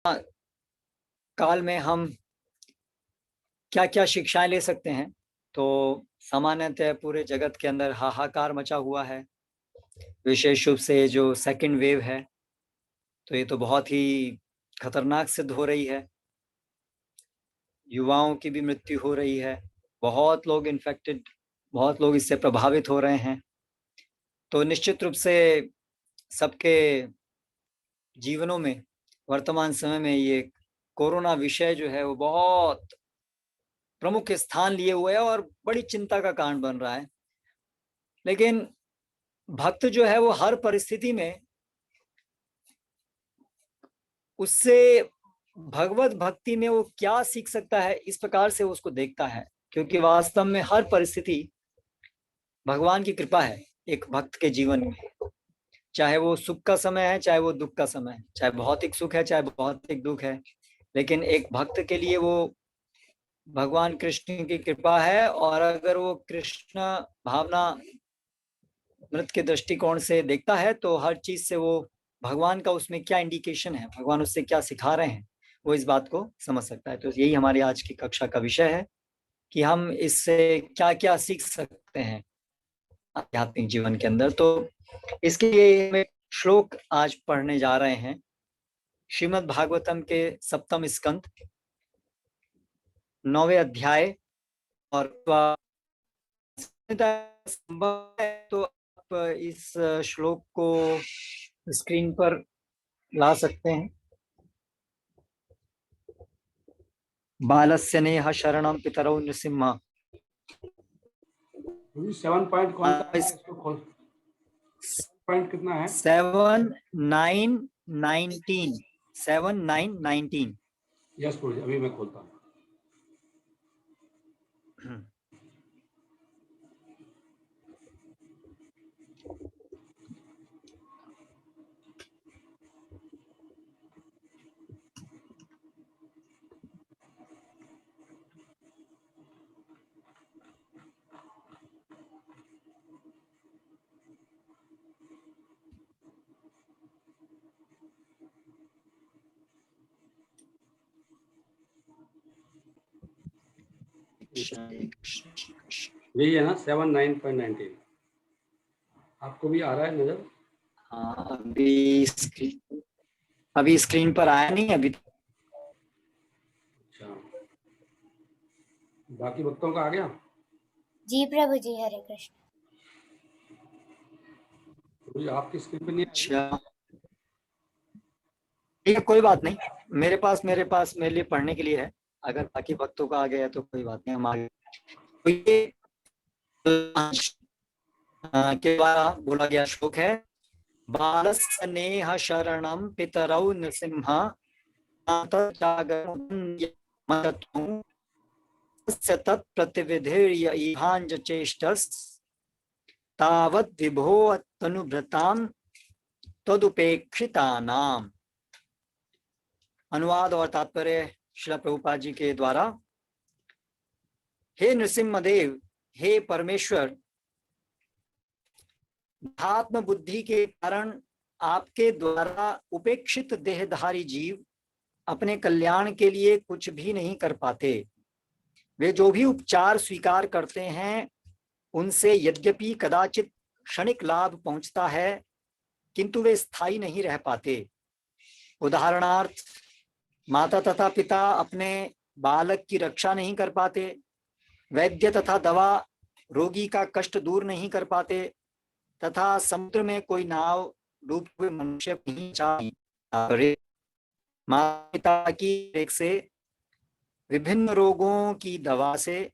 काल में हम क्या क्या शिक्षाएं ले सकते हैं। तो सामान्यतः पूरे जगत के अंदर हाहाकार मचा हुआ है, विशेष रूप से जो सेकंड वेव है, तो ये तो बहुत ही खतरनाक सिद्ध हो रही है। युवाओं की भी मृत्यु हो रही है, बहुत लोग इन्फेक्टेड, बहुत लोग इससे प्रभावित हो रहे हैं। तो निश्चित रूप से सबके जीवनों में वर्तमान समय में ये कोरोना विषय जो है वो बहुत प्रमुख स्थान लिए हुए है और बड़ी चिंता का कारण बन रहा है। लेकिन भक्त जो है वो हर परिस्थिति में उससे भगवत भक्ति में वो क्या सीख सकता है, इस प्रकार से उसको देखता है, क्योंकि वास्तव में हर परिस्थिति भगवान की कृपा है एक भक्त के जीवन में। चाहे वो सुख का समय है, चाहे वो दुख का समय है, चाहे भौतिक सुख है, चाहे भौतिक दुख है, लेकिन एक भक्त के लिए वो भगवान कृष्ण की कृपा है। और अगर वो कृष्ण भावना मृत के दृष्टिकोण से देखता है तो हर चीज से वो भगवान का उसमें क्या इंडिकेशन है, भगवान उससे क्या सिखा रहे हैं, वो इस बात को समझ सकता है। तो यही हमारी आज की कक्षा का विषय है कि हम इससे क्या क्या सीख सकते हैं आध्यात्मिक जीवन के अंदर। तो इसके लिए हम एक श्लोक आज पढ़ने जा रहे हैं, श्रीमद् भागवतम के सप्तम स्कंद 9वें अध्याय। और तो आप इस श्लोक को स्क्रीन पर ला सकते हैं। बालस्य नेह शरणम पितरौ नृसिंह। 7 पॉइंट कौन सा है? इसको खोल। पॉइंट कितना है? 7, 9, 19। 7, 9, 19। यस गुरुजी, अभी मैं खोलता हूँ। यही है ना 7, 9.19? आपको भी आ रहा है नजर? हाँ, अभी स्क्रीन पर आया नहीं अभी। अच्छा, बाकी भक्तों का आ गया? जी प्रभु जी, हरे कृष्ण। तो आपकी स्क्रीन पे नहीं है? अच्छा, ठीक है, कोई बात नहीं। मेरे पास मेरे लिए पढ़ने के लिए है। अगर बाकी भक्तों का आ गया तो कोई बात नहीं, हम आगे। तो ये के द्वारा बोला गया श्लोक है, बालस्य नेह शरणम पितरौ नृसिंह तावत् विभो तनुभृताम तदुपेक्षितानाम। अनुवाद और तात्पर्य श्रील प्रभुपाद जी के द्वारा। हे नृसिंहदेव, हे परमेश्वर, आत्म बुद्धि के कारण आपके द्वारा उपेक्षित देहधारी जीव अपने कल्याण के लिए कुछ भी नहीं कर पाते। वे जो भी उपचार स्वीकार करते हैं उनसे यद्यपि कदाचित क्षणिक लाभ पहुंचता है, किंतु वे स्थायी नहीं रह पाते। उदाहरणार्थ, माता तथा पिता अपने बालक की रक्षा नहीं कर पाते, वैद्य तथा दवा रोगी का कष्ट दूर नहीं कर पाते, तथा समुद्र में कोई नाव डूबते हुए मनुष्य नहीं चाहिए। माता पिता की देख से, विभिन्न रोगों की दवा से,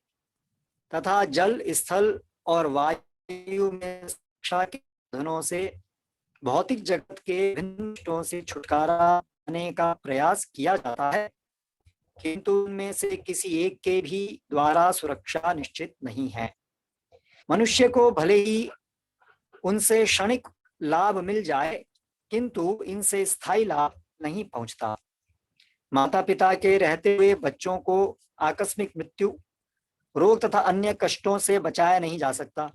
तथा जल स्थल और वायु में शिक्षा के साधनों से भौतिक जगत के विभिन्न कष्टों से छुटकारा पाने का प्रयास किया जाता है, किंतु उनमें से किसी एक के भी द्वारा सुरक्षा निश्चित नहीं है। मनुष्य को भले ही उनसे क्षणिक लाभ मिल जाए, किंतु इनसे स्थायी लाभ नहीं पहुंचता। माता पिता के रहते हुए बच्चों को आकस्मिक मृत्यु, रोग तथा अन्य कष्टों से बचाया नहीं जा सकता।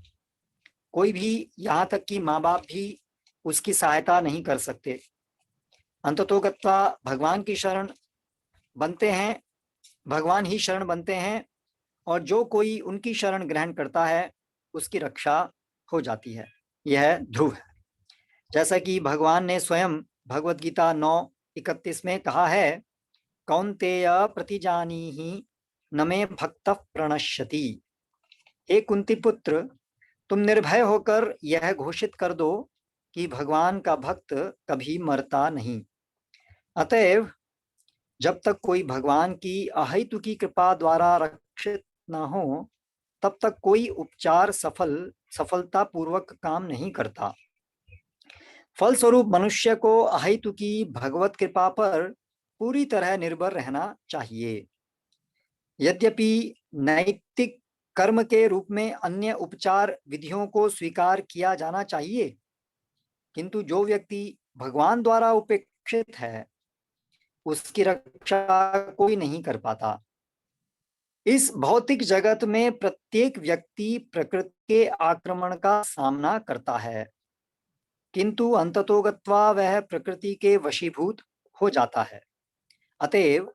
कोई भी, यहाँ तक कि माँ बाप भी उसकी सहायता नहीं कर सकते। अंततोगत्वा भगवान की शरण बनते हैं, भगवान ही शरण बनते हैं, और जो कोई उनकी शरण ग्रहण करता है उसकी रक्षा हो जाती है। यह ध्रुव है। जैसा कि भगवान ने स्वयं भगवत गीता 9:31 में कहा है, कौन्तेय प्रतिजानीहि न मे भक्तः प्रणश्यति। हे कुंती पुत्र, तुम निर्भय होकर यह घोषित कर दो कि भगवान का भक्त कभी मरता नहीं। अतएव जब तक कोई भगवान की अहेतुकी कृपा द्वारा रक्षित न हो, तब तक कोई उपचार सफलता पूर्वक काम नहीं करता। फलस्वरूप मनुष्य को अहेतुकी भगवत कृपा पर पूरी तरह निर्भर रहना चाहिए। यद्यपि नैतिक कर्म के रूप में अन्य उपचार विधियों को स्वीकार किया जाना चाहिए, किंतु जो व्यक्ति भगवान द्वारा उपेक्षित है उसकी रक्षा कोई नहीं कर पाता। इस भौतिक जगत में प्रत्येक व्यक्ति प्रकृति के आक्रमण का सामना करता है, किंतु अंततोगत्वा वह प्रकृति के वशीभूत हो जाता है। अतएव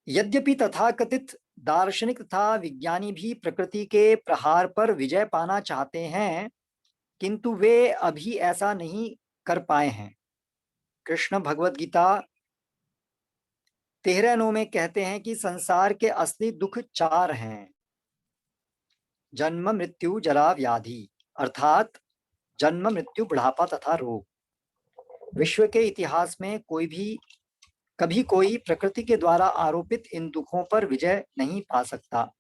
यद्यपि तथाकथित दार्शनिक तथा विज्ञानी भी प्रकृति के प्रहार पर विजय पाना चाहते हैं, किंतु वे अभी ऐसा नहीं कर पाए हैं। कृष्ण भगवत गीता 13:9 में कहते हैं कि संसार के असली दुख 4 हैं, जन्म मृत्यु जरा व्याधि, अर्थात जन्म मृत्यु बुढ़ापा तथा रोग। विश्व के इतिहास में कभी कोई प्रकृति के द्वारा आरोपित इन दुखों पर विजय नहीं पा सकता।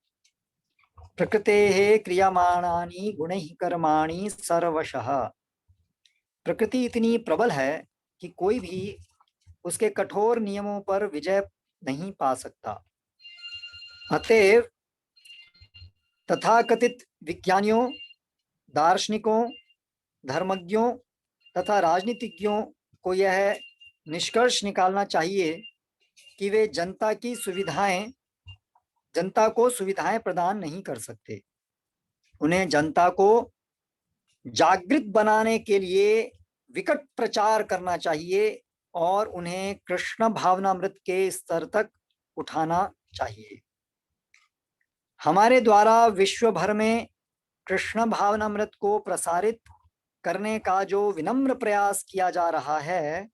प्रकृतेः क्रियमाणानि गुणैः कर्माणि सर्वशः। प्रकृति इतनी प्रबल है कि कोई भी उसके कठोर नियमों पर विजय नहीं पा सकता। अतएव तथाकथित विज्ञानियों, दार्शनिकों, धर्मज्ञों तथा राजनीतिज्ञों को यह निष्कर्ष निकालना चाहिए कि वे जनता को सुविधाएं प्रदान नहीं कर सकते। उन्हें जनता को जागृत बनाने के लिए विकट प्रचार करना चाहिए और उन्हें कृष्ण भावनामृत के स्तर तक उठाना चाहिए। हमारे द्वारा विश्व भर में कृष्ण भावनामृत को प्रसारित करने का जो विनम्र प्रयास किया जा रहा है,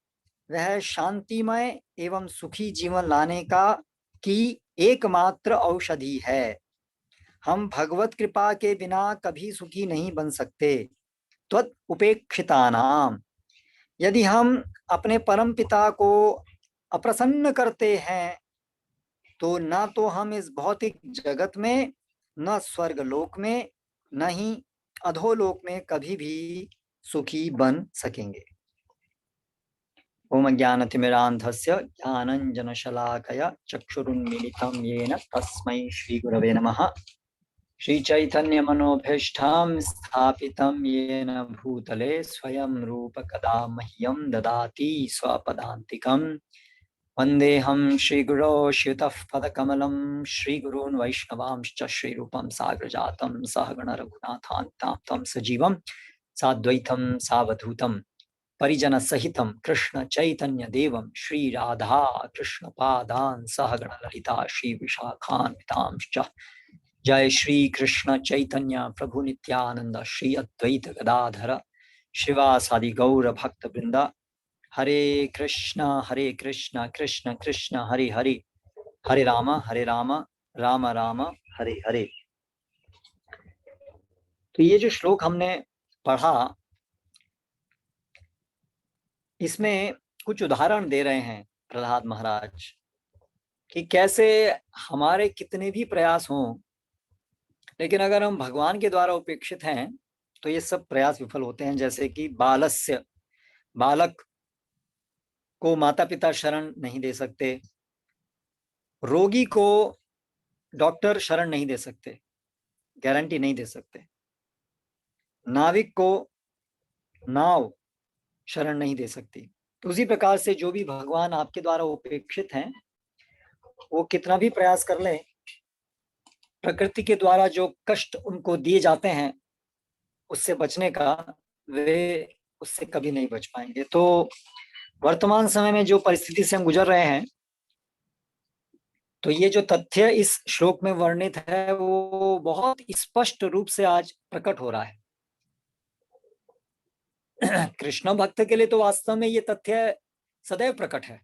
वह शांतिमय एवं सुखी जीवन लाने की एकमात्र औषधि है। हम भगवत कृपा के बिना कभी सुखी नहीं बन सकते। त्वत् उपेक्षितानाम। यदि हम अपने परम पिता को अप्रसन्न करते हैं तो न तो हम इस भौतिक जगत में, न स्वर्ग लोक में, न ही अधोलोक में कभी भी सुखी बन सकेंगे। ओम ज्ञानतिमिरान्धस्य ज्ञानञ्जनशलाकया चक्षुरुन्मीलितं येन तस्मै श्रीगुरवे नमः। श्रीचैतन्यमनोभीष्टां स्थापितं येन भूतले स्वयं रूप कदा मह्यं ददाति स्वपदान्तिकम्। वन्देऽहं श्रीगुरो श्रुतः पदकमलं श्रीगुरून् वैष्णवांश्च श्रीरूपं साग्रजातं सहगण रघुनाथान्तां सजीवं साद्वैतं सावधूतं परिजन सहितं कृष्ण चैतन्य देवं श्री राधा कृष्ण पादान् सहगण ललिता श्री विशाखान्वितांश्च। जय श्री कृष्ण चैतन्य प्रभु नित्यानंद श्री अद्वैत गदाधर श्रीवासादि गौर भक्त वृंद। हरे कृष्ण कृष्ण कृष्ण हरे हरे, हरे राम राम राम हरे हरे। तो ये जो श्लोक हमने पढ़ा, इसमें कुछ उदाहरण दे रहे हैं प्रहलाद महाराज कि कैसे हमारे कितने भी प्रयास हों, लेकिन अगर हम भगवान के द्वारा उपेक्षित हैं तो ये सब प्रयास विफल होते हैं। जैसे कि बालक को माता पिता शरण नहीं दे सकते, रोगी को डॉक्टर शरण नहीं दे सकते, गारंटी नहीं दे सकते, नाविक को नाव शरण नहीं दे सकती। तो उसी प्रकार से जो भी भगवान आपके द्वारा उपेक्षित हैं, वो कितना भी प्रयास कर लें, प्रकृति के द्वारा जो कष्ट उनको दिए जाते हैं उससे बचने का, वे उससे कभी नहीं बच पाएंगे। तो वर्तमान समय में जो परिस्थिति से हम गुजर रहे हैं, तो ये जो तथ्य इस श्लोक में वर्णित है वो बहुत स्पष्ट रूप से आज प्रकट हो रहा है। कृष्ण भक्त के लिए तो वास्तव में ये तथ्य सदैव प्रकट है।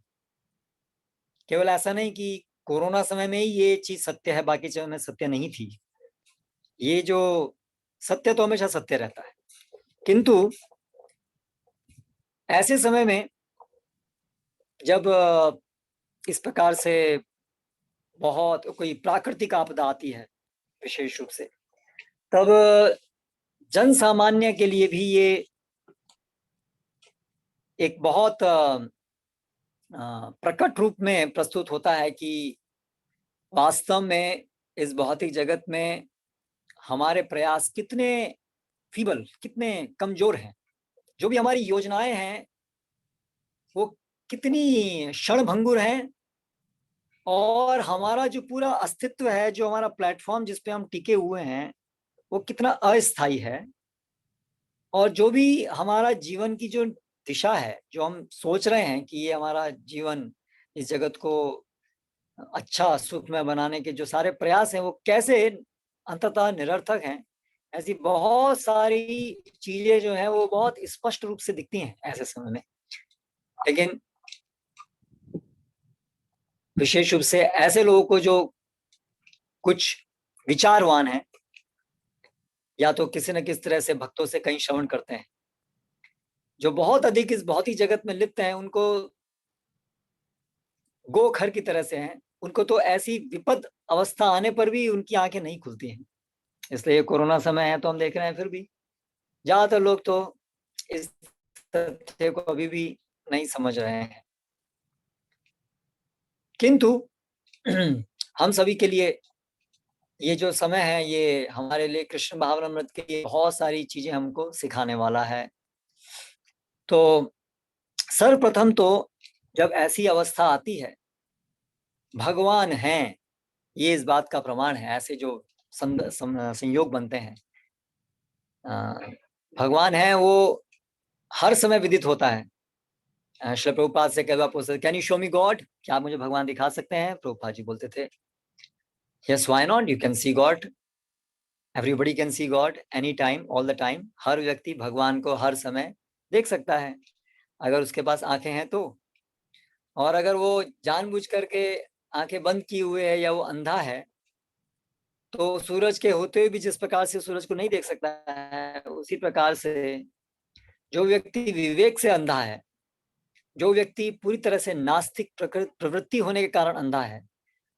केवल ऐसा नहीं कि कोरोना समय में ही ये चीज सत्य है, बाकी समय में सत्य नहीं थी। ये जो सत्य तो हमेशा सत्य रहता है, किंतु ऐसे समय में जब इस प्रकार से बहुत कोई प्राकृतिक आपदा आती है विशेष रूप से, तब जन सामान्य के लिए भी ये एक बहुत प्रकट रूप में प्रस्तुत होता है कि वास्तव में इस भौतिक जगत में हमारे प्रयास कितने फीबल, कितने कमजोर हैं। जो भी हमारी योजनाएं हैं वो कितनी क्षणभंगुर हैं, और हमारा जो पूरा अस्तित्व है, जो हमारा प्लेटफॉर्म जिस पे हम टिके हुए हैं, वो कितना अस्थायी है। और जो भी हमारा जीवन की जो दिशा है, जो हम सोच रहे हैं कि ये हमारा जीवन इस जगत को अच्छा सुखमय बनाने के जो सारे प्रयास हैं, वो कैसे अंततः निरर्थक हैं। ऐसी बहुत सारी चीजें जो हैं वो बहुत स्पष्ट रूप से दिखती हैं ऐसे समय में। लेकिन विशेष रूप से ऐसे लोगों को जो कुछ विचारवान हैं, या तो किसी न किसी तरह से भक्तों से कहीं श्रवण करते हैं, जो बहुत अधिक इस भौतिक जगत में लिप्त हैं, उनको गोखर की तरह से हैं, उनको तो ऐसी विपद अवस्था आने पर भी उनकी आंखें नहीं खुलती हैं। इसलिए कोरोना समय है तो हम देख रहे हैं, फिर भी ज्यादातर लोग तो इस तथ्य को अभी भी नहीं समझ रहे हैं। किंतु हम सभी के लिए ये जो समय है, ये हमारे लिए कृष्ण भावनामृत के लिए बहुत सारी चीजें हमको सिखाने वाला है। तो सर्वप्रथम तो जब ऐसी अवस्था आती है, भगवान हैं ये इस बात का प्रमाण है। ऐसे जो संयोग बनते हैं, भगवान है वो हर समय विदित होता है। श्री प्रभुपाद से कई बार पूछते, can you show me God, क्या आप मुझे भगवान दिखा सकते हैं? प्रभुपाद जी बोलते थे, yes why not, you can see God, everybody can see God any time all the time. हर व्यक्ति भगवान को हर समय देख सकता है, अगर उसके पास आंखें हैं तो। और अगर वो जानबूझ करके आंखें बंद किए हुए है या वो अंधा है, तो सूरज के होते हुए भी जिस प्रकार से सूरज को नहीं देख सकता है, उसी प्रकार से जो व्यक्ति विवेक से अंधा है, जो व्यक्ति पूरी तरह से नास्तिक प्रवृत्ति होने के कारण अंधा है,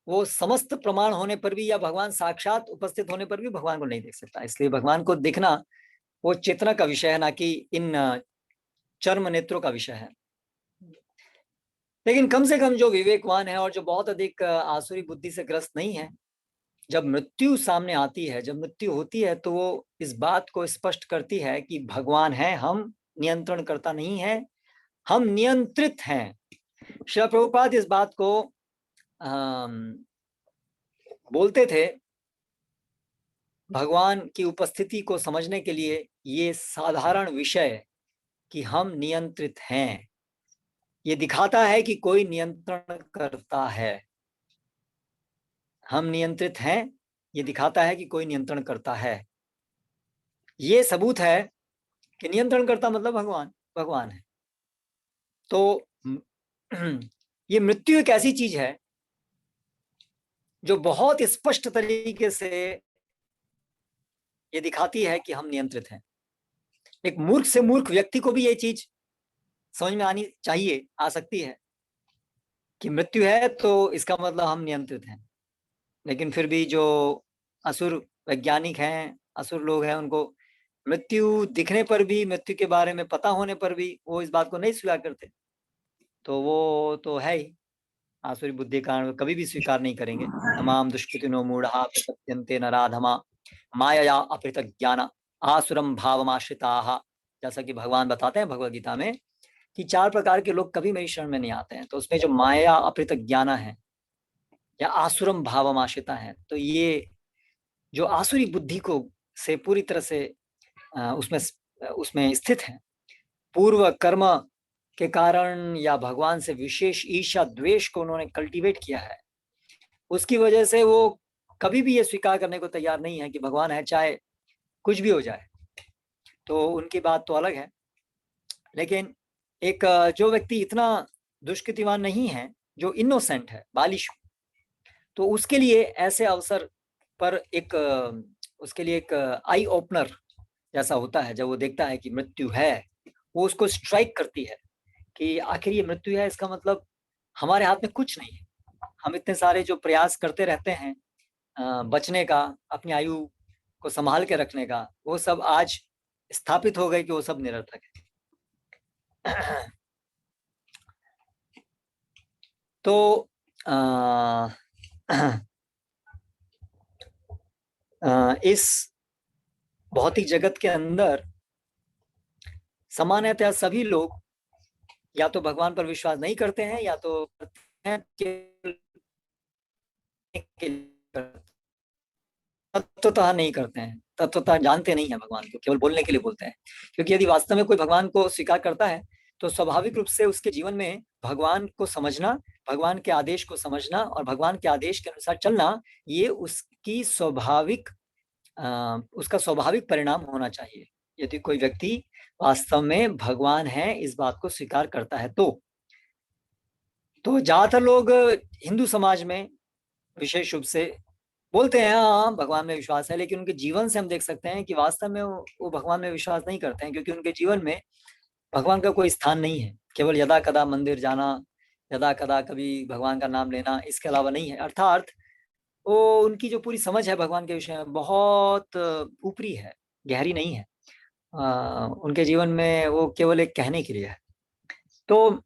वो समस्त प्रमाण होने पर भी या भगवान साक्षात उपस्थित होने पर भी भगवान को नहीं देख सकता। इसलिए भगवान को देखना वो चेतना का विषय है, ना कि इन चर्म नेत्रों का विषय है। लेकिन कम से कम जो विवेकवान है और जो बहुत अधिक आसुरी बुद्धि से ग्रस्त नहीं है, जब मृत्यु सामने आती है, जब मृत्यु होती है, तो वो इस बात को स्पष्ट करती है कि भगवान है, हम नियंत्रण करता नहीं है, हम नियंत्रित हैं। श्री प्रभुपाद इस बात को बोलते थे। भगवान की उपस्थिति को समझने के लिए ये साधारण विषय कि हम नियंत्रित हैं, ये दिखाता है कि कोई नियंत्रण करता है। हम नियंत्रित हैं, ये दिखाता है कि कोई नियंत्रण करता है। ये सबूत है कि नियंत्रण करता मतलब भगवान है। तो ये मृत्यु एक ऐसी चीज है जो बहुत स्पष्ट तरीके से ये दिखाती है कि हम नियंत्रित हैं। एक मूर्ख से मूर्ख व्यक्ति को भी ये चीज समझ में आनी चाहिए, आ सकती है कि मृत्यु है तो इसका मतलब हम नियंत्रित हैं। लेकिन फिर भी जो असुर वैज्ञानिक हैं, असुर लोग हैं, उनको मृत्यु दिखने पर भी, मृत्यु के बारे में पता होने पर भी वो इस बात को नहीं स्वीकार करते। तो वो तो है ही आसुरी बुद्धि के कारण कभी भी स्वीकार नहीं करेंगे। तमाम दुष्कृतिनो मूढ़ा प्रपद्यन्ते नराधमा मायया अपहृत ज्ञान आसुरम भावमाश्रिताः। जैसा कि भगवान बताते हैं भगवद गीता में कि 4 प्रकार के लोग कभी मेरी शरण में नहीं आते हैं। तो उसमें जो माया अपहृत ज्ञान है या आसुरम भावमाश्रिता है, तो ये जो आसुरी बुद्धि को से पूरी तरह से उसमें स्थित है, पूर्व कर्म के कारण या भगवान से विशेष ईर्ष्या द्वेष को उन्होंने कल्टीवेट किया है, उसकी वजह से वो कभी भी ये स्वीकार करने को तैयार नहीं है कि भगवान है, चाहे कुछ भी हो जाए। तो उनकी बात तो अलग है। लेकिन एक जो व्यक्ति इतना दुष्कृतिवान नहीं है, जो इनोसेंट है, बालिश, तो उसके लिए ऐसे अवसर पर उसके लिए एक आई ओपनर जैसा होता है। जब वो देखता है कि मृत्यु है, वो उसको स्ट्राइक करती है कि आखिर ये मृत्यु है, इसका मतलब हमारे हाथ में कुछ नहीं है। हम इतने सारे जो प्रयास करते रहते हैं बचने का, अपनी आयु को संभाल के रखने का, वो सब आज स्थापित हो गए कि वो सब निरर्थक है। तो इस भौतिक जगत के अंदर सामान्यतः सभी लोग या तो भगवान पर विश्वास नहीं करते हैं, या तो तत्वतः नहीं करते हैं, तत्वतः जानते नहीं है भगवान को, केवल बोलने के लिए बोलते हैं। क्योंकि यदि वास्तव में कोई भगवान को स्वीकार करता है तो स्वाभाविक रूप से उसके जीवन में भगवान को समझना, भगवान के आदेश को समझना और भगवान के आदेश के अनुसार चलना, ये उसकी उसका स्वाभाविक परिणाम होना चाहिए। यदि कोई व्यक्ति वास्तव में भगवान है इस बात को स्वीकार करता है तो ज्यादातर लोग हिंदू समाज में विशेष रूप से बोलते हैं हाँ भगवान में विश्वास है, लेकिन उनके जीवन से हम देख सकते हैं कि वास्तव में वो भगवान में विश्वास नहीं करते हैं, क्योंकि उनके जीवन में भगवान का कोई स्थान नहीं है। केवल यदा कदा मंदिर जाना, यदा कदा कभी भगवान का नाम लेना, इसके अलावा नहीं है। अर्थात वो उनकी जो पूरी समझ है भगवान के विषय में बहुत ऊपरी है, गहरी नहीं है। उनके जीवन में वो केवल एक कहने के लिए है। तो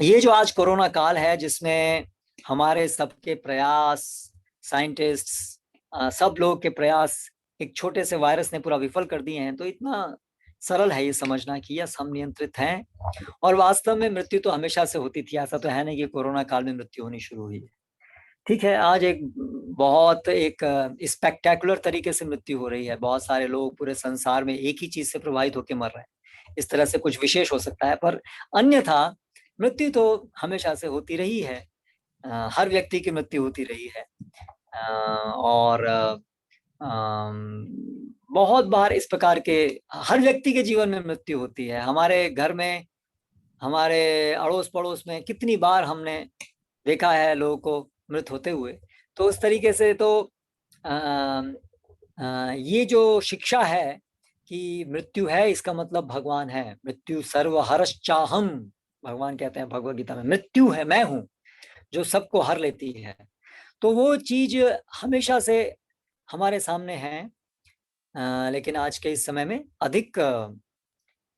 ये जो आज कोरोना काल है, जिसमें हमारे सबके प्रयास, साइंटिस्ट्स, सब लोग के प्रयास एक छोटे से वायरस ने पूरा विफल कर दिए हैं, तो इतना सरल है ये समझना कि यस हम नियंत्रित हैं और वास्तव में मृत्यु तो हमेशा से होती थी। ऐसा तो है नहीं कि कोरोना काल में मृत्यु होनी शुरू हुई है। ठीक है, आज एक बहुत एक स्पेक्टेकुलर तरीके से मृत्यु हो रही है। बहुत सारे लोग पूरे संसार में एक ही चीज से प्रभावित होकर मर रहे हैं। इस तरह से कुछ विशेष हो सकता है, पर अन्यथा मृत्यु तो हमेशा से होती रही है। हर व्यक्ति की मृत्यु होती रही है और बहुत बार इस प्रकार के हर व्यक्ति के जीवन में मृत्यु होती है। हमारे घर में, हमारे अड़ोस पड़ोस में कितनी बार हमने देखा है लोगों को मृत होते हुए। तो उस तरीके से तो ये जो शिक्षा है कि मृत्यु है इसका मतलब भगवान है। मृत्यु सर्वहरश्चाहम, भगवान कहते हैं भगवद गीता में, मृत्यु है मैं हूँ जो सबको हर लेती है। तो वो चीज हमेशा से हमारे सामने है, लेकिन आज के इस समय में अधिक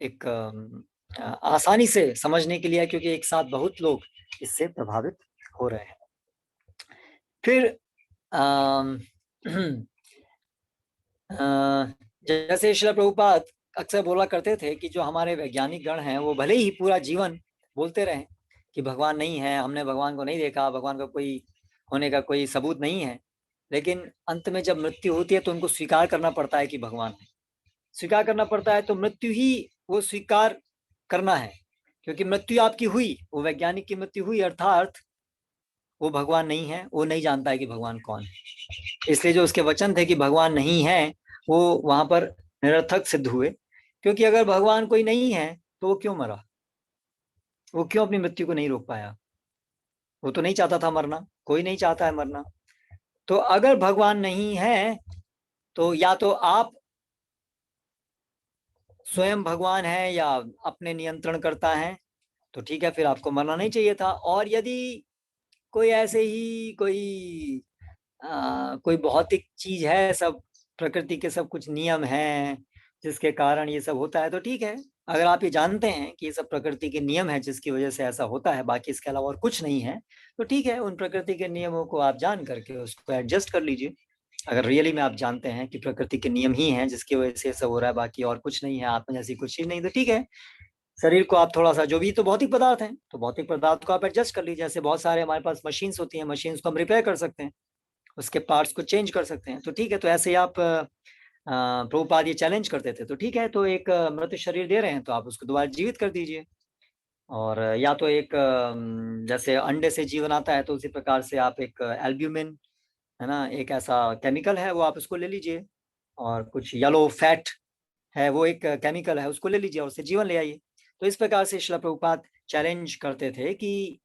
एक आसानी से समझने के लिए, क्योंकि एक साथ बहुत लोग इससे प्रभावित हो रहे हैं। फिर जैसे श्रील प्रभुपाद अक्सर बोला करते थे कि जो हमारे वैज्ञानिक गण हैं वो भले ही पूरा जीवन बोलते रहे कि भगवान नहीं है, हमने भगवान को नहीं देखा, भगवान का कोई होने का कोई सबूत नहीं है, लेकिन अंत में जब मृत्यु होती है तो उनको स्वीकार करना पड़ता है कि भगवान है। स्वीकार करना पड़ता है तो मृत्यु ही वो स्वीकार करना है, क्योंकि मृत्यु आपकी हुई, वो वैज्ञानिक की मृत्यु हुई, अर्थात वो भगवान नहीं है, वो नहीं जानता है कि भगवान कौन है। इसलिए जो उसके वचन थे कि भगवान नहीं है वो वहां पर निरर्थक सिद्ध हुए, क्योंकि अगर भगवान कोई नहीं है तो वो क्यों मरा, वो क्यों अपनी मृत्यु को नहीं रोक पाया? वो तो नहीं चाहता था मरना, कोई नहीं चाहता है मरना। तो अगर भगवान नहीं है तो या तो आप स्वयं भगवान है या अपने नियंत्रण करता है, तो ठीक है, फिर आपको मरना नहीं चाहिए था। और यदि कोई ऐसे ही कोई भौतिक चीज है, सब प्रकृति के सब कुछ नियम हैं जिसके कारण ये सब होता है, तो ठीक है। अगर आप ये जानते हैं कि ये सब प्रकृति के नियम है जिसकी वजह से ऐसा होता है, बाकी इसके अलावा और कुछ नहीं है, तो ठीक है, उन प्रकृति के नियमों को आप जान करके उसको एडजस्ट कर लीजिए। अगर रियली में आप जानते हैं कि प्रकृति के नियम ही हैं जिसकी वजह से सब हो रहा है, बाकी और कुछ नहीं है, आत्मा जैसी कुछ चीज नहीं, तो ठीक है, शरीर को आप थोड़ा सा, जो भी तो भौतिक पदार्थ हैं, तो भौतिक पदार्थ को आप एडजस्ट कर लीजिए। जैसे बहुत सारे हमारे पास मशीन्स होती हैं, मशीन्स को हम रिपेयर कर सकते हैं, उसके पार्ट्स को चेंज कर सकते हैं, तो ठीक है। तो ऐसे ही आप प्रभुपाद ये चैलेंज करते थे, तो ठीक है, तो एक मृत शरीर दे रहे हैं तो आप उसको दोबारा जीवित कर दीजिए। और या तो एक जैसे अंडे से जीवन आता है, तो उसी प्रकार से आप एक एल्ब्यूमिन, है ना, एक ऐसा केमिकल है, वो आप उसको ले लीजिए। और कुछ येलो फैट है, वो एक केमिकल है, उसको ले लीजिए और उससे जीवन ले आइए। तो इस प्रकार से श्रील प्रभुपाद चैलेंज करते थे कि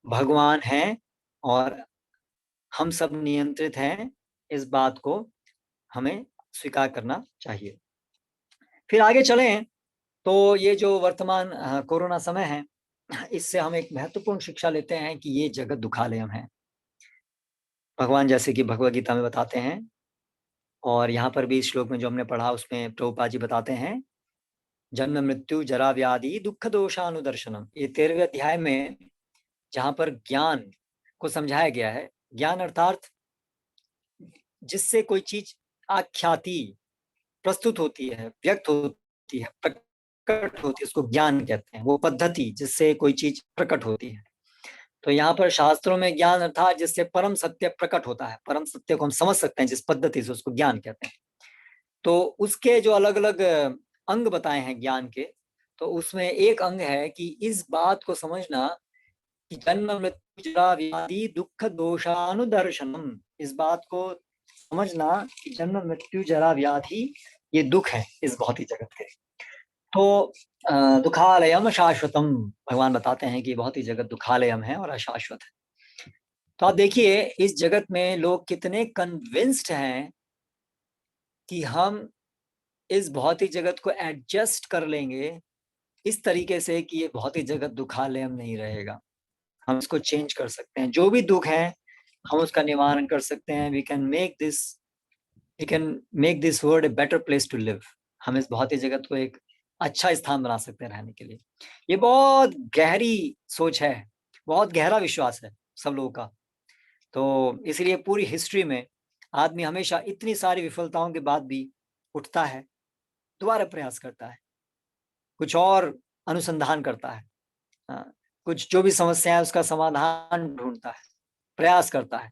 भगवान हैं और हम सब नियंत्रित हैं, इस बात को हमें स्वीकार करना चाहिए। फिर आगे चलें तो ये जो वर्तमान कोरोना समय है, इससे हम एक महत्वपूर्ण शिक्षा लेते हैं कि ये जगत दुखालयम है। भगवान जैसे कि भगवद गीता में बताते हैं, और यहाँ पर भी इस श्लोक में जो हमने पढ़ा उसमें प्रभुपाद जी बताते हैं, जन्म मृत्यु जरा व्याधि दुख दोषानुदर्शनम। ये 13वें अध्याय में जहाँ पर ज्ञान को समझाया गया है, ज्ञान अर्थात जिससे कोई चीज आख्याति प्रस्तुत होती है, व्यक्त होती है, प्रकट होती है, उसको ज्ञान कहते हैं। वो पद्धति जिससे कोई चीज प्रकट होती है। तो यहाँ पर शास्त्रों में ज्ञान अर्थात जिससे परम सत्य प्रकट होता है, परम सत्य को हम समझ सकते हैं जिस पद्धति से, उसको ज्ञान कहते हैं। तो उसके जो अलग अलग अंग बताए हैं ज्ञान के, तो उसमें एक अंग है कि इस बात को समझना कि जन्म मृत्यु जरा व्याधि दुख दोषानुदर्शनम, इस बात को समझना कि जन्म मृत्यु जरा व्याधि ये दुख है इस भौतिक जगत के। तो दुखालयम अशाश्वतम, भगवान बताते हैं कि भौतिक जगत दुखालयम है और अशाश्वत है। तो आप देखिए इस जगत में लोग कितने कन्विंस्ड हैं कि हम इस भौतिक जगत को एडजस्ट कर लेंगे इस तरीके से कि ये भौतिक जगत दुखालयम नहीं रहेगा, हम इसको चेंज कर सकते हैं। जो भी दुख है हम उसका निवारण कर सकते हैं। We can make this world a better place to live. हम इस भौतिक जगत को एक अच्छा स्थान बना सकते हैं रहने के लिए। ये बहुत गहरी सोच है, बहुत गहरा विश्वास है सब लोगों का। तो इसलिए पूरी हिस्ट्री में आदमी हमेशा इतनी सारी विफलताओं के बाद भी उठता है, दोबारा प्रयास करता है, कुछ और अनुसंधान करता है, कुछ जो भी समस्या है उसका समाधान ढूंढता है, प्रयास करता है।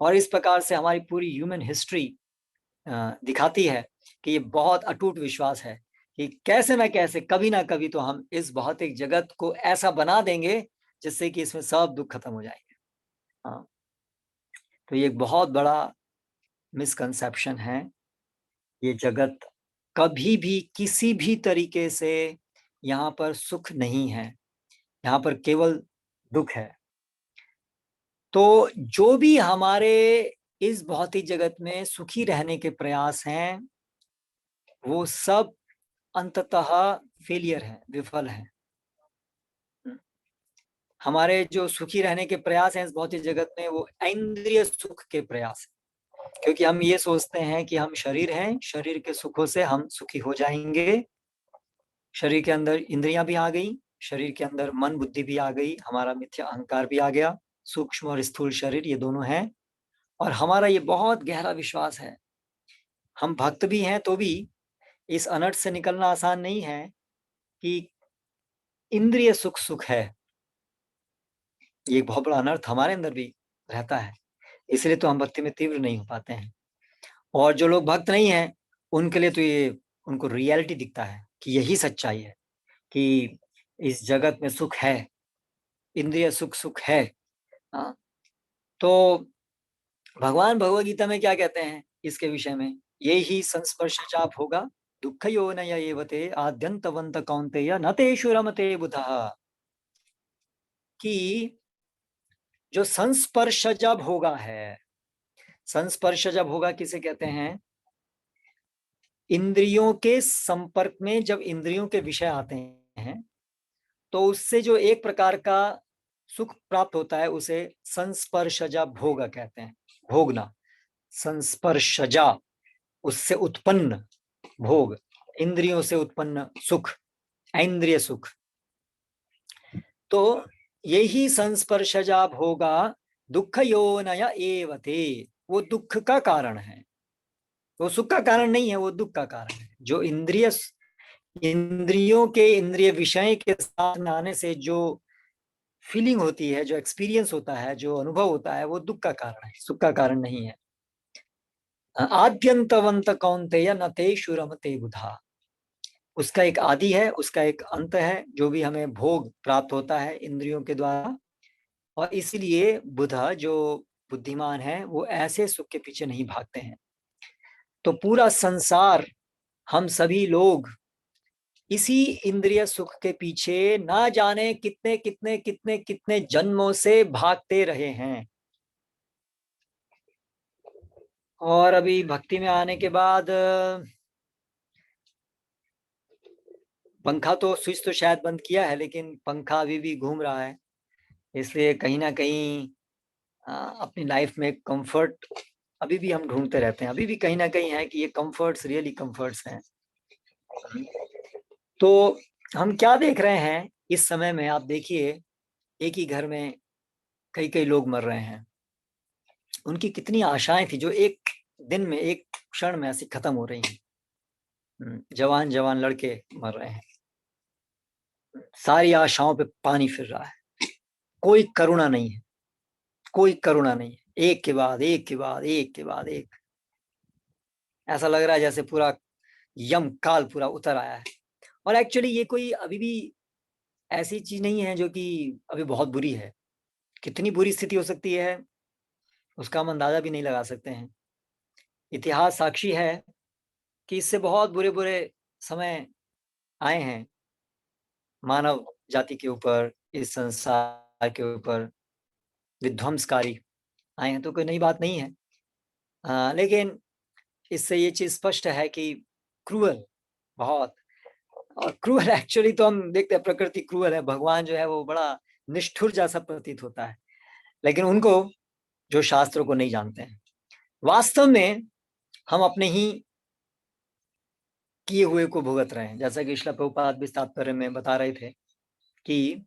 और इस प्रकार से हमारी पूरी ह्यूमन हिस्ट्री दिखाती है कि ये बहुत अटूट विश्वास है कि कैसे ना कैसे कभी ना कभी तो हम इस भौतिक जगत को ऐसा बना देंगे जिससे कि इसमें सब दुख खत्म हो जाएंगे। हाँ, तो ये एक बहुत बड़ा मिसकंसेप्शन है। ये जगत कभी भी किसी भी तरीके से यहाँ पर सुख नहीं है, यहाँ पर केवल दुख है। तो जो भी हमारे इस भौतिक जगत में सुखी रहने के प्रयास हैं, वो सब अंततः फेलियर है, विफल है। हमारे जो सुखी रहने के प्रयास हैं इस भौतिक जगत में, वो इंद्रिय सुख के प्रयास है, क्योंकि हम ये सोचते हैं कि हम शरीर हैं, शरीर के सुखों से हम सुखी हो जाएंगे। शरीर के अंदर इंद्रियां भी आ गई, शरीर के अंदर मन बुद्धि भी आ गई, हमारा मिथ्या अहंकार भी आ गया, सूक्ष्म और स्थूल शरीर ये दोनों हैं। और हमारा ये बहुत गहरा विश्वास है, हम भक्त भी हैं तो भी इस अनर्थ से निकलना आसान नहीं है कि इंद्रिय सुख सुख है। ये एक बहुत बड़ा अनर्थ हमारे अंदर भी रहता है, इसलिए तो हम भक्ति में तीव्र नहीं हो पाते हैं। और जो लोग भक्त नहीं हैं उनके लिए तो ये उनको रियलिटी दिखता है कि यही सच्चाई है कि इस जगत में सुख है, इंद्रिय सुख सुख है। तो भगवान भगवद गीता में क्या कहते हैं इसके विषय में, ये ही संस्पर्शचाप होगा दुख यो न येवते आद्यंतवंत कौन्तेय न तेषु रमते बुधः, कि जो संस्पर्श जब होगा है, संस्पर्श जब होगा किसे कहते हैं, इंद्रियों के संपर्क में जब इंद्रियों के विषय आते हैं तो उससे जो एक प्रकार का सुख प्राप्त होता है उसे संस्पर्शजा भोग कहते हैं। भोगना, संस्पर्शजा, उससे उत्पन्न भोग, इंद्रियों से उत्पन्न सुख, इंद्रिय सुख। तो यही संस्पर्शजा भोगा दुख योनय एवते, वो दुख का कारण है, वो सुख का कारण नहीं है, वो दुख का कारण है। जो इंद्रियों के इंद्रिय विषय के साथ आने से जो फीलिंग होती है, जो एक्सपीरियंस होता है, जो अनुभव होता है, वो दुख का कारण है, सुख का कारण नहीं है। आद्यंतवंत कौन्तेय न तेषु रमते बुधा, उसका एक आदि है, उसका एक अंत है, जो भी हमें भोग प्राप्त होता है इंद्रियों के द्वारा। और इसीलिए बुधा जो बुद्धिमान है वो ऐसे सुख के पीछे नहीं भागते हैं। तो पूरा संसार, हम सभी लोग इसी इंद्रिय सुख के पीछे ना जाने कितने कितने कितने कितने जन्मों से भागते रहे हैं। और अभी भक्ति में आने के बाद पंखा तो, स्विच तो शायद बंद किया है, लेकिन पंखा अभी भी घूम रहा है। इसलिए कहीं ना कहीं अपनी लाइफ में कंफर्ट अभी भी हम ढूंढते रहते हैं। अभी भी कहीं ना कहीं है कि ये कंफर्ट्स रियली कंफर्ट्स हैं। तो हम क्या देख रहे हैं इस समय में, आप देखिए, एक ही घर में कई कई लोग मर रहे हैं। उनकी कितनी आशाएं थी जो एक दिन में, एक क्षण में ऐसी खत्म हो रही हैं। जवान जवान लड़के मर रहे हैं। सारी आशाओं पे पानी फिर रहा है। कोई करुणा नहीं है, कोई करुणा नहीं है। एक के बाद एक के बाद एक के बाद एक। ऐसा लग रहा है जैसे पूरा यम काल पूरा उतर आया है। और एक्चुअली ये कोई अभी भी ऐसी चीज नहीं है जो कि अभी बहुत बुरी है। कितनी बुरी स्थिति हो सकती है उसका हम अंदाजा भी नहीं लगा सकते हैं। इतिहास साक्षी है कि इससे बहुत बुरे बुरे समय आए हैं मानव जाति के ऊपर, इस संसार के ऊपर विध्वंसकारी आए हैं। तो कोई नई बात नहीं है। लेकिन इससे ये चीज स्पष्ट है कि क्रूअल बहुत, और क्रूअल एक्चुअली तो हम देखते हैं प्रकृति क्रूअल है, भगवान जो है वो बड़ा निष्ठुर जैसा प्रतीत होता है। लेकिन उनको जो शास्त्रों को नहीं जानते हैं, वास्तव में हम अपने ही किए हुए को भुगत रहे हैं। जैसा कि श्रील प्रभुपाद भी तात्पर्य में बता रहे थे कि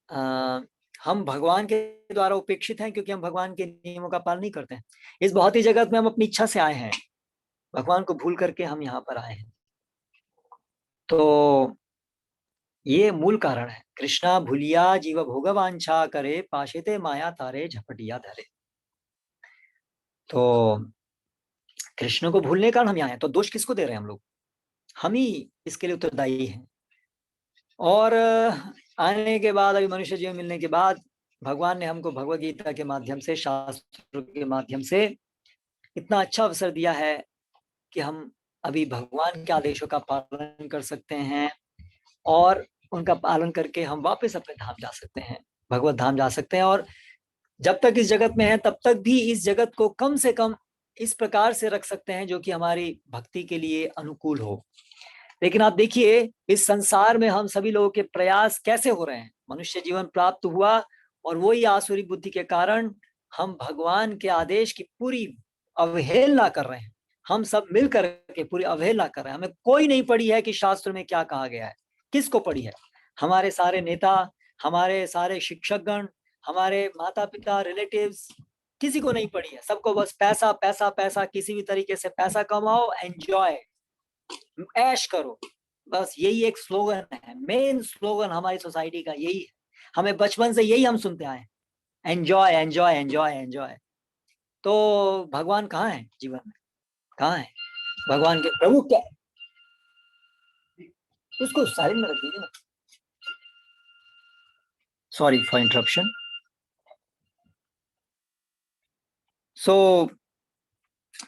हम भगवान के द्वारा उपेक्षित हैं क्योंकि हम भगवान के नियमों का पालन नहीं करते हैं। इस भौतिक जगत में हम अपनी इच्छा से आए हैं, भगवान को भूल करके हम यहाँ पर आए हैं। तो ये मूल कारण है। कृष्णा भूलिया जीव भोगवांछा करे, पाशेते माया तारे झपटिया धरे। तो कृष्ण को भूलने के कारण हम यहाँ हैं। तो दोष किसको दे रहे हैं हम लोग? हम ही इसके लिए उत्तरदायी हैं। और आने के बाद, अभी मनुष्य जीवन मिलने के बाद, भगवान ने हमको भगवद गीता के माध्यम से, शास्त्रों के माध्यम से इतना अच्छा अवसर दिया है कि हम अभी भगवान के आदेशों का पालन कर सकते हैं और उनका पालन करके हम वापस अपने धाम जा सकते हैं, भगवत धाम जा सकते हैं। और जब तक इस जगत में है तब तक भी इस जगत को कम से कम इस प्रकार से रख सकते हैं जो कि हमारी भक्ति के लिए अनुकूल हो। लेकिन आप देखिए इस संसार में हम सभी लोगों के प्रयास कैसे हो रहे हैं। मनुष्य जीवन प्राप्त हुआ और वही आसुरी बुद्धि के कारण हम भगवान के आदेश की पूरी अवहेलना कर रहे हैं। हम सब मिल करके पूरी अवहेलना कर रहे हैं। हमें कोई नहीं पड़ी है कि शास्त्र में क्या कहा गया है। किसको पड़ी है? हमारे सारे नेता, हमारे सारे शिक्षकगण, हमारे माता पिता, रिलेटिव्स, किसी को नहीं पड़ी है। सबको बस पैसा पैसा पैसा, किसी भी तरीके से पैसा कमाओ, एंजॉय, ऐश करो, बस यही एक स्लोगन है। मेन स्लोगन हमारी सोसाइटी का यही है। हमें बचपन से यही हम सुनते आए, एंजॉय एंजॉय एंजॉय एंजॉय। तो भगवान कहाँ है जीवन में? कहाँ है भगवान के प्रभु? क्या उसको साइलेंट में रख दीजिए ना। Sorry for interruption. सो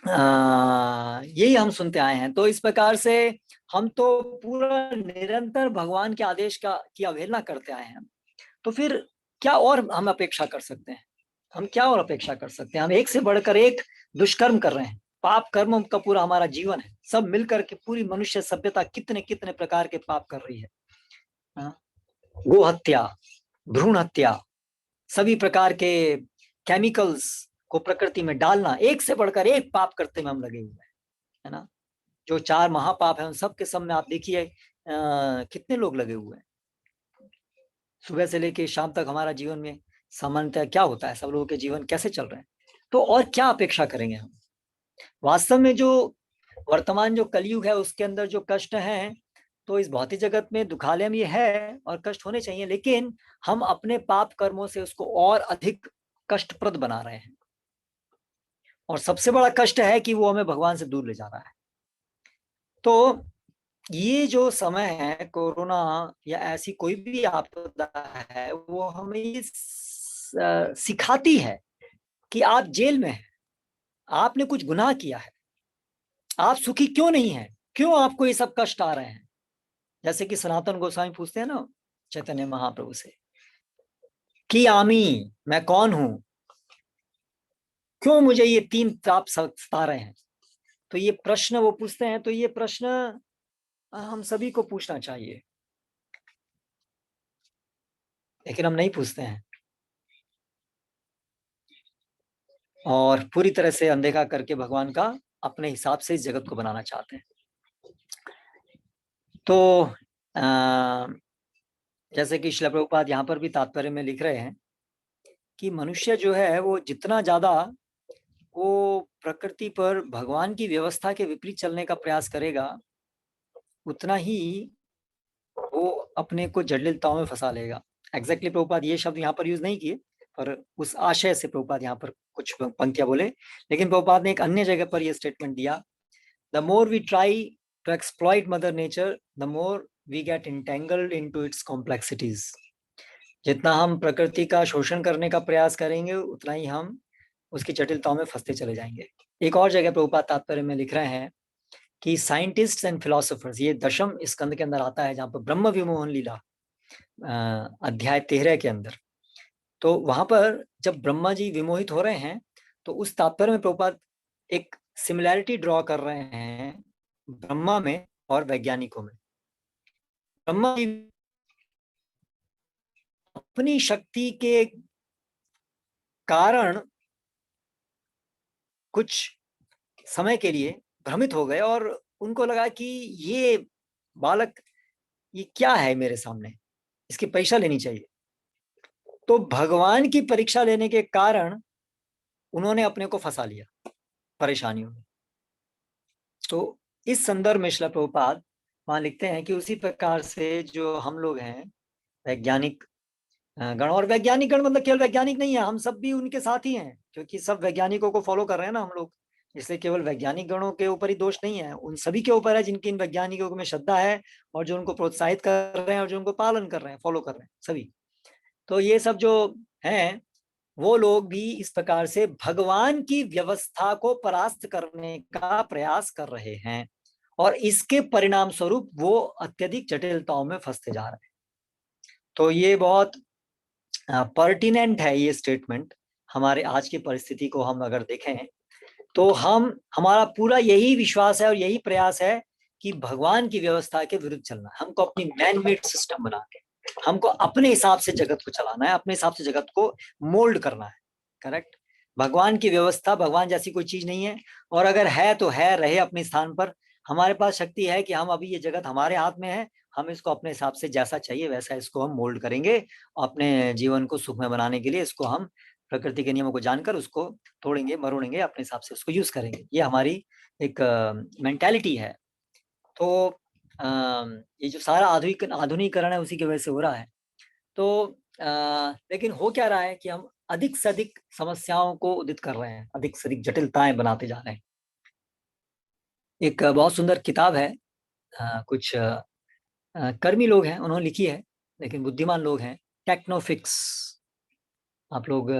यही हम सुनते आए हैं। तो इस प्रकार से हम तो पूरा निरंतर भगवान के आदेश की अवहेलना करते आए हैं। तो फिर क्या और हम अपेक्षा कर सकते हैं? हम क्या और अपेक्षा कर सकते हैं? हम एक से बढ़कर एक दुष्कर्म कर रहे हैं। पाप कर्म का पूरा हमारा जीवन है। सब मिलकर के पूरी मनुष्य सभ्यता कितने कितने प्रकार के पाप कर रही है। गो हत्या, भ्रूण हत्या, सभी प्रकार के केमिकल्स को प्रकृति में डालना, एक से बढ़कर एक पाप करते में हम लगे हुए हैं, है ना। जो 4 महापाप है उन सब के सब में आप देखिए कितने लोग लगे हुए हैं। सुबह से लेके शाम तक हमारा जीवन में सामान्यतः क्या होता है? सब लोगों के जीवन कैसे चल रहे हैं? तो और क्या अपेक्षा करेंगे हम? वास्तव में जो वर्तमान जो कलयुग है उसके अंदर जो कष्ट हैं, तो इस भौतिक जगत में दुखालय में है और कष्ट होने चाहिए, लेकिन हम अपने पाप कर्मों से उसको और अधिक कष्टप्रद बना रहे हैं। और सबसे बड़ा कष्ट है कि वो हमें भगवान से दूर ले जा रहा है। तो ये जो समय है, कोरोना या ऐसी कोई भी आपदा है, वो हमें ये सिखाती है कि आप जेल में हैं, आपने कुछ गुनाह किया है, आप सुखी क्यों नहीं हैं, क्यों आपको ये सब कष्ट आ रहे हैं। जैसे कि सनातन गोस्वामी पूछते हैं ना चैतन्य महाप्रभु से कि आमी, मैं कौन हूं, क्यों मुझे ये तीन ताप सता रहे हैं। तो ये प्रश्न वो पूछते हैं, तो ये प्रश्न हम सभी को पूछना चाहिए, लेकिन हम नहीं पूछते हैं और पूरी तरह से अनदेखा करके भगवान का अपने हिसाब से इस जगत को बनाना चाहते हैं। तो जैसे कि श्रील प्रभुपाद यहाँ पर भी तात्पर्य में लिख रहे हैं कि मनुष्य जो है वो जितना ज्यादा वो प्रकृति पर भगवान की व्यवस्था के विपरीत चलने का प्रयास करेगा, उतना ही वो अपने को जटिलताओं में फंसा लेगा। एग्जैक्टली प्रभुपाद ये शब्द यहाँ पर यूज नहीं किए, पर उस आशय से प्रभुपाद यहाँ पर कुछ पंक्तियां बोले। लेकिन प्रभुपाद ने एक अन्य जगह पर यह स्टेटमेंट दिया, the more we try to exploit mother nature, the more we get entangled into its complexities. जितना हम प्रकृति का शोषण करने का प्रयास करेंगे, उतना ही हम उसकी जटिलताओं में फंसते चले जाएंगे। एक और जगह प्रभुपाद तात्पर्य में लिख रहे हैं कि साइंटिस्ट एंड फिलोसोफर्स, ये दशम स्कंद के अंदर आता है, जहाँ पर ब्रह्म विमोहन लीला अध्याय 13 के अंदर, तो वहां पर जब ब्रह्मा जी विमोहित हो रहे हैं, तो उस तात्पर्य में प्रभुपाद एक सिमिलैरिटी ड्रॉ कर रहे हैं ब्रह्मा में और वैज्ञानिकों में। ब्रह्मा जी अपनी शक्ति के कारण कुछ समय के लिए भ्रमित हो गए और उनको लगा कि ये बालक, ये क्या है मेरे सामने, इसकी परीक्षा लेनी चाहिए। तो भगवान की परीक्षा लेने के कारण उन्होंने अपने को फंसा लिया परेशानियों में। तो इस संदर्भ में श्रील प्रभुपाद वहां लिखते हैं कि उसी प्रकार से जो हम लोग हैं वैज्ञानिक गण, और वैज्ञानिक गण मतलब केवल वैज्ञानिक नहीं है, हम सब भी उनके साथ ही हैं, क्योंकि सब वैज्ञानिकों को फॉलो कर रहे हैं ना हम लोग। इसलिए केवल वैज्ञानिक गणों के ऊपर ही दोष नहीं है, उन सभी के ऊपर है जिनकी इन वैज्ञानिकों में श्रद्धा है और जो उनको प्रोत्साहित कर रहे हैं और जो उनको पालन कर रहे हैं, फॉलो कर रहे हैं सभी। तो ये सब जो हैं वो लोग भी इस प्रकार से भगवान की व्यवस्था को परास्त करने का प्रयास कर रहे हैं और इसके परिणाम स्वरूप वो अत्यधिक जटिलताओं में फंसते जा रहे हैं। तो ये बहुत पर्टिनेंट है ये स्टेटमेंट। हमारे आज की परिस्थिति को हम अगर देखें तो हमारा पूरा यही विश्वास है और यही प्रयास है कि भगवान की व्यवस्था के विरुद्ध चलना। हमको अपनी मैन मेड सिस्टम बना के हमको अपने हिसाब से जगत को चलाना है, अपने हिसाब से जगत को मोल्ड करना है। करेक्ट। भगवान की व्यवस्था, भगवान जैसी कोई चीज नहीं है, और अगर है तो है, रहे अपने स्थान पर। हमारे पास शक्ति है कि हम अभी ये जगत हमारे हाथ में है, हम इसको अपने हिसाब से जैसा चाहिए वैसा इसको हम मोल्ड करेंगे। अपने जीवन को सुखमय बनाने के लिए इसको हम प्रकृति के नियमों को जानकर उसको तोड़ेंगे मरोड़ेंगे, अपने हिसाब से उसको यूज करेंगे। ये हमारी एक मेंटालिटी है। तो ये जो सारा आधुनिकीकरण है उसी की वजह से हो रहा है। तो लेकिन हो क्या रहा है कि हम अधिक से अधिक समस्याओं को उदित कर रहे हैं, अधिक से अधिक जटिलताएं बनाते जा रहे हैं। एक बहुत सुंदर किताब है, कुछ कर्मी लोग हैं उन्होंने लिखी है, लेकिन बुद्धिमान लोग हैं, टेक्नोफिक्स। आप लोग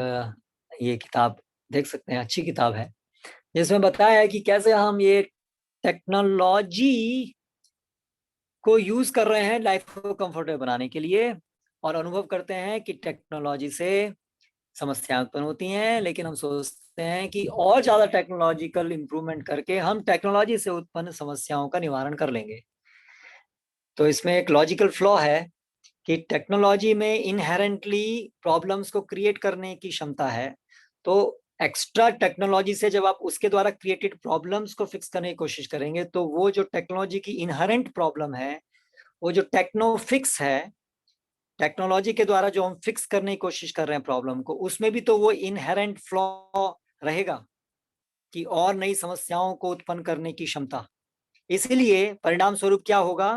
ये किताब देख सकते हैं, अच्छी किताब है, जिसमें बताया है कि कैसे हम ये टेक्नोलॉजी को यूज कर रहे हैं लाइफ को कंफर्टेबल बनाने के लिए, और अनुभव करते हैं कि टेक्नोलॉजी से समस्याएं उत्पन्न होती हैं, लेकिन हम सोचते हैं कि और ज्यादा टेक्नोलॉजिकल इंप्रूवमेंट करके हम टेक्नोलॉजी से उत्पन्न समस्याओं का निवारण कर लेंगे। तो इसमें एक लॉजिकल फ्लॉ है कि टेक्नोलॉजी में इनहेरेंटली प्रॉब्लम्स को क्रिएट करने की क्षमता है। तो एक्स्ट्रा टेक्नोलॉजी से जब आप उसके द्वारा क्रिएटेड प्रॉब्लम्स को फिक्स करने की कोशिश करेंगे, तो वो जो टेक्नोलॉजी की इनहेरेंट प्रॉब्लम है, वो जो टेक्नो फिक्स है, टेक्नोलॉजी के द्वारा जो हम फिक्स करने की कोशिश कर रहे हैं प्रॉब्लम को, उसमें भी तो वो इनहेरेंट फ्लॉ रहेगा कि और नई समस्याओं को उत्पन्न करने की क्षमता। इसलिए परिणाम स्वरूप क्या होगा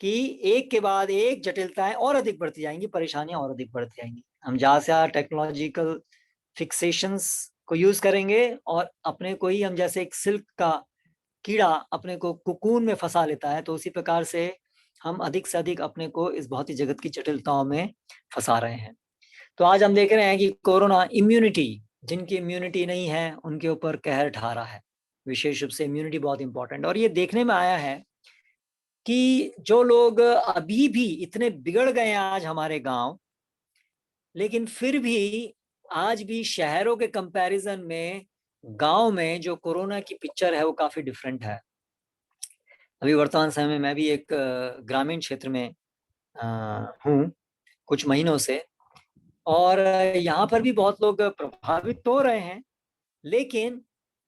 कि एक के बाद एक जटिलताएं और अधिक बढ़ती जाएंगी, परेशानियां और अधिक बढ़ती जाएंगी। हम ज्यादा से ज्यादा टेक्नोलॉजिकल फिक्सेशंस को यूज करेंगे और अपने को ही हम जैसे एक सिल्क का कीड़ा अपने को कुकून में फंसा लेता है, तो उसी प्रकार से हम अधिक से अधिक अपने को इस भौतिक जगत की जटिलताओं में फंसा रहे हैं। तो आज हम देख रहे हैं कि कोरोना इम्यूनिटी, जिनकी इम्यूनिटी नहीं है उनके ऊपर कहर ढा रहा है। विशेष रूप से इम्यूनिटी बहुत इंपॉर्टेंट, और ये देखने में आया है कि जो लोग अभी भी इतने बिगड़ गए हैं आज हमारे गांव, लेकिन फिर भी आज भी शहरों के कंपैरिजन में गांव में जो कोरोना की पिक्चर है वो काफी डिफरेंट है। अभी वर्तमान समय में मैं भी एक ग्रामीण क्षेत्र में हूँ कुछ महीनों से, और यहाँ पर भी बहुत लोग प्रभावित तो हो रहे हैं, लेकिन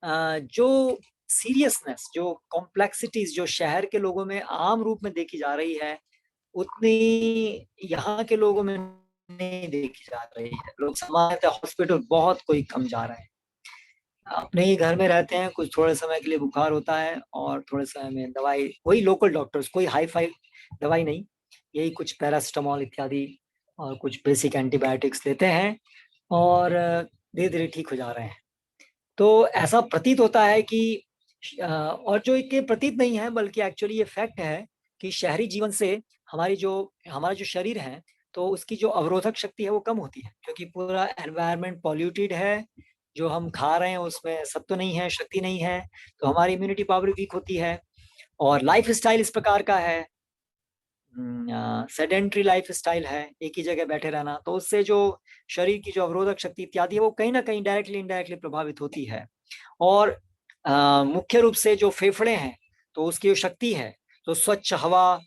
जो सीरियसनेस, जो कॉम्प्लेक्सिटीज जो शहर के लोगों में आम रूप में देखी जा रही है, उतनी यहाँ के लोगों में नहीं देखी जा रही है। लोग सामान्यतः हॉस्पिटल बहुत कोई कम जा रहे हैं, अपने ही घर में रहते हैं, कुछ थोड़े समय के लिए बुखार होता है और थोड़े समय में दवाई, वही लोकल डॉक्टर्स, कोई हाई फाई दवाई नहीं, यही कुछ पैरासिटामॉल इत्यादि और कुछ बेसिक एंटीबायोटिक्स लेते हैं और धीरे धीरे ठीक हो जा रहे हैं। तो ऐसा प्रतीत होता है कि और जो कि प्रतीत नहीं है बल्कि एक्चुअली ये फैक्ट है कि शहरी जीवन से हमारा जो शरीर है, तो उसकी जो अवरोधक शक्ति है वो कम होती है, क्योंकि पूरा एनवायरनमेंट पॉल्यूटेड है, जो हम खा रहे हैं उसमें सत्व नहीं है, शक्ति नहीं है, तो हमारी इम्यूनिटी पावर वीक होती है। और लाइफ स्टाइल इस प्रकार का है, सेडेंट्री लाइफ स्टाइल है, एक ही जगह बैठे रहना, तो उससे जो शरीर की जो अवरोधक शक्ति इत्यादि है वो कहीं ना कहीं डायरेक्टली इनडायरेक्टली प्रभावित होती है। और मुख्य रूप से जो फेफड़े हैं, तो उसकी जो शक्ति है, तो स्वच्छ हवा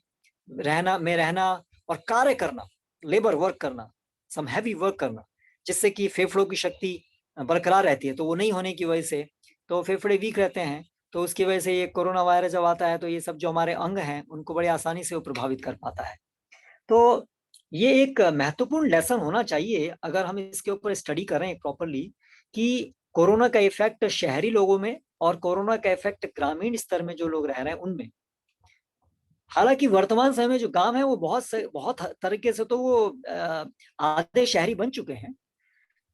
रहना और कार्य करना, लेबर वर्क करना, सम हैवी वर्क करना, जिससे कि फेफड़ों की शक्ति बरकरार रहती है, तो वो नहीं होने की वजह से तो फेफड़े वीक रहते हैं। तो उसकी वजह से ये कोरोना वायरस जब आता है तो ये सब जो हमारे अंग हैं उनको बड़ी आसानी से वो प्रभावित कर पाता है। तो ये एक महत्वपूर्ण लेसन होना चाहिए अगर हम इसके ऊपर स्टडी करें प्रॉपरली, कि कोरोना का इफेक्ट शहरी लोगों में और कोरोना का इफेक्ट ग्रामीण स्तर में जो लोग रह रहे हैं उनमें। हालांकि वर्तमान समय में जो गांव है वो बहुत तरीके से तो वो आधे शहरी बन चुके हैं।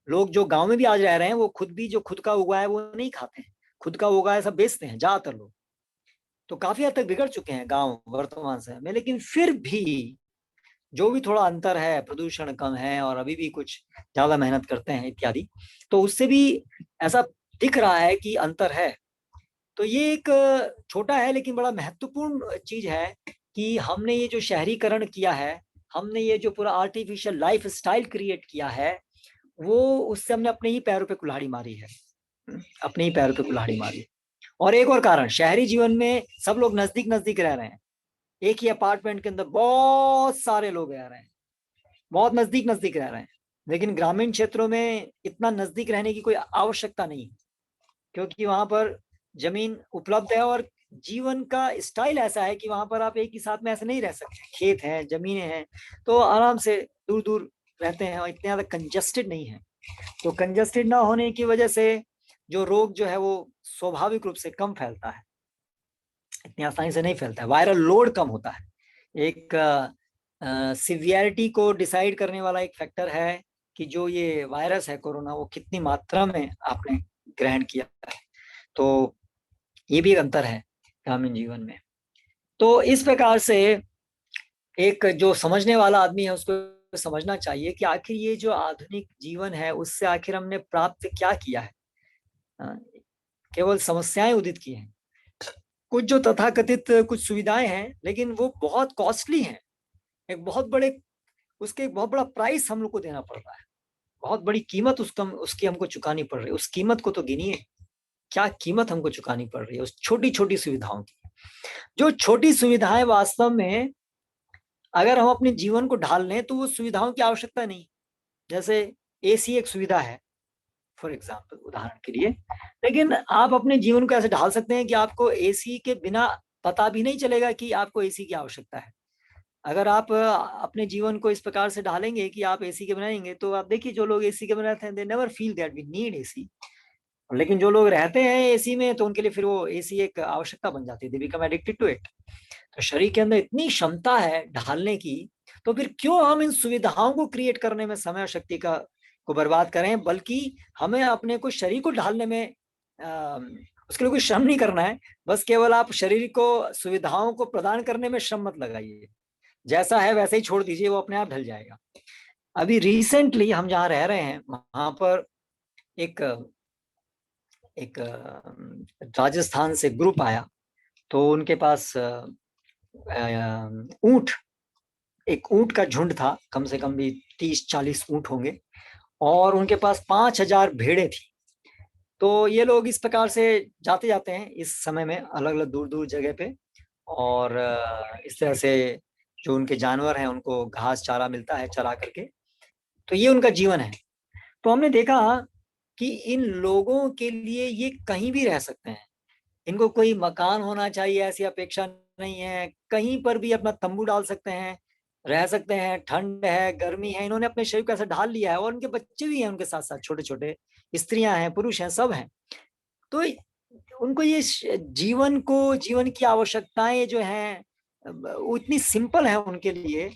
लोग जो गांव में भी आज रह रहे हैं वो खुद भी जो खुद का उगाया है वो नहीं खाते हैं, खुद का उगाया सब बेचते हैं ज्यादातर लोग। तो काफी हद तक बिगड़ चुके हैं गांव वर्तमान समय में, लेकिन फिर भी जो भी थोड़ा अंतर है, प्रदूषण कम है और अभी भी कुछ ज्यादा मेहनत करते हैं इत्यादि, तो उससे भी ऐसा दिख रहा है कि अंतर है। तो ये एक छोटा है लेकिन बड़ा महत्वपूर्ण चीज है कि हमने ये जो शहरीकरण किया है, हमने ये जो पूरा आर्टिफिशियल लाइफ स्टाइल क्रिएट किया है, वो उससे हमने अपने ही पैरों पे कुल्हाड़ी मारी है, अपने ही पैरों पे कुल्हाड़ी मारी। और एक और कारण, शहरी जीवन में सब लोग नजदीक नजदीक रह रहे हैं, एक ही अपार्टमेंट के अंदर बहुत सारे लोग रह रहे हैं, बहुत नजदीक नजदीक रह रहे हैं। लेकिन ग्रामीण क्षेत्रों में इतना नजदीक रहने की कोई आवश्यकता नहीं, क्योंकि वहां पर जमीन उपलब्ध है और जीवन का स्टाइल ऐसा है कि वहां पर आप एक ही साथ में ऐसे नहीं रह सकते, खेत हैं, जमीनें हैं, तो आराम से दूर दूर रहते हैं और इतने ज्यादा कंजस्टेड नहीं है। तो कंजस्टेड ना होने की वजह से जो रोग जो है वो स्वाभाविक रूप से कम फैलता है, इतनी आसानी से नहीं फैलता है, वायरल लोड कम होता है। एक सिवियरिटी को डिसाइड करने वाला एक फैक्टर है कि जो ये वायरस है कोरोना, वो कितनी मात्रा में आपने ग्रहण किया है। तो ये भी एक अंतर है ग्रामीण जीवन में। तो इस प्रकार से एक जो समझने वाला आदमी है उसको समझना चाहिए कि आखिर ये जो आधुनिक जीवन है उससे आखिर हमने प्राप्त क्या किया है। केवल समस्याएं उदित की हैं, कुछ जो तथाकथित कुछ सुविधाएं हैं, लेकिन वो बहुत कॉस्टली हैं, एक बहुत बड़ा प्राइस हम लोग को देना पड़ रहा है, बहुत बड़ी कीमत उसकी हमको चुकानी पड़ रही है। उस कीमत को तो गिनिए, क्या कीमत हमको चुकानी पड़ रही है उस छोटी छोटी सुविधाओं की। जो छोटी सुविधाएं वास्तव में अगर हम अपने जीवन को ढाल लें तो वो सुविधाओं की आवश्यकता नहीं। जैसे एसी एक सुविधा है फॉर एग्जाम्पल, उदाहरण के लिए, लेकिन आप अपने जीवन को ऐसे ढाल सकते हैं कि आपको एसी के बिना पता भी नहीं चलेगा कि आपको एसी की आवश्यकता है। अगर आप अपने जीवन को इस प्रकार से ढालेंगे कि आप एसी के बिना रहेंगे, तो आप देखिए जो लोग एसी के बिना रहते हैं they never feel that we need AC. लेकिन जो लोग रहते हैं एसी में तो उनके लिए फिर वो एसी एक आवश्यकता बन जाती है, they become addicted to it. तो शरीर के अंदर इतनी क्षमता है ढालने की, तो फिर क्यों हम इन सुविधाओं को क्रिएट करने में समय और शक्ति को बर्बाद करें, बल्कि हमें अपने को शरीर को ढालने में उसके लिए कोई श्रम नहीं करना है, बस केवल आप शरीर को सुविधाओं को प्रदान करने में श्रम मत लगाइए, जैसा है वैसे ही छोड़ दीजिए, वो अपने आप ढल जाएगा। अभी रिसेंटली हम जहाँ रह रहे हैं वहां पर एक एक राजस्थान से ग्रुप आया, तो उनके पास ऊंट, एक ऊंट का झुंड था, कम से कम भी 30-40 ऊंट होंगे, और उनके पास 5,000 भेड़ें थी। तो ये लोग इस प्रकार से जाते जाते हैं इस समय में अलग अलग दूर दूर जगह पे, और इस तरह से जो उनके जानवर हैं उनको घास चारा मिलता है चरा करके, तो ये उनका जीवन है। तो हमने देखा कि इन लोगों के लिए ये कहीं भी रह सकते हैं, इनको कोई मकान होना चाहिए ऐसी अपेक्षा नहीं है, कहीं पर भी अपना तंबू डाल सकते हैं, रह सकते हैं, ठंड है गर्मी है, इन्होंने अपने शरीर को ऐसा ढाल लिया है, और उनके बच्चे भी हैं उनके साथ साथ, छोटे छोटे, स्त्रियां हैं, पुरुष हैं, सब हैं। तो उनको ये जीवन को, जीवन की आवश्यकताएं जो हैं वो इतनी सिंपल है उनके लिए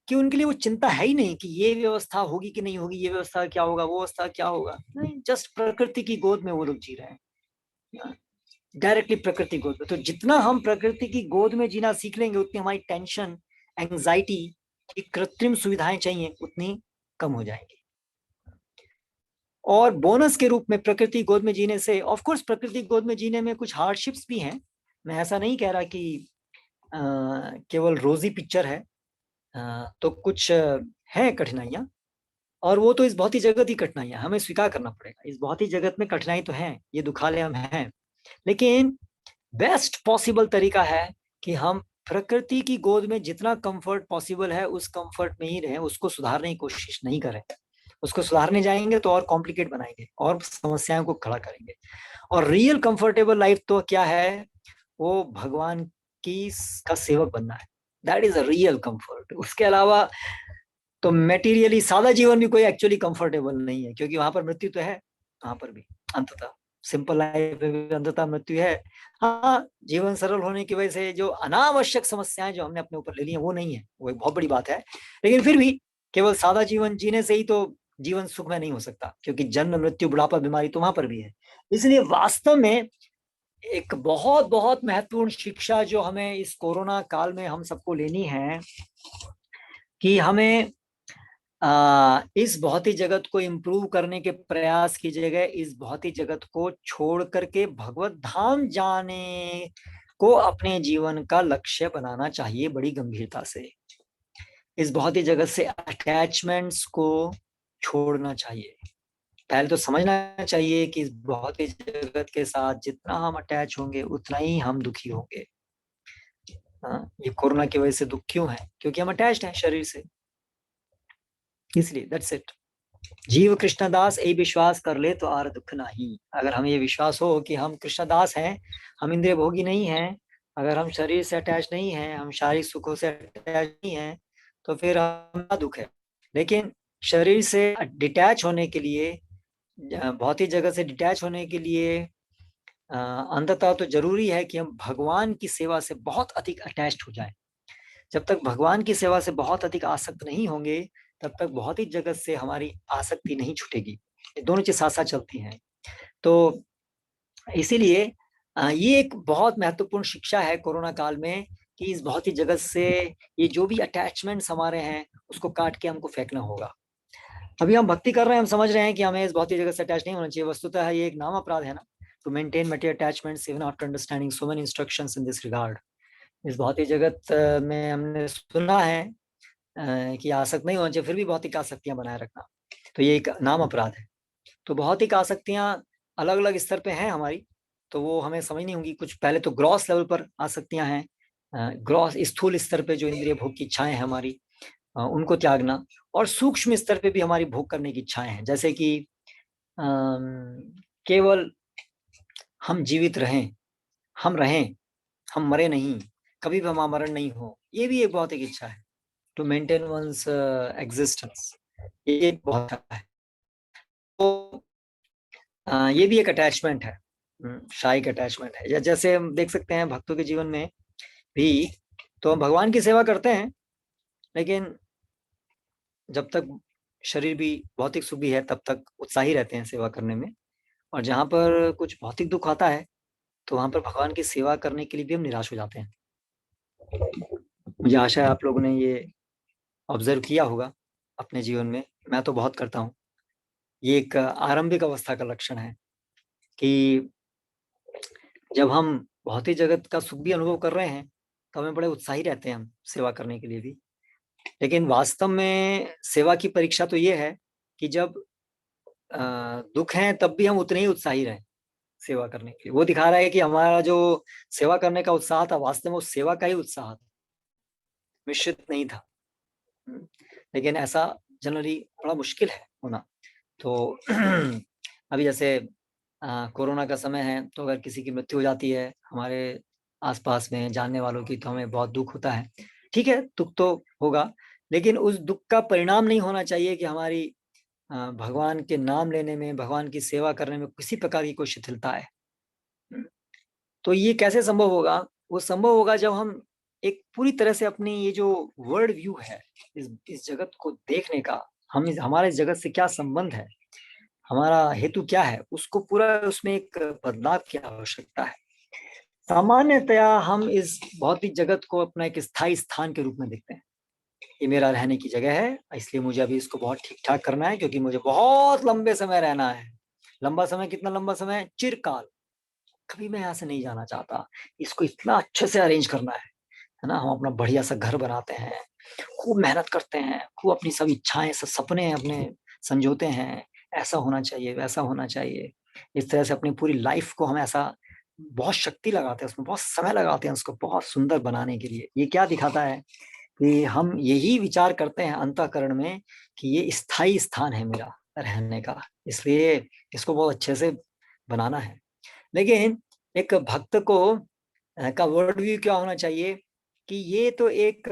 कि उनके लिए वो चिंता है ही नहीं कि ये व्यवस्था होगी कि नहीं होगी, ये व्यवस्था क्या होगा, वो व्यवस्था क्या होगा, नहीं, जस्ट प्रकृति की गोद में वो लोग जी रहे हैं, डायरेक्टली प्रकृति गोद में। तो जितना हम प्रकृति की गोद में जीना सीख लेंगे, उतनी हमारी टेंशन, एंजाइटी की कृत्रिम सुविधाएं चाहिए उतनी कम हो जाएंगी। और बोनस के रूप में प्रकृति गोद में जीने से, ऑफ कोर्स प्रकृति गोद में जीने में कुछ हार्डशिप्स भी हैं, मैं ऐसा नहीं कह रहा कि केवल रोजी पिक्चर है, तो कुछ है कठिनाइयां, और वो तो इस भौतिक जगत ही कठिनाइयां, हमें स्वीकार करना पड़ेगा, इस भौतिक जगत में कठिनाई तो है, ये दुखालय हम हैं, लेकिन बेस्ट पॉसिबल तरीका है कि हम प्रकृति की गोद में जितना कंफर्ट पॉसिबल है उस कंफर्ट में ही रहें, उसको सुधारने की कोशिश नहीं करें। उसको सुधारने जाएंगे तो और कॉम्प्लिकेट बनाएंगे और समस्याओं को खड़ा करेंगे। और रियल कंफर्टेबल लाइफ तो क्या है, वो भगवान की का सेवक बनना है, that is a real comfort. उसके अलावा तो मेटीरियली सादा जीवन भी कोई एक्चुअली कंफर्टेबल नहीं है, क्योंकि वहां पर मृत्यु तो है, वहां पर भी अंततः सिंपल लाइफ में भी अंततः मृत्यु है। हाँ, जीवन सरल होने की वजह से जो अनावश्यक समस्याएं जो हमने अपने ऊपर ले ली हैं वो नहीं है, वो एक बहुत बड़ी बात है, लेकिन फिर भी केवल सादा जीवन जीने से ही तो जीवन सुखमय नहीं हो सकता, क्योंकि जन्म मृत्यु बुढ़ापा बीमारी तो वहां पर भी है। इसलिए वास्तव में एक बहुत बहुत महत्वपूर्ण शिक्षा जो हमें इस कोरोना काल में हम सबको लेनी है कि हमें इस भौतिक जगत को इम्प्रूव करने के प्रयास की जगह इस भौतिक जगत को छोड़ करके भगवत धाम जाने को अपने जीवन का लक्ष्य बनाना चाहिए बड़ी गंभीरता से। इस भौतिक जगत से अटैचमेंट्स को छोड़ना चाहिए। पहले तो समझना चाहिए कि इस भौतिक जगत के साथ जितना हम अटैच होंगे उतना ही हम दुखी होंगे। ये कोरोना की वजह से दुख क्यों है, क्योंकि हम अटैच्ड हैं शरीर से, इसलिए दैट्स इट। जीव कृष्णदास यही विश्वास कर ले तो आर दुख नहीं। अगर हमें ये विश्वास हो कि हम कृष्णदास हैं, हम इंद्रिय भोगी नहीं हैं, अगर हम शरीर से अटैच नहीं हैं, हम शारीरिक सुखों से अटैच नहीं हैं, तो फिर हमारा दुख है। लेकिन शरीर से डिटैच होने के लिए, भौतिक जगत से डिटैच होने के लिए अंततः तो जरूरी है कि हम भगवान की सेवा से बहुत अधिक अटैच्ड हो जाएं। जब तक भगवान की सेवा से बहुत अधिक आसक्त नहीं होंगे, तब तक भौतिक जगत से हमारी आसक्ति नहीं छूटेगी। ये दोनों चीज साथ साथ चलती हैं। तो इसीलिए ये एक बहुत महत्वपूर्ण शिक्षा है कोरोना काल में कि इस भौतिक जगत से ये जो भी अटैचमेंट्स हमारे हैं उसको काट के हमको फेंकना होगा। अभी हम भक्ति कर रहे हैं, हम समझ रहे हैं कि हमें इस भौतिक जगत से अटैच नहीं होना चाहिए, वस्तुतः ये एक नाम अपराध है ना, to maintain material attachments even after understanding so many instructions in this regard. इस भौतिक जगत में हमने सुना है कि आसक्त नहीं होना चाहिए, फिर भी भौतिक आसक्तियां बनाए रखना, तो ये एक नाम अपराध है। तो भौतिक आसक्तियां अलग अलग स्तर पे हैं हमारी, तो वो हमें समझनी होंगी। कुछ पहले तो ग्रॉस लेवल पर आसक्तियां हैं, ग्रॉस स्थूल स्तर पे जो इंद्रिय भोग की इच्छाएं हैं हमारी, उनको त्यागना, और सूक्ष्म स्तर पे भी हमारी भोग करने की इच्छाएं हैं, जैसे कि केवल हम जीवित रहें, हम मरे नहीं, कभी भी हम अमरण नहीं हो, ये भी एक बहुत एक इच्छा है, टू मेंटेन वंस एग्जिस्टेंस, ये बहुत अच्छा है। तो ये भी एक अटैचमेंट है, शारीरिक अटैचमेंट है। या जैसे हम देख सकते हैं भक्तों के जीवन में भी, तो हम भगवान की सेवा करते हैं, लेकिन जब तक शरीर भी भौतिक सुख भी है तब तक उत्साही रहते हैं सेवा करने में, और जहाँ पर कुछ भौतिक दुख आता है तो वहां पर भगवान की सेवा करने के लिए भी हम निराश हो जाते हैं। मुझे आशा है आप लोगों ने ये ऑब्जर्व किया होगा अपने जीवन में। मैं तो बहुत करता हूँ। ये एक आरंभिक अवस्था का लक्षण है कि जब हम भौतिक जगत का सुख भी अनुभव कर रहे हैं तो हमें बड़े उत्साही रहते हैं हम सेवा करने के लिए भी। लेकिन वास्तव में सेवा की परीक्षा तो ये है कि जब दुख है तब भी हम उतने ही उत्साही रहें सेवा करने के लिए। वो दिखा रहा है कि हमारा जो सेवा करने का उत्साह था वास्तव में उस सेवा का ही उत्साह था, मिश्रित नहीं था। लेकिन ऐसा जनरली बड़ा मुश्किल है होना। तो अभी जैसे कोरोना का समय है, तो अगर किसी की मृत्यु हो जाती है हमारे आसपास में जानने वालों की, तो हमें बहुत दुख होता है। ठीक है, दुख तो होगा, लेकिन उस दुख का परिणाम नहीं होना चाहिए कि हमारी भगवान के नाम लेने में, भगवान की सेवा करने में किसी प्रकार की कोई शिथिलता है। तो ये कैसे संभव होगा? वो संभव होगा जब हम एक पूरी तरह से अपनी ये जो वर्ल्ड व्यू है, इस जगत को देखने का, हमारे इस जगत से क्या संबंध है, हमारा हेतु क्या है, उसको पूरा उसमें एक बदलाव की आवश्यकता है। सामान्यतया हम इस भौतिक जगत को अपना एक स्थायी स्थान के रूप में देखते हैं। ये मेरा रहने की जगह है, इसलिए मुझे अभी इसको बहुत ठीक ठाक करना है, क्योंकि मुझे बहुत लंबे समय रहना है। लंबा समय, कितना लंबा समय? चिरकाल। कभी मैं यहाँ से नहीं जाना चाहता। इसको इतना अच्छे से अरेंज करना है ना। हम अपना बढ़िया सा घर बनाते हैं, खूब मेहनत करते हैं, खूब अपनी सब इच्छाएं, सब सपने अपने संजोते हैं, ऐसा होना चाहिए, वैसा होना चाहिए। इस तरह से अपनी पूरी लाइफ को हम ऐसा बहुत शक्ति लगाते हैं, उसमें बहुत समय लगाते हैं उसको बहुत सुंदर बनाने के लिए। ये क्या दिखाता है कि हम यही विचार करते हैं अंतःकरण में कि ये स्थायी स्थान है मेरा रहने का, इसलिए इसको बहुत अच्छे से बनाना है। लेकिन एक भक्त को का वर्ल्ड व्यू क्या होना चाहिए कि ये तो एक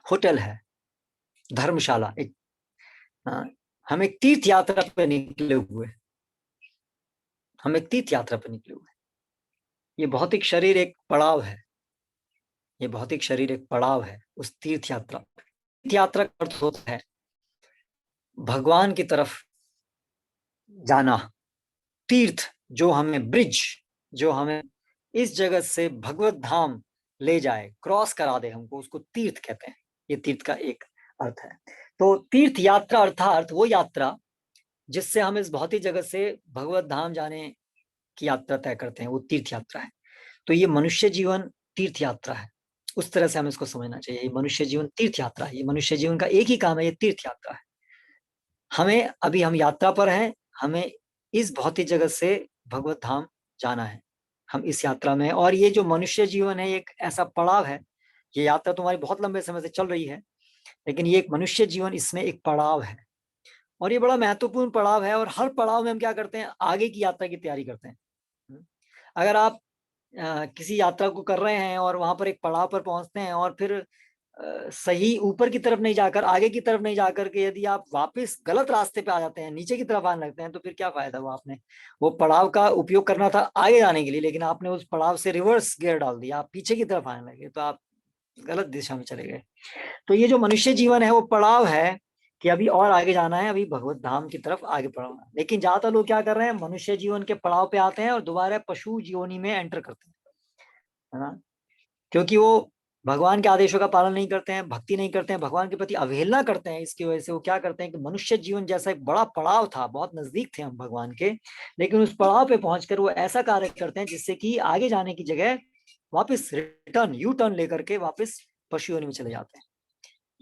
होटल है, धर्मशाला एक, हम एक तीर्थ यात्रा पे निकले हुए, हम एक तीर्थ यात्रा पे निकले हुए। ये भौतिक शरीर एक पड़ाव है, ये भौतिक शरीर एक पड़ाव है उस तीर्थ यात्रा। तीर्थ यात्रा का अर्थ होता है भगवान की तरफ जाना। तीर्थ जो हमें, ब्रिज जो हमें इस जगत से भगवत धाम ले जाए, क्रॉस करा दे हमको, उसको तीर्थ कहते हैं। ये तीर्थ का एक अर्थ है। तो तीर्थ यात्रा अर्थात वो यात्रा जिससे हम इस भौतिक जगत से भगवत धाम जाने की यात्रा तय करते हैं, वो तीर्थ यात्रा है। तो ये मनुष्य जीवन तीर्थ यात्रा है, उस तरह से हमें इसको समझना चाहिए। ये मनुष्य जीवन तीर्थ यात्रा है, ये मनुष्य जीवन का एक ही काम है, ये तीर्थ यात्रा है। हमें अभी हम यात्रा पर हैं, हमें इस भौतिक जगत से भगवत धाम जाना है, हम इस यात्रा में। और ये जो मनुष्य जीवन है एक ऐसा पड़ाव है। ये यात्रा तुम्हारी बहुत लंबे समय से चल रही है, लेकिन ये एक मनुष्य जीवन इसमें एक पड़ाव है, और ये बड़ा महत्वपूर्ण पड़ाव है। और हर पड़ाव में हम क्या करते हैं? आगे की यात्रा की तैयारी करते हैं। अगर आप किसी यात्रा को कर रहे हैं और वहां पर एक पड़ाव पर पहुंचते हैं और फिर सही ऊपर की तरफ नहीं जाकर, आगे की तरफ नहीं जाकर के यदि आप वापस गलत रास्ते पे आ जाते हैं, नीचे की तरफ आने लगते हैं, तो फिर क्या फायदा हुआ? आपने वो पड़ाव का उपयोग करना था आगे जाने के लिए, लेकिन आपने उस पड़ाव से रिवर्स गियर डाल दिया, आप पीछे की तरफ आने लगे, तो आप गलत दिशा में चले गए। तो ये जो मनुष्य जीवन है वो पड़ाव है कि अभी और आगे जाना है, अभी भगवत धाम की तरफ आगे बढ़ना है। लेकिन ज्यादातर लोग क्या कर रहे हैं? मनुष्य जीवन के पड़ाव पे आते हैं और दोबारा पशु जीवनी में एंटर करते हैं, है ना। क्योंकि वो भगवान के आदेशों का पालन नहीं करते हैं, भक्ति नहीं करते हैं, भगवान के प्रति अवहेलना करते हैं। इसकी वजह से वो क्या करते हैं कि मनुष्य जीवन जैसा एक बड़ा पड़ाव था, बहुत नजदीक थे हम भगवान के, लेकिन उस पड़ाव पे पहुंचकर वो ऐसा कार्य करते हैं जिससे कि आगे जाने की जगह वापस रिटर्न, यू टर्न लेकर के वापस पशु योनि में चले जाते हैं।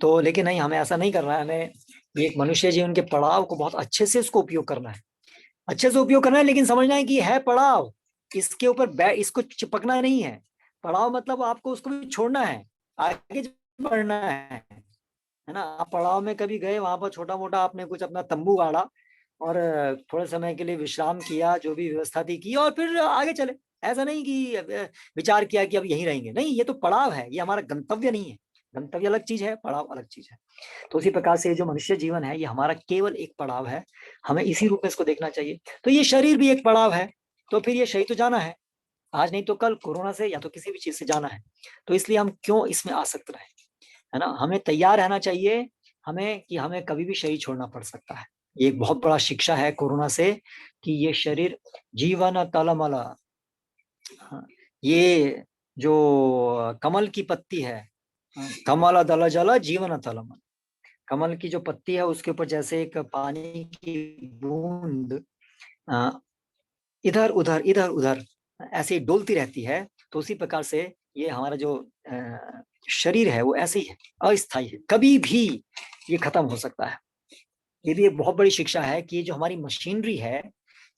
तो लेकिन नहीं, हमें ऐसा नहीं करना है। हमें ये एक मनुष्य जीवन के पड़ाव को बहुत अच्छे से इसको उपयोग करना है, अच्छे से उपयोग करना है, लेकिन समझना है कि है पड़ाव, इसके ऊपर इसको चिपकना नहीं है। पड़ाव मतलब आपको उसको भी छोड़ना है, आगे बढ़ना है ना। आप पड़ाव में कभी गए, वहां पर छोटा मोटा आपने कुछ अपना तंबू गाड़ा और थोड़े समय के लिए विश्राम किया, जो भी व्यवस्था थी की, और फिर आगे चले। ऐसा नहीं कि विचार किया कि अब यहीं रहेंगे, नहीं, ये तो पड़ाव है, ये हमारा गंतव्य नहीं है। गंतव्य अलग चीज है, पड़ाव अलग चीज है। तो उसी प्रकार से जो मनुष्य जीवन है ये हमारा केवल एक पड़ाव है, हमें इसी रूप में इसको देखना चाहिए। तो ये शरीर भी एक पड़ाव है, तो फिर ये शरीर तो जाना है, आज नहीं तो कल, कोरोना से या तो किसी भी चीज से जाना है। तो इसलिए हम क्यों इसमें आसक्त रहे, है ना। हमें तैयार रहना चाहिए, हमें कि हमें कभी भी शरीर छोड़ना पड़ सकता है। ये एक बहुत बड़ा शिक्षा है कोरोना से कि ये शरीर जीवन तलमला, ये जो कमल की पत्ती है, कमल दल जल जीवन तलमल, कमल की जो पत्ती है उसके ऊपर जैसे एक पानी की बूंद इधर उधर इधर उधर ऐसे ही डोलती रहती है, तो उसी प्रकार से ये हमारा जो शरीर है वो ऐसे ही है, अस्थायी है, कभी भी ये खत्म हो सकता है। ये भी एक बहुत बड़ी शिक्षा है कि ये जो हमारी मशीनरी है,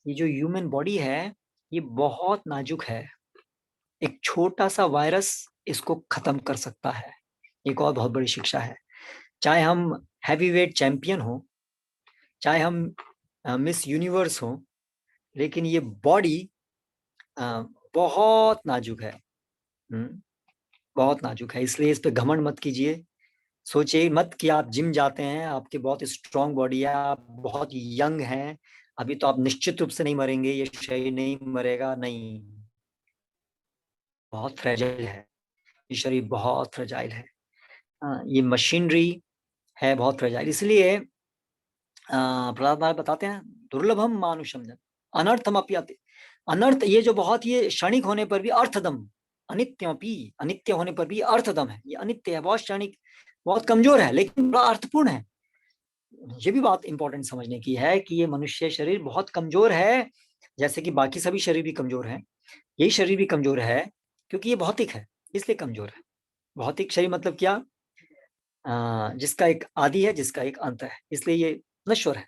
ये जो ह्यूमन बॉडी है, ये बहुत नाजुक है। एक छोटा सा वायरस इसको खत्म कर सकता है। एक और बहुत बड़ी शिक्षा है। चाहे हम हैवीवेट चैंपियन हो, चाहे हम मिस यूनिवर्स हो, लेकिन ये बॉडी बहुत नाजुक है। बहुत नाजुक है, इसलिए इस पे घमंड मत कीजिए। सोचिए मत कि आप जिम जाते हैं, आपकी बहुत स्ट्रांग बॉडी है, आप बहुत यंग हैं, अभी तो आप निश्चित रूप से नहीं मरेंगे, ये शरीर नहीं मरेगा, नहीं, बहुत फ्रेजाइल है ये शरीर, बहुत फ्रेजाइल है। ये मशीनरी है बहुत फ्रेजाइल। इसलिए प्रहलाद महाराज बताते हैं, दुर्लभम मानुषम जन अनर्थम अपि, अनर्थ ये जो बहुत ये क्षणिक होने पर भी अर्थदम, अनित्यमपि अनित्य होने पर भी अर्थदम है, ये अनित्य है, बहुत क्षणिक, बहुत कमजोर है, लेकिन बड़ा अर्थपूर्ण है। ये भी बात इंपॉर्टेंट समझने की है कि ये मनुष्य शरीर बहुत कमजोर है, जैसे कि बाकी सभी शरीर भी कमजोर हैं, यही शरीर भी कमजोर है क्योंकि ये भौतिक है, इसलिए कमजोर है। भौतिक शरीर मतलब क्या? जिसका एक आदि है, जिसका एक अंत है, इसलिए ये नश्वर है।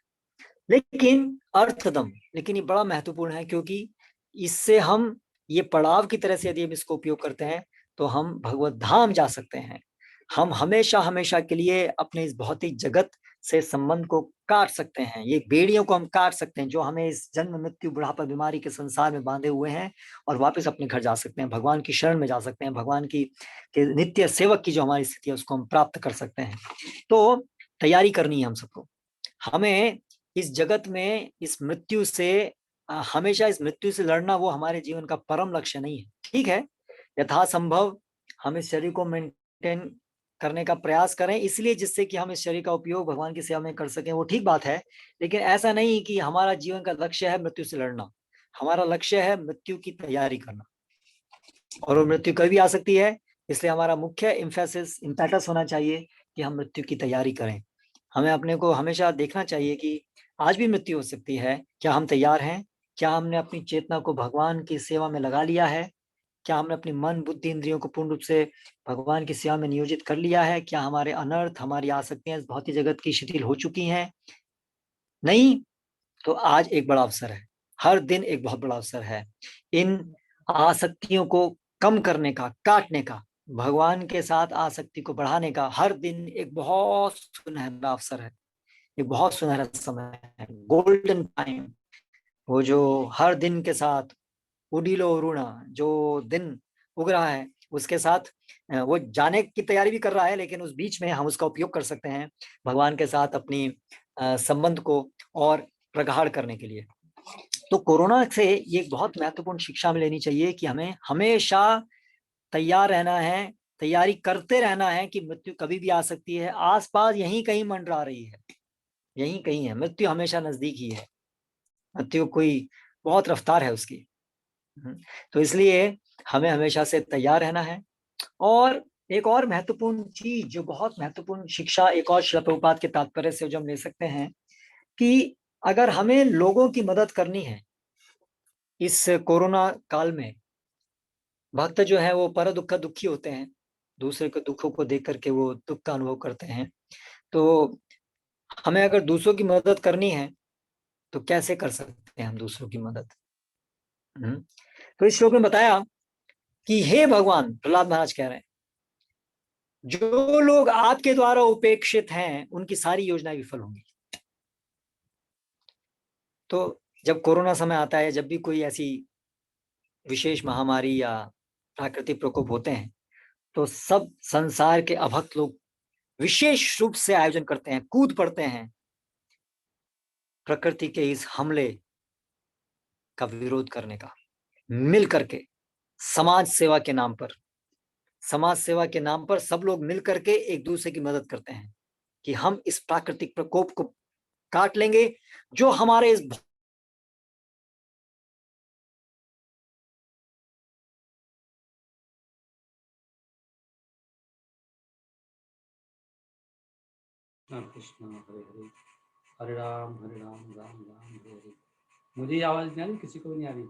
लेकिन अर्थदम, लेकिन ये बड़ा महत्वपूर्ण है क्योंकि इससे हम ये पड़ाव की तरह से यदि हम इसको उपयोग करते हैं तो हम भगवत धाम जा सकते हैं। हम हमेशा हमेशा के लिए अपने इस भौतिक जगत से संबंध को काट सकते हैं, ये बेड़ियों को हम काट सकते हैं जो हमें इस जन्म मृत्यु बुढ़ापा बीमारी के संसार में बांधे हुए हैं, और वापस अपने घर जा सकते हैं, भगवान की शरण में जा सकते हैं, भगवान की के नित्य सेवक की जो हमारी स्थिति है उसको हम प्राप्त कर सकते हैं। तो तैयारी करनी है हम सबको। हमें इस जगत में इस मृत्यु से हमेशा इस मृत्यु से लड़ना वो हमारे जीवन का परम लक्ष्य नहीं है। ठीक है, यथासंभव हम इस शरीर को मेंटेन करने का प्रयास करें, इसलिए जिससे कि हम इस शरीर का उपयोग भगवान की सेवा में कर सकें, वो ठीक बात है। लेकिन ऐसा नहीं कि हमारा जीवन का लक्ष्य है मृत्यु से लड़ना, हमारा लक्ष्य है मृत्यु की तैयारी करना, और वो मृत्यु कभी भी आ सकती है। इसलिए हमारा मुख्य इम्पैटस होना चाहिए कि हम मृत्यु की तैयारी करें। हमें अपने को हमेशा देखना चाहिए कि आज भी मृत्यु हो सकती है, क्या हम तैयार हैं? क्या हमने अपनी चेतना को भगवान की सेवा में लगा लिया है? क्या हमने अपनी मन बुद्धि इंद्रियों को पूर्ण रूप से भगवान की सेवा में नियोजित कर लिया है? क्या हमारे अनर्थ, हमारी आसक्तियां इस भौतिक जगत की शिथिल हो चुकी हैं? नहीं, तो आज एक बड़ा अवसर है, हर दिन एक बहुत बड़ा अवसर है इन आसक्तियों को कम करने का, काटने का, भगवान के साथ आसक्ति को बढ़ाने का। हर दिन एक बहुत सुनहरा अवसर है, एक बहुत सुनहरा समय है, गोल्डन टाइम। वो जो हर दिन के साथ उडीलो उरुणा, जो दिन उग रहा है उसके साथ वो जाने की तैयारी भी कर रहा है, लेकिन उस बीच में हम उसका उपयोग कर सकते हैं भगवान के साथ अपनी संबंध को और प्रगाढ़ करने के लिए। तो कोरोना से ये एक बहुत महत्वपूर्ण शिक्षा हमें लेनी चाहिए कि हमें हमेशा तैयार रहना है, तैयारी करते रहना है कि मृत्यु कभी भी आ सकती है, आसपास यहीं कहीं मंडरा रही है, यहीं कहीं है, मृत्यु हमेशा नजदीक ही है, मृत्यु कोई बहुत रफ्तार है उसकी। तो इसलिए हमें हमेशा से तैयार रहना है। और एक और महत्वपूर्ण चीज, जो बहुत महत्वपूर्ण शिक्षा एक और श्रील प्रभुपाद के तात्पर्य से जो हम ले सकते हैं, कि अगर हमें लोगों की मदद करनी है इस कोरोना काल में, भक्त जो है वो पर दुख दुखी होते हैं, दूसरे के दुखों को देख करके वो दुख का अनुभव करते हैं। तो हमें अगर दूसरों की मदद करनी है तो कैसे कर सकते हैं हम दूसरों की मदद? तो इस श्लोक में बताया कि हे भगवान, प्रहलाद महाराज कह रहे हैं, जो लोग आपके द्वारा उपेक्षित हैं उनकी सारी योजनाएं विफल होंगी। तो जब कोरोना समय आता है, जब भी कोई ऐसी विशेष महामारी या प्राकृतिक प्रकोप होते हैं, तो सब संसार के अभक्त लोग विशेष रूप से आयोजन करते हैं, कूद पड़ते हैं प्रकृति के इस हमले का विरोध करने का, मिल करके समाज सेवा के नाम पर, समाज सेवा के नाम पर सब लोग मिल करके एक दूसरे की मदद करते हैं कि हम इस प्राकृतिक प्रकोप को काट लेंगे जो हमारे इस कृष्ण हरे हरे, हरे राम राम राम हरे हरे। मुझे ये आवाज नहीं आ रही, किसी को भी नहीं आ रही?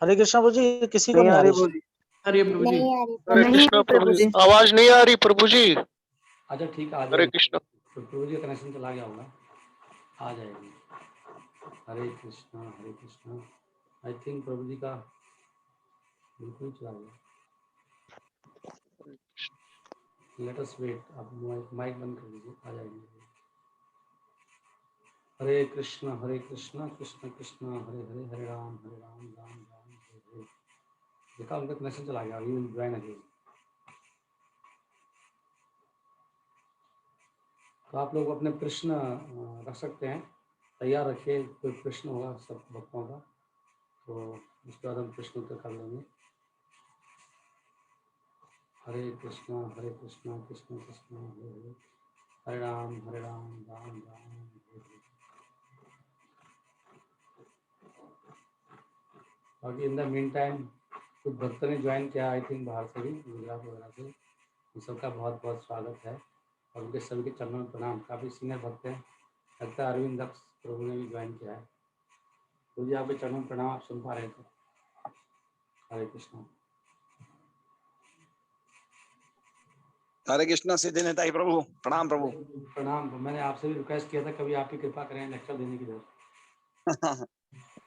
हरे कृष्णा प्रभु जी, किसी को नहीं आ रही। अरे प्रभु जी, नहीं आ रही हरे प्रभु जी। कृष्णा प्रभु जी, आवाज नहीं आ रही प्रभु जी। अच्छा ठीक है, आ हरे जाएगी। कृष्णा। तो प्रभु जी का कनेक्शन चला गया होगा, आ जाएगी। हरे कृष्णा आई थिंक प्रभु जी का बिल्कुल ही चला गया। लेट अस वेट, आप माइक बंद कर दीजिए, आ जाएंगे। हरे कृष्णा कृष्ण कृष्ण हरे हरे, हरे राम राम राम हरे हरे। देखा, उनका कनेक्शन चला गया, अभी ज्वाइन अगेन। तो आप लोग अपने प्रश्न रख सकते हैं, तैयार रखिए, कोई प्रश्न होगा सब भक्तों का, तो उसके बाद हम प्रश्न उत्तर कर लेंगे। हरे कृष्णा कृष्ण कृष्ण हरे हरे, हरे राम राम राम हरे हरे। बाकी इन द मीन टाइम कुछ भक्तों ने ज्वाइन किया, आई थिंक बाहर से भी, गुजरात वगैरह से। उन सबका बहुत बहुत स्वागत है और उनके सभी के चरणों में प्रणाम। काफ़ी सीनियर भक्त हैं, लगता है अरविंद दक्ष प्रभु ने भी ज्वाइन किया है। तो जी आपके चरणों में प्रणाम, आप सुन पा रहे थे। हरे कृष्णा। हरे कृष्णा सिद्धि निताई प्रभु, प्रणाम प्रभु। प्रणाम। मैंने आपसे भी रिक्वेस्ट किया था, कभी आपकी कृपा करें लेक्चर देने की जरूरत।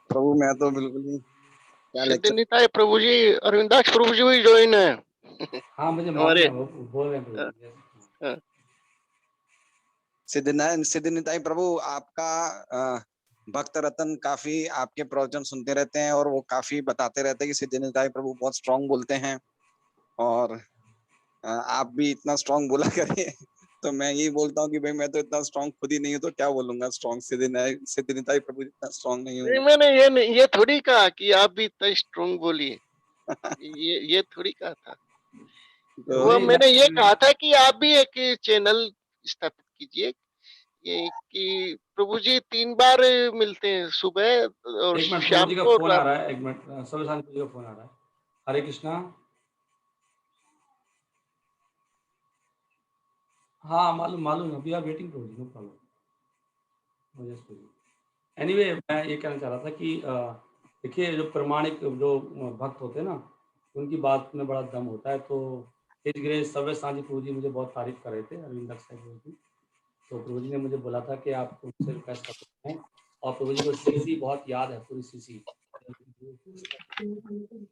प्रभु मैं तो बिल्कुल ही क्या सिद्धि लेक्चर। निताय प्रभु जी, अरविंदाक्ष प्रभु जी भी ज्वाइन है। हाँ मुझे मालूम हमारे है, वो बोल रहे हैं प्रभु जी। सिद्धि निताई प्रभु, आपका भक्त रतन काफी आपके प्रवचन सुनते रहते हैं और वो काफी बताते रहते हैं कि सिद्धि निताई प्रभु बहुत स्ट्रांग बोलते हैं और आप भी इतना स्ट्रांग बोला करिए। तो मैं यही बोलता हूँ कि भाई मैं तो इतना स्ट्रांग खुद ही नहीं हूँ, तो क्या बोलूंगा स्ट्रांग। सिद्धि निताई प्रभु जितना स्ट्रांग नहीं नहीं, हूँ। मैंने ये थोड़ी कहा कि आप भी इतना स्ट्रॉन्ग बोलिए, ये थोड़ी कहा था। तो वो मैंने ये कहा था कि आप भी एक चैनल स्थापित कीजिए, ये कि प्रभु जी 3 बार मिलते हैं, सुबह और एक मिनट, प्रभु शाम जी का को और फोन आ रात। रहा है, एक मिनट, सब शांत प्रभु जी का फोन आ रहा है। हरे कृष्णा। हाँ मालूम मालूम, अभी आप वेटिंग प्रभु जी, नो प्रॉब्लम। एनीवे मैं ये कहना चाह रहा था कि देखिए, जो प्रमाणिक जो भक्त होते हैं ना, उनकी बात में बड़ा दम होता है। तो तेज ग्रेस सव्य सांझी प्रभु जी मुझे बहुत तारीफ कर रहे थे, अरविंद दक्ष प्रभु जी। तो प्रभु जी ने मुझे बोला था कि आप उनसे रिक्वेस्ट कर सकते हैं, और प्रभु जी को सीसी बहुत याद है, पूरी सीसी।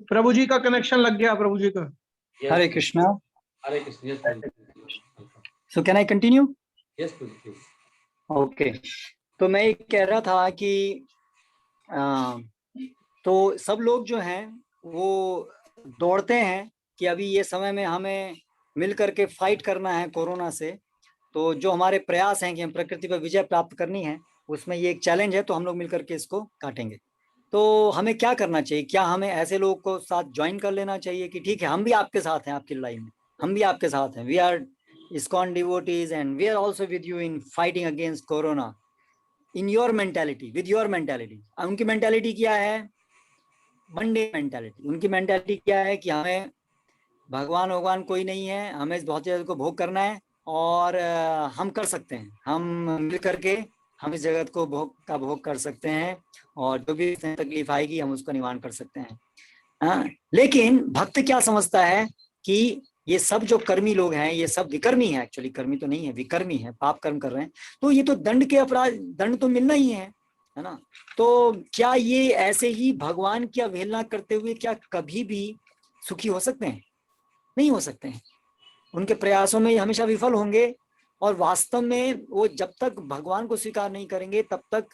प्रभु जी का कनेक्शन लग गया, प्रभु जी का। Hare Krishna. Hare Krishna. Yes Prabhu ji. So can I continue? Yes Prabhu ji. Okay, तो मैं ये कह रहा था कि तो सब लोग जो हैं वो दौड़ते हैं कि अभी ये समय में हमें मिल करके फाइट करना है कोरोना से। तो जो हमारे प्रयास हैं कि हम प्रकृति पर विजय प्राप्त करनी है, उसमें ये एक चैलेंज है, तो हम लोग मिल करके इसको काटेंगे। तो हमें क्या करना चाहिए? क्या हमें ऐसे लोगों को साथ ज्वाइन कर लेना चाहिए कि ठीक है हम भी आपके साथ हैं, आपकी लड़ाई में हम भी आपके साथ हैं, we are ISKCON devotees and we are also with you in fighting against corona in your mentality, with your mentality। उनकी मेंटालिटी क्या है? Monday mentality. उनकी मेंटालिटी क्या है कि हमें भगवान कोई नहीं है, हमें इस भौतिक जगत को भोग करना है और हम कर सकते हैं, हम मिल करके हम इस जगत को भोग कर सकते हैं और जो भी तकलीफ आएगी हम उसका निवारण कर सकते हैं। हाँ, लेकिन भक्त क्या समझता है कि ये सब जो कर्मी लोग हैं ये सब विकर्मी है। एक्चुअली कर्मी तो नहीं है, विकर्मी है, पाप कर्म कर रहे हैं, तो ये तो दंड के अपराध, दंड तो मिलना ही है ना। तो क्या ये ऐसे ही भगवान की अवहेलना करते हुए क्या कभी भी सुखी हो सकते हैं? नहीं हो सकते हैं। उनके प्रयासों में हमेशा विफल होंगे और वास्तव में वो जब तक भगवान को स्वीकार नहीं करेंगे तब तक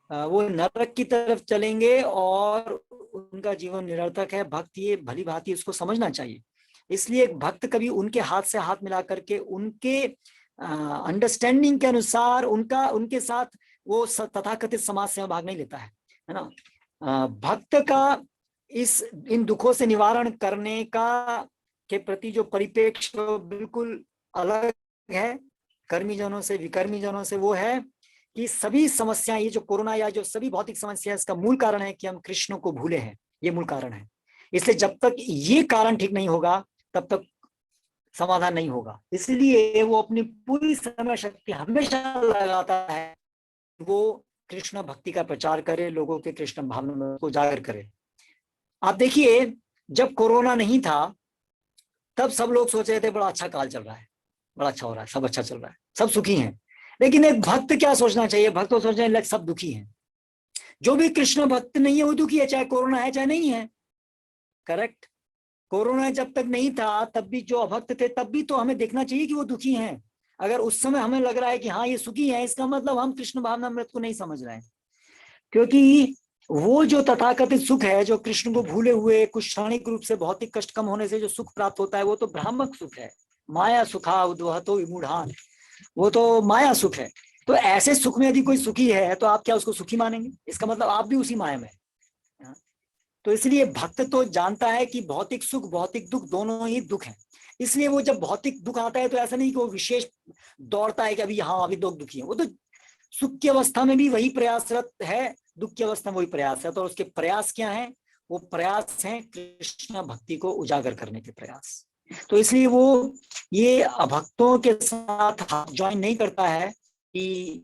वो नरक की तरफ चलेंगे और उनका जीवन निरर्थक है। भक्त ये भली भांति उसको समझना चाहिए। इसलिए भक्त कभी उनके हाथ से हाथ मिला करके उनके अंडरस्टैंडिंग के अनुसार उनके साथ वो तथाकथित समाज सेवा भाग नहीं लेता है ना। भक्त का इन दुखों से निवारण करने का के प्रति जो परिप्रेक्ष्य बिल्कुल अलग है कर्मी जनों से, विकर्मी जनों से। वो है कि सभी समस्याएं, ये जो कोरोना या जो सभी भौतिक समस्या, इसका मूल कारण है कि हम कृष्ण को भूले हैं। ये मूल कारण है। इसलिए जब तक ये कारण ठीक नहीं होगा तब तक समाधान नहीं होगा। इसलिए वो अपनी पूरी समय शक्ति हमेशा लगाता है, वो कृष्ण भक्ति का प्रचार करे, लोगों के कृष्ण भावना को उजागर करे। आप देखिए, जब कोरोना नहीं था तब सब लोग सोच रहे थे बड़ा अच्छा काल चल रहा है, बड़ा अच्छा हो रहा है, सब अच्छा चल रहा है, सब सुखी हैं। लेकिन एक भक्त क्या सोचना चाहिए? भक्त तो सोच रहे हैं सब दुखी हैं। जो भी कृष्ण भक्त नहीं है वो दुखी है, चाहे कोरोना है चाहे नहीं है। करेक्ट। कोरोना जब तक नहीं था तब भी जो अभक्त थे तब भी तो हमें देखना चाहिए कि वो दुखी हैं। अगर उस समय हमें लग रहा है कि हाँ ये सुखी है, इसका मतलब हम कृष्ण भावनामृत को नहीं समझ रहे हैं। क्योंकि वो जो तथाकथित सुख है, जो कृष्ण को भूले हुए कुछ क्षणिक रूप से भौतिक कष्ट कम होने से जो सुख प्राप्त होता है, वो तो भ्रामक सुख है। माया सुखा उद्वहतो विमूढ़ान, वो तो माया सुख है। तो ऐसे सुख में यदि कोई सुखी है तो आप क्या उसको सुखी मानेंगे? इसका मतलब आप भी उसी माया में। तो इसलिए भक्त तो जानता है कि भौतिक सुख भौतिक दुख दोनों ही दुख हैं। इसलिए वो जब भौतिक दुख आता है तो ऐसा नहीं कि वो विशेष दौड़ता है कि अभी हाँ अभी दुख दुखी है। वो तो सुख की अवस्था में भी वही प्रयासरत है, दुख की अवस्था में वही प्रयासरत। और उसके प्रयास क्या है? वो प्रयास है कृष्ण भक्ति को उजागर करने के प्रयास। तो इसलिए वो ये अभक्तों के साथ ज्वाइन नहीं करता है कि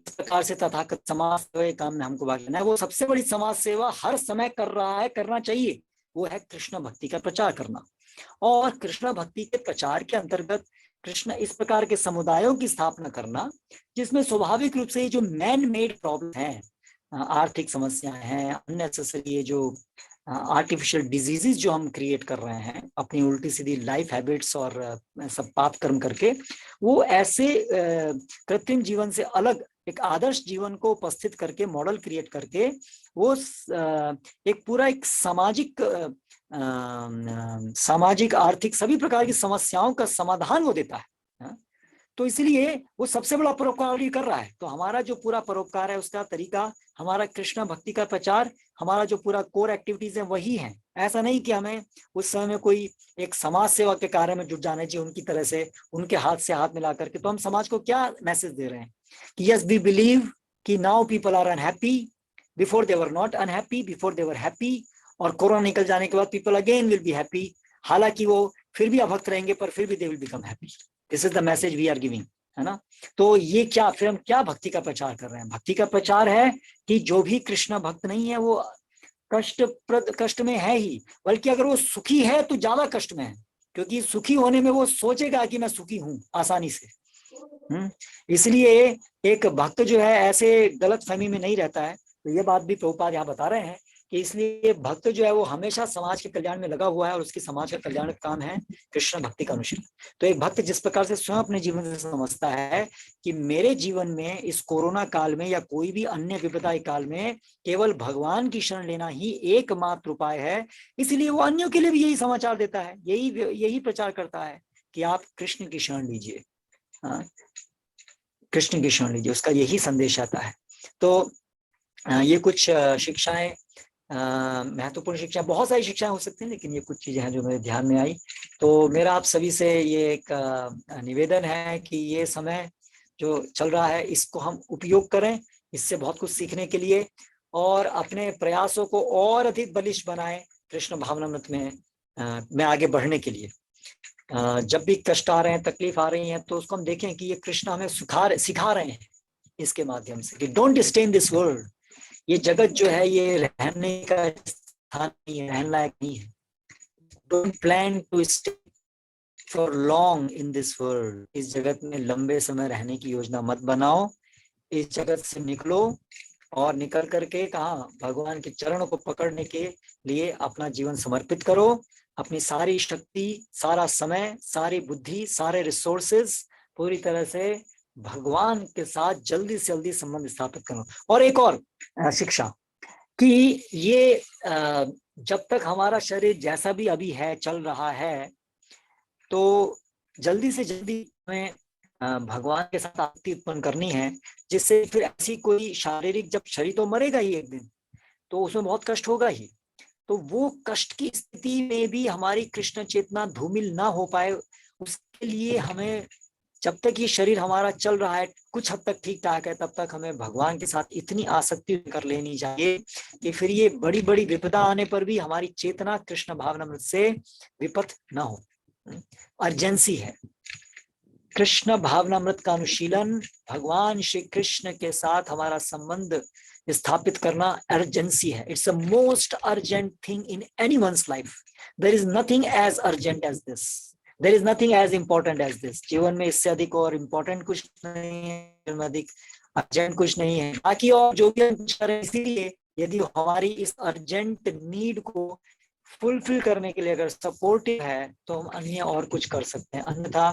इस प्रकार से तथाकथित समाज सेवा काम में हमको भाग लेना है। वो सबसे बड़ी समाज सेवा हर समय कर रहा है, करना चाहिए, वो है कृष्ण भक्ति का प्रचार करना। और कृष्ण भक्ति के प्रचार के अंतर्गत कृष्ण इस प्रकार के समुदायों की स्थापना करना जिसमें स्वाभाविक रूप से ये जो मैन मेड प्रॉब्लम है, आर्थिक समस्याएं हैं, अननेसेसरी ये जो आर्टिफिशियल डिजीजेस जो हम क्रिएट कर रहे हैं अपनी उल्टी सीधी लाइफ हैबिट्स और सब पाप कर्म करके, वो ऐसे कृत्रिम जीवन से अलग एक आदर्श जीवन को उपस्थित करके, मॉडल क्रिएट करके वो एक पूरा एक सामाजिक आर्थिक सभी प्रकार की समस्याओं का समाधान वो देता है। तो इसलिए वो सबसे बड़ा परोपकार कर रहा है। तो हमारा जो पूरा परोपकार है उसका तरीका, हमारा कृष्ण भक्ति का प्रचार, हमारा जो पूरा कोर एक्टिविटीज है वही है। ऐसा नहीं कि हमें उस समय में कोई एक समाज सेवा के कार्य में जुट जाना चाहिए उनकी तरह से, उनके हाथ से हाथ मिला करके। तो हम समाज को क्या मैसेज दे रहे हैं कि यस वी बिलीव कि now people are unhappy, before they were not unhappy, before they were happy, और कोरोना निकल जाने के बाद people again will be happy. हालांकि वो फिर भी अभक्त रहेंगे पर फिर भी they will become happy. This is the message we are giving, है ना। तो ये क्या, फिर हम क्या भक्ति का प्रचार कर रहे हैं? भक्ति का प्रचार है कि जो भी कृष्ण भक्त नहीं है वो कष्ट में है ही, बल्कि अगर वो सुखी है तो ज्यादा कष्ट में है, क्योंकि सुखी होने में वो सोचेगा कि मैं सुखी हूं आसानी से। इसलिए एक भक्त जो है ऐसे गलत फहमी में नहीं रहता है। तो ये बात भी प्रभुपाद यहाँ बता रहे हैं कि इसलिए भक्त जो है वो हमेशा समाज के कल्याण में लगा हुआ है और उसकी समाज का कल्याण का काम है कृष्ण भक्ति का अनुशीलन। तो एक भक्त जिस प्रकार से स्वयं अपने जीवन से समझता है कि मेरे जीवन में इस कोरोना काल में या कोई भी अन्य विपदाई काल में केवल भगवान की शरण लेना ही एकमात्र उपाय है, इसलिए वो अन्यों के लिए भी यही समाचार देता है, यही प्रचार करता है कि आप कृष्ण की शरण लीजिए, कृष्ण की शरण लीजिए, उसका यही संदेश आता है। तो ये कुछ शिक्षाएं, महत्वपूर्ण शिक्षा, बहुत सारी शिक्षाएं हो सकती हैं, लेकिन ये कुछ चीजें हैं जो मेरे ध्यान में आई। तो मेरा आप सभी से ये एक निवेदन है कि ये समय जो चल रहा है इसको हम उपयोग करें, इससे बहुत कुछ सीखने के लिए, और अपने प्रयासों को और अधिक बलिष्ठ बनाएं कृष्ण भावनामृत में आगे बढ़ने के लिए। जब भी कष्ट आ रहे हैं, तकलीफ आ रही है, तो उसको हम देखें कि ये कृष्ण हमें सिखा रहे हैं इसके माध्यम से कि don't stay in this world. ये जगत जो है ये रहने का स्थान नहीं है, रहने लायक नहीं है। Don't plan to stay for long in this world. इस जगत में लंबे समय रहने की योजना मत बनाओ। इस जगत से निकलो और निकल करके कहा भगवान के चरणों को पकड़ने के लिए अपना जीवन समर्पित करो। अपनी सारी शक्ति, सारा समय, सारी बुद्धि, सारे रिसोर्सेज पूरी तरह से भगवान के साथ जल्दी से जल्दी संबंध स्थापित करो। और एक और शिक्षा कि ये जब तक हमारा शरीर जैसा भी अभी है चल रहा है, तो जल्दी से जल्दी हमें भगवान के साथ आसक्ति उत्पन्न करनी है, जिससे फिर ऐसी कोई शारीरिक, जब शरीर तो मरेगा ही एक दिन, तो उसमें बहुत कष्ट होगा ही। तो वो कष्ट की स्थिति में भी हमारी कृष्ण चेतना धूमिल ना हो पाए, उसके लिए हमें जब तक ये शरीर हमारा चल रहा है, कुछ हद तक ठीक ठाक है, तब तक हमें भगवान के साथ इतनी आसक्ति कर लेनी चाहिए कि फिर ये बड़ी बड़ी विपदा आने पर भी हमारी चेतना कृष्ण भावनामृत से विपथ न हो। अर्जेंसी है कृष्ण भावनामृत का अनुशीलन, भगवान श्री कृष्ण के साथ हमारा संबंध स्थापित करना अर्जेंसी है। It's the most urgent thing in anyone's life. There is nothing as urgent as this, there is nothing as important as this. जीवन में इससे अधिक और इम्पोर्टेंट कुछ नहीं है, अधिक अर्जेंट कुछ नहीं है। बाकी और जो भी हम कुछ करें, इसीलिए यदि हमारी इस अर्जेंट नीड को फुलफिल करने के लिए अगर सपोर्टिव है तो हम अन्य और कुछ कर सकते हैं, अन्यथा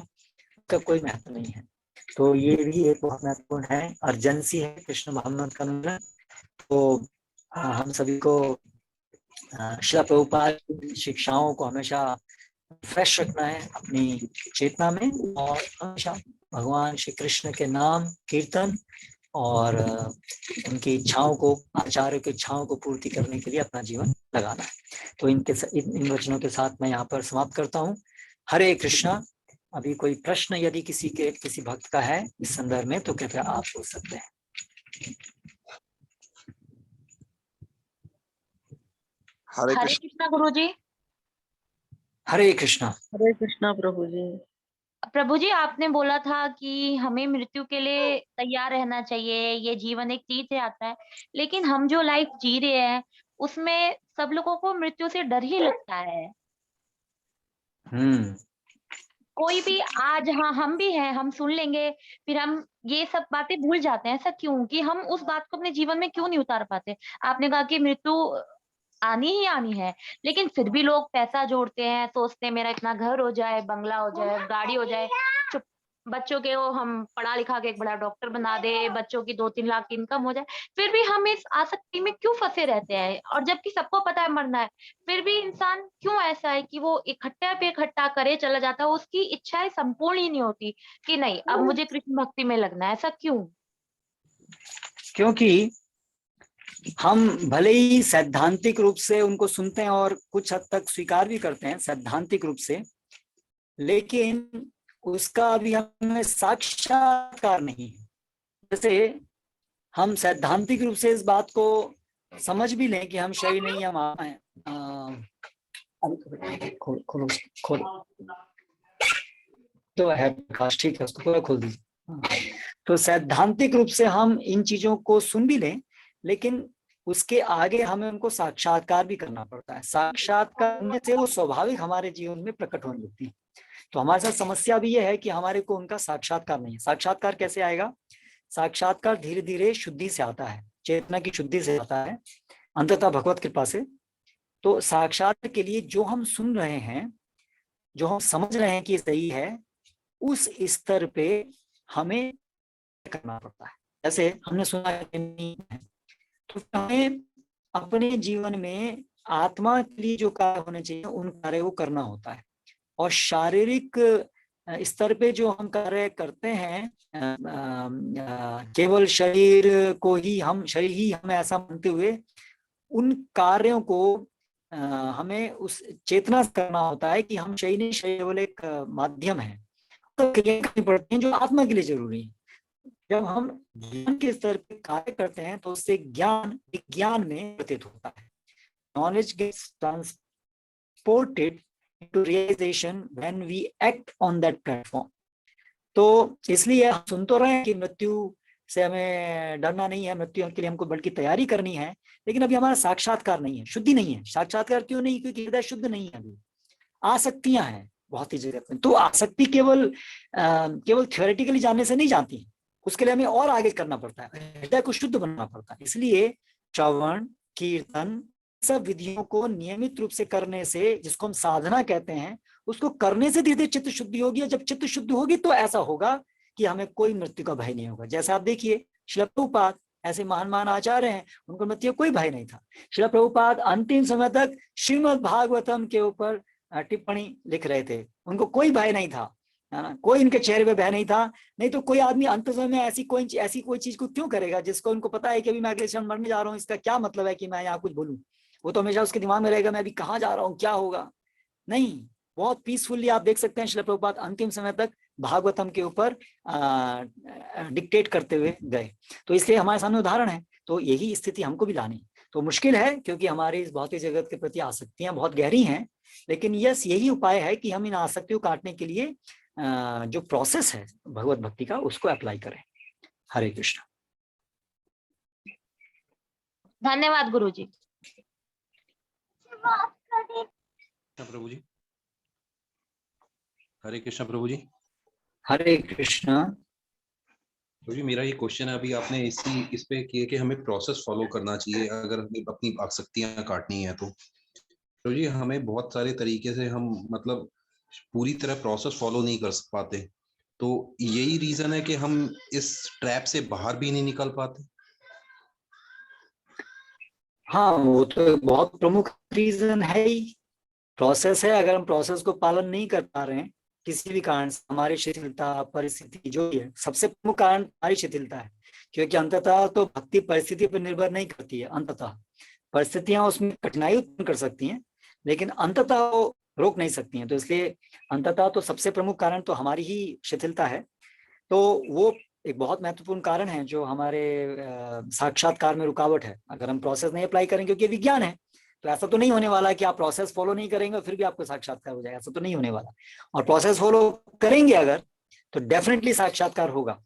का कोई महत्व नहीं है। तो ये भी एक बहुत महत्वपूर्ण है, अर्जेंसी है कृष्ण भावनामृत का अनुशीलन। तो हम सभी को श्रील प्रभुपाद की शिक्षाओं को हमेशा फ्रेश रखना है अपनी चेतना में, और हमेशा भगवान श्री कृष्ण के नाम कीर्तन और उनकी इच्छाओं को, आचार्य की इच्छाओं को पूर्ति करने के लिए अपना जीवन लगाना है। तो इन वचनों के साथ मैं यहाँ पर समाप्त करता हूँ। हरे कृष्णा। अभी कोई प्रश्न यदि किसी भक्त का है इस संदर्भ में तो कृपया आप पूछ सकते हैं। हरे कृष्णा गुरुजी। हरे कृष्णा। हरे कृष्णा प्रभु जी। प्रभु जी, आपने बोला था कि हमें मृत्यु के लिए तैयार रहना चाहिए, ये जीवन एक तीर्थ यात्रा है, लेकिन हम जो लाइफ जी रहे हैं उसमें सब लोगों को मृत्यु से डर ही लगता है। कोई भी आज, हाँ हम भी हैं, हम सुन लेंगे फिर हम ये सब बातें भूल जाते हैं। ऐसा क्यों कि हम उस बात को अपने जीवन में क्यों नहीं उतार पाते? आपने कहा कि मृत्यु आनी ही आनी है, लेकिन फिर भी लोग पैसा जोड़ते हैं, सोचते हैं मेरा इतना घर हो जाए, बंगला हो जाए, गाड़ी हो जाए, चुप, बच्चों के वो हम पढ़ा लिखा के एक बड़ा डॉक्टर बना दे, बच्चों की 2-3 लाख की इनकम हो जाए, फिर भी हम इस आसक्ति में क्यों फंसे रहते हैं? और जबकि सबको पता है मरना है, फिर भी इंसान क्यों ऐसा है कि वो इकट्ठा पे इकट्ठा करे चला जाता है, उसकी इच्छाएं संपूर्ण ही नहीं होती कि नहीं अब मुझे कृष्ण भक्ति में लगना है। ऐसा क्यों? क्योंकि हम भले ही सैद्धांतिक रूप से उनको सुनते हैं और कुछ हद तक स्वीकार भी करते हैं सैद्धांतिक रूप से, लेकिन उसका अभी हमें साक्षात्कार नहीं है। जैसे हम सैद्धांतिक रूप से इस बात को समझ भी लें कि हम शरीर नहीं, हम आत्मा है। खोल तो है प्रकाश, ठीक है, उसको पूरा खोल दीजिए। तो सैद्धांतिक रूप से हम इन चीजों को सुन भी लें, लेकिन उसके आगे हमें उनको साक्षात्कार भी करना पड़ता है। साक्षात्कार करने से वो स्वाभाविक हमारे जीवन में प्रकट होने लगती है। तो हमारे साथ समस्या भी ये है कि हमारे को उनका साक्षात्कार नहीं है। साक्षात्कार कैसे आएगा? साक्षात्कार धीरे धीरे शुद्धि से आता है, चेतना की शुद्धि से आता है, अंततः भगवत कृपा से। तो साक्षात्कार के लिए जो हम सुन रहे हैं, जो हम समझ रहे हैं कि सही है, उस स्तर पे हमें करना पड़ता है। जैसे हमने सुना है तो हमें अपने जीवन में आत्मा के लिए जो कार्य होने चाहिए उन कार्य को करना होता है। और शारीरिक स्तर पे जो हम कार्य करते हैं, केवल शरीर ही हम ऐसा मानते हुए उन कार्यों को हमें उस चेतना से करना होता है कि हम शरीर नहीं, शरीर केवल एक माध्यम है। तो क्रिया करनी पड़ती है जो आत्मा के लिए जरूरी है। जब हम ज्ञान के स्तर पे कार्य करते हैं तो उससे ज्ञान विज्ञान में प्रतीत होता है। Knowledge gets transported to realisation when we act on that platform. तो इसलिए हम सुन तो रहे हैं कि मृत्यु से हमें डरना नहीं है, मृत्यु के लिए हमको बल्कि तैयारी करनी है, लेकिन अभी हमारा साक्षात्कार नहीं है, शुद्धि नहीं है। साक्षात्कार क्यों नहीं? क्योंकि हृदय शुद्ध नहीं है, अभी आसक्तियां हैं बहुत ही जगह पे। तो आसक्ति केवल थ्योरेटिकली जानने से नहीं जाती है, उसके लिए हमें और आगे करना पड़ता है, हृदय को शुद्ध बनाना पड़ता है। इसलिए श्रवण कीर्तन सब विधियों को नियमित रूप से करने से, जिसको हम साधना कहते हैं, उसको करने से धीरे धीरे चित्त शुद्धि होगी। और जब चित्त शुद्धि होगी तो ऐसा होगा कि हमें कोई मृत्यु का भय नहीं होगा। जैसे आप देखिए श्रील प्रभुपाद ऐसे महान आचार्य हैं, उनको मृत्यु कोई भय नहीं था। श्रील प्रभुपाद अंतिम समय तक श्रीमद् भागवतम के ऊपर टिप्पणी लिख रहे थे, उनको कोई भय नहीं था, है ना, कोई इनके चेहरे पे भय नहीं था। नहीं तो कोई आदमी अंत समय में ऐसी कोई चीज को क्यों करेगा जिसको उनको पता है कि अभी मैं अगले क्षण मरने जा रहा हूँ, इसका क्या मतलब है कि मैं यहाँ कुछ बोलूं। वो तो हमेशा उसके दिमाग में रहेगा मैं अभी कहाँ जा रहा हूँ, क्या होगा। नहीं, बहुत पीसफुली आप देख सकते हैं श्रील प्रभुपाद अंतिम समय तक भागवतम के ऊपर डिक्टेट करते हुए गए। तो इसलिए हमारे सामने उदाहरण है। तो यही स्थिति हमको भी लानी। तो मुश्किल है क्योंकि हमारी इस भौतिक जगत के प्रति आसक्तियां बहुत गहरी हैं, लेकिन यस यही उपाय है कि हम इन आसक्तियों को काटने के लिए जो प्रोसेस है भगवत भक्ति का उसको अप्लाई करें। हरे कृष्ण। धन्यवाद गुरुजी। प्रभु जी, हरे कृष्ण प्रभु जी। हरे कृष्ण। प्रभु जी, मेरा ये क्वेश्चन है, अभी आपने इस पे किए कि हमें प्रोसेस फॉलो करना चाहिए अगर हमें अपनी आसक्तियां काटनी है तो। प्रभु जी, हमें बहुत सारे तरीके से हम मतलब पूरी तरह प्रोसेस फॉलो नहीं कर पाते, तो यही रीजन है कि हम इस ट्रैप से बाहर भी नहीं निकल पाते। हाँ, वो तो बहुत प्रमुख रीजन है ही, प्रोसेस है। अगर हम प्रोसेस को पालन नहीं कर पा रहे हैं किसी भी कारण से, हमारी शिथिलता परिस्थिति जो भी है, सबसे प्रमुख कारण हमारी शिथिलता है, क्योंकि अंततः तो भक्ति परिस्थिति पर निर्भर नहीं करती है। अंततः परिस्थितियां उसमें कठिनाई उत्पन्न कर सकती हैं, लेकिन अंततः वो रोक नहीं सकती हैं। तो इसलिए अंततः तो सबसे प्रमुख कारण तो हमारी ही शिथिलता है। तो वो एक बहुत महत्वपूर्ण कारण है जो हमारे साक्षात्कार में रुकावट है। अगर हम प्रोसेस नहीं अप्लाई करेंगे, क्योंकि विज्ञान है, तो ऐसा तो नहीं होने वाला कि आप प्रोसेस फॉलो नहीं करेंगे फिर भी आपको साक्षात्कार हो जाएगा, ऐसा तो नहीं होने वाला। और प्रोसेस फॉलो करेंगे अगर, तो डेफिनेटली साक्षात्कार होगा।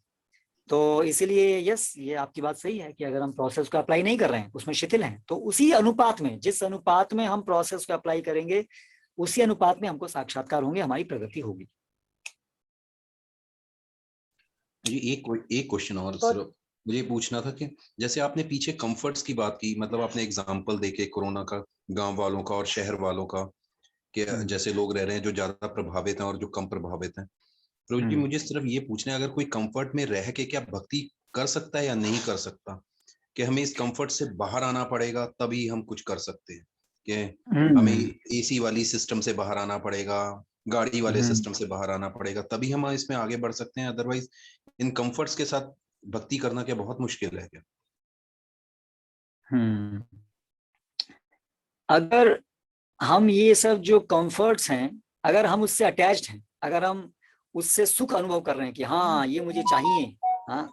तो इसीलिए यस, ये आपकी बात सही है कि अगर हम प्रोसेस को अप्लाई नहीं कर रहे हैं, उसमें शिथिल हैं, तो उसी अनुपात में, जिस अनुपात में हम प्रोसेस को अप्लाई करेंगे, उसी अनुपात में हमको साक्षात्कार होंगे, हमारी प्रगति होगी। जी, एक क्वेश्चन और सिर्फ मुझे पूछना था कि जैसे आपने पीछे कंफर्ट्स की बात की, मतलब आपने एग्जांपल देके कोरोना का, गांव वालों का और शहर वालों का, कि जैसे लोग रह रहे हैं जो ज्यादा प्रभावित हैं और जो कम प्रभावित हैं। तो जी मुझे सिर्फ ये पूछना है, अगर कोई कंफर्ट में रह के क्या भक्ति कर सकता है या नहीं कर सकता, कि हमें इस कंफर्ट से बाहर आना पड़ेगा तभी हम कुछ कर सकते हैं, कि हमें एसी वाली सिस्टम से बाहर आना पड़ेगा, गाड़ी वाले सिस्टम से बाहर आना पड़ेगा, तभी हम इसमें आगे बढ़ सकते हैं, अदरवाइज इन कंफर्ट्स के साथ भक्ति करना क्या बहुत मुश्किल है क्या? अगर हम ये सब जो कंफर्ट्स हैं, अगर हम उससे अटैच्ड हैं, अगर हम उससे सुख अनुभव कर रहे हैं कि हाँ ये मुझे चाहिए, हाँ,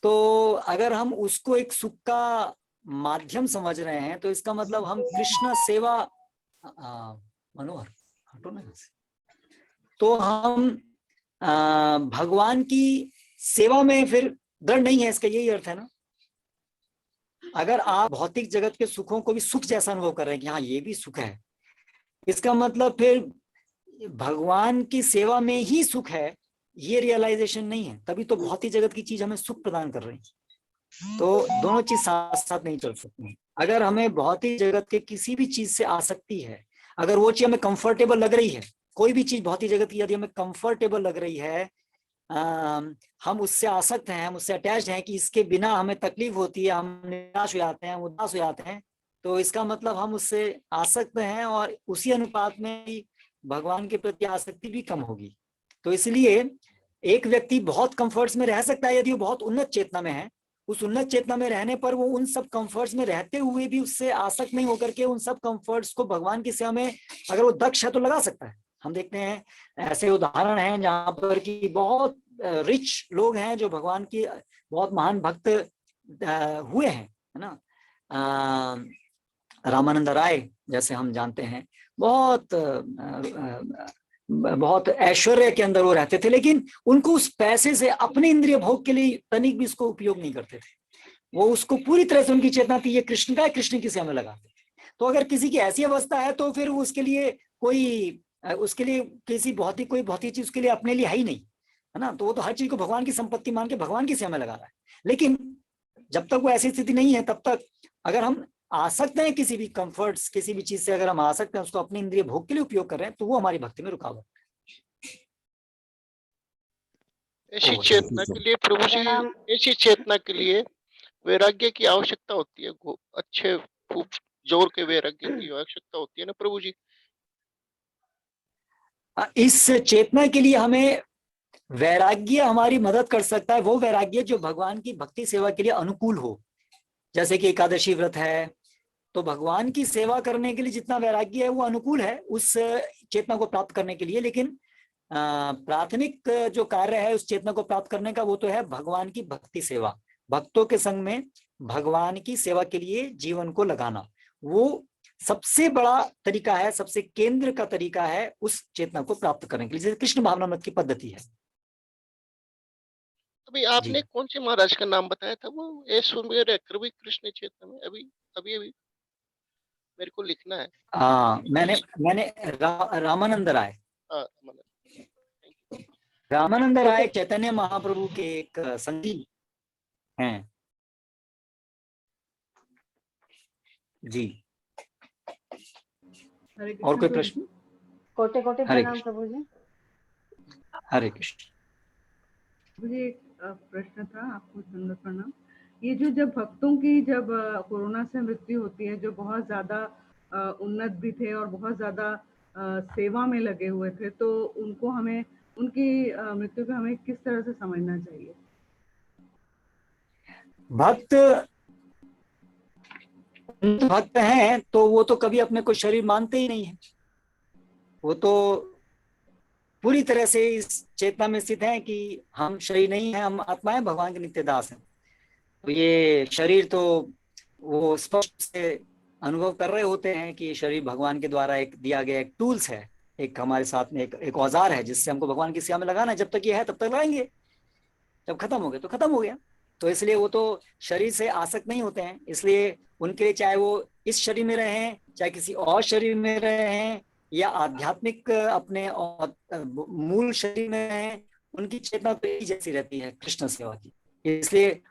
तो अगर हम उसको एक सुख का माध्यम समझ रहे हैं, तो इसका मतलब हम कृष्ण सेवा, मनोहर हटो ना, तो हम भगवान की सेवा में फिर दृढ़ नहीं है, इसका यही अर्थ है ना। अगर आप भौतिक जगत के सुखों को भी सुख जैसा अनुभव कर रहे हैं कि हाँ ये भी सुख है, इसका मतलब फिर भगवान की सेवा में ही सुख है, ये रियलाइजेशन नहीं है, तभी तो भौतिक जगत की चीज हमें सुख प्रदान कर रही है। तो दोनों चीज साथ साथ नहीं चल सकती। अगर हमें भौतिक जगत के किसी भी चीज से आसक्ति है, अगर वो चीज हमें कंफर्टेबल लग रही है, कोई भी चीज भौतिक जगत की यदि हमें कंफर्टेबल लग रही है, हम उससे आसक्त हैं, हम उससे अटैच्ड हैं कि इसके बिना हमें तकलीफ होती है, हम निराश हो जाते हैं, उदास हो जाते हैं, तो इसका मतलब हम उससे आसक्त हैं, और उसी अनुपात में ही भगवान के प्रति आसक्ति भी कम होगी। तो इसलिए एक व्यक्ति बहुत कंफर्ट्स में रह सकता है यदि वो बहुत उन्नत चेतना में है। उस उन्नत चेतना में रहने पर वो उन सब कंफर्ट्स में रहते हुए भी उससे आसक्त नहीं होकर के उन सब कंफर्ट्स को भगवान की सेवा में, अगर वो दक्ष है तो लगा सकता है। हम देखते हैं ऐसे उदाहरण हैं जहां पर कि बहुत रिच लोग हैं जो भगवान की बहुत महान भक्त हुए हैं, है ना। रामानंद राय जैसे हम जानते हैं, बहुत ऐश्वर्य के अंदर वो रहते थे, लेकिन उनको उस पैसे से अपने इंद्रिय भोग के लिए तनिक भी उसको उपयोग नहीं करते थे। वो उसको पूरी तरह से, उनकी चेतना थी ये कृष्ण का है, कृष्ण की सेवा में लगाते। तो अगर किसी की ऐसी अवस्था है तो फिर उसके लिए किसी भौतिक कोई भौतिक चीज उसके लिए अपने लिए है ही नहीं, है ना। तो वो तो हर चीज को भगवान की संपत्ति मान के भगवान की सेवा में लगा रहा है। लेकिन जब तक वो ऐसी स्थिति नहीं है, तब तक अगर हम आ सकते हैं किसी भी कंफर्ट्स, किसी भी चीज से अगर हम आ सकते हैं, उसको अपने इंद्रिय भोग के लिए उपयोग कर रहे हैं, तो वो हमारी भक्ति में रुकावट है। ऐसी चेतना के लिए प्रभु जी, ऐसी चेतना के लिए वैराग्य की आवश्यकता होती है, अच्छे खूब जोर के वैराग्य की आवश्यकता होती है ना प्रभु जी। इस चेतना के लिए हमें वैराग्य हमारी मदद कर सकता है, वो वैराग्य जो भगवान की भक्ति सेवा के लिए अनुकूल हो। जैसे कि एकादशी व्रत है, तो भगवान की सेवा करने के लिए जितना वैराग्य है वो अनुकूल है उस चेतना को प्राप्त करने के लिए। लेकिन प्राथमिक जो कार्य है उस चेतना को प्राप्त करने का, वो तो है भगवान की भक्ति सेवा, भक्तों के संग में भगवान की सेवा के लिए जीवन को लगाना। वो सबसे बड़ा तरीका है, सबसे केंद्र का तरीका है उस चेतना को प्राप्त करने के लिए, जैसे कृष्ण भावनामृत की पद्धति है। अभी आपने कौन से महाराज का नाम बताया था? वो कृष्ण चेतना में अभी अभी अभी मेरे को लिखना है। मैंने रामानंद राय, मतलब रामानंद राय चैतन्य महाप्रभु के एक संगी हैं जी। और कोई प्रश्न? कोटे कोटे हरे प्रणाम प्रभु जी। हरे कृष्ण। मुझे एक प्रश्न था, आपको दंडवत प्रणाम। ये जो जब भक्तों की जब कोरोना से मृत्यु होती है, जो बहुत ज्यादा उन्नत भी थे और बहुत ज्यादा सेवा में लगे हुए थे, तो उनको हमें उनकी मृत्यु को हमें किस तरह से समझना चाहिए? भक्त हैं तो वो तो कभी अपने को शरीर मानते ही नहीं है, वो तो पूरी तरह से इस चेतना में स्थित हैं कि हम शरीर नहीं है, हम आत्मा है, भगवान के नित्य दास हैं। तो ये शरीर तो वो स्पष्ट से अनुभव कर रहे होते हैं कि ये शरीर भगवान के द्वारा एक दिया गया एक टूल्स है, एक हमारे साथ में एक औजार है जिससे हमको भगवान की सेवा में लगाना है। जब तक ये है तब तक लगाएंगे, जब खत्म हो गया तो खत्म हो गया। तो इसलिए वो तो शरीर से आसक्त नहीं होते हैं, इसलिए उनके लिए चाहे वो इस शरीर में रहे, चाहे किसी और शरीर में रहे, या आध्यात्मिक अपने मूल शरीर में रहे, उनकी चेतना तो एक जैसी रहती है कृष्ण सेवा की, इसलिए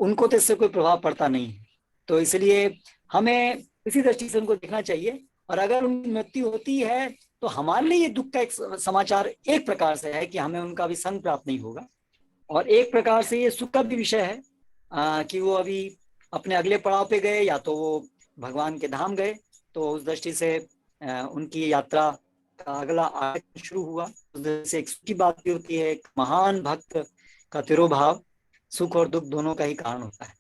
उनको तो इससे कोई प्रभाव पड़ता नहीं है। तो इसलिए हमें इसी दृष्टि से उनको देखना चाहिए। और अगर उनकी मृत्यु होती है तो हमारे लिए ये दुख का एक समाचार एक प्रकार से है कि हमें उनका भी संग प्राप्त नहीं होगा, और एक प्रकार से ये सुख का भी विषय है कि वो अभी अपने अगले पड़ाव पे गए, या तो वो भगवान के धाम गए। तो उस दृष्टि से उनकी यात्रा का अगला आगे शुरू हुआ। उस दृष्टि से एक सुख की बात भी होती है, एक महान भक्त का तिरोभाव सुख और दुख दोनों का ही कारण होता है।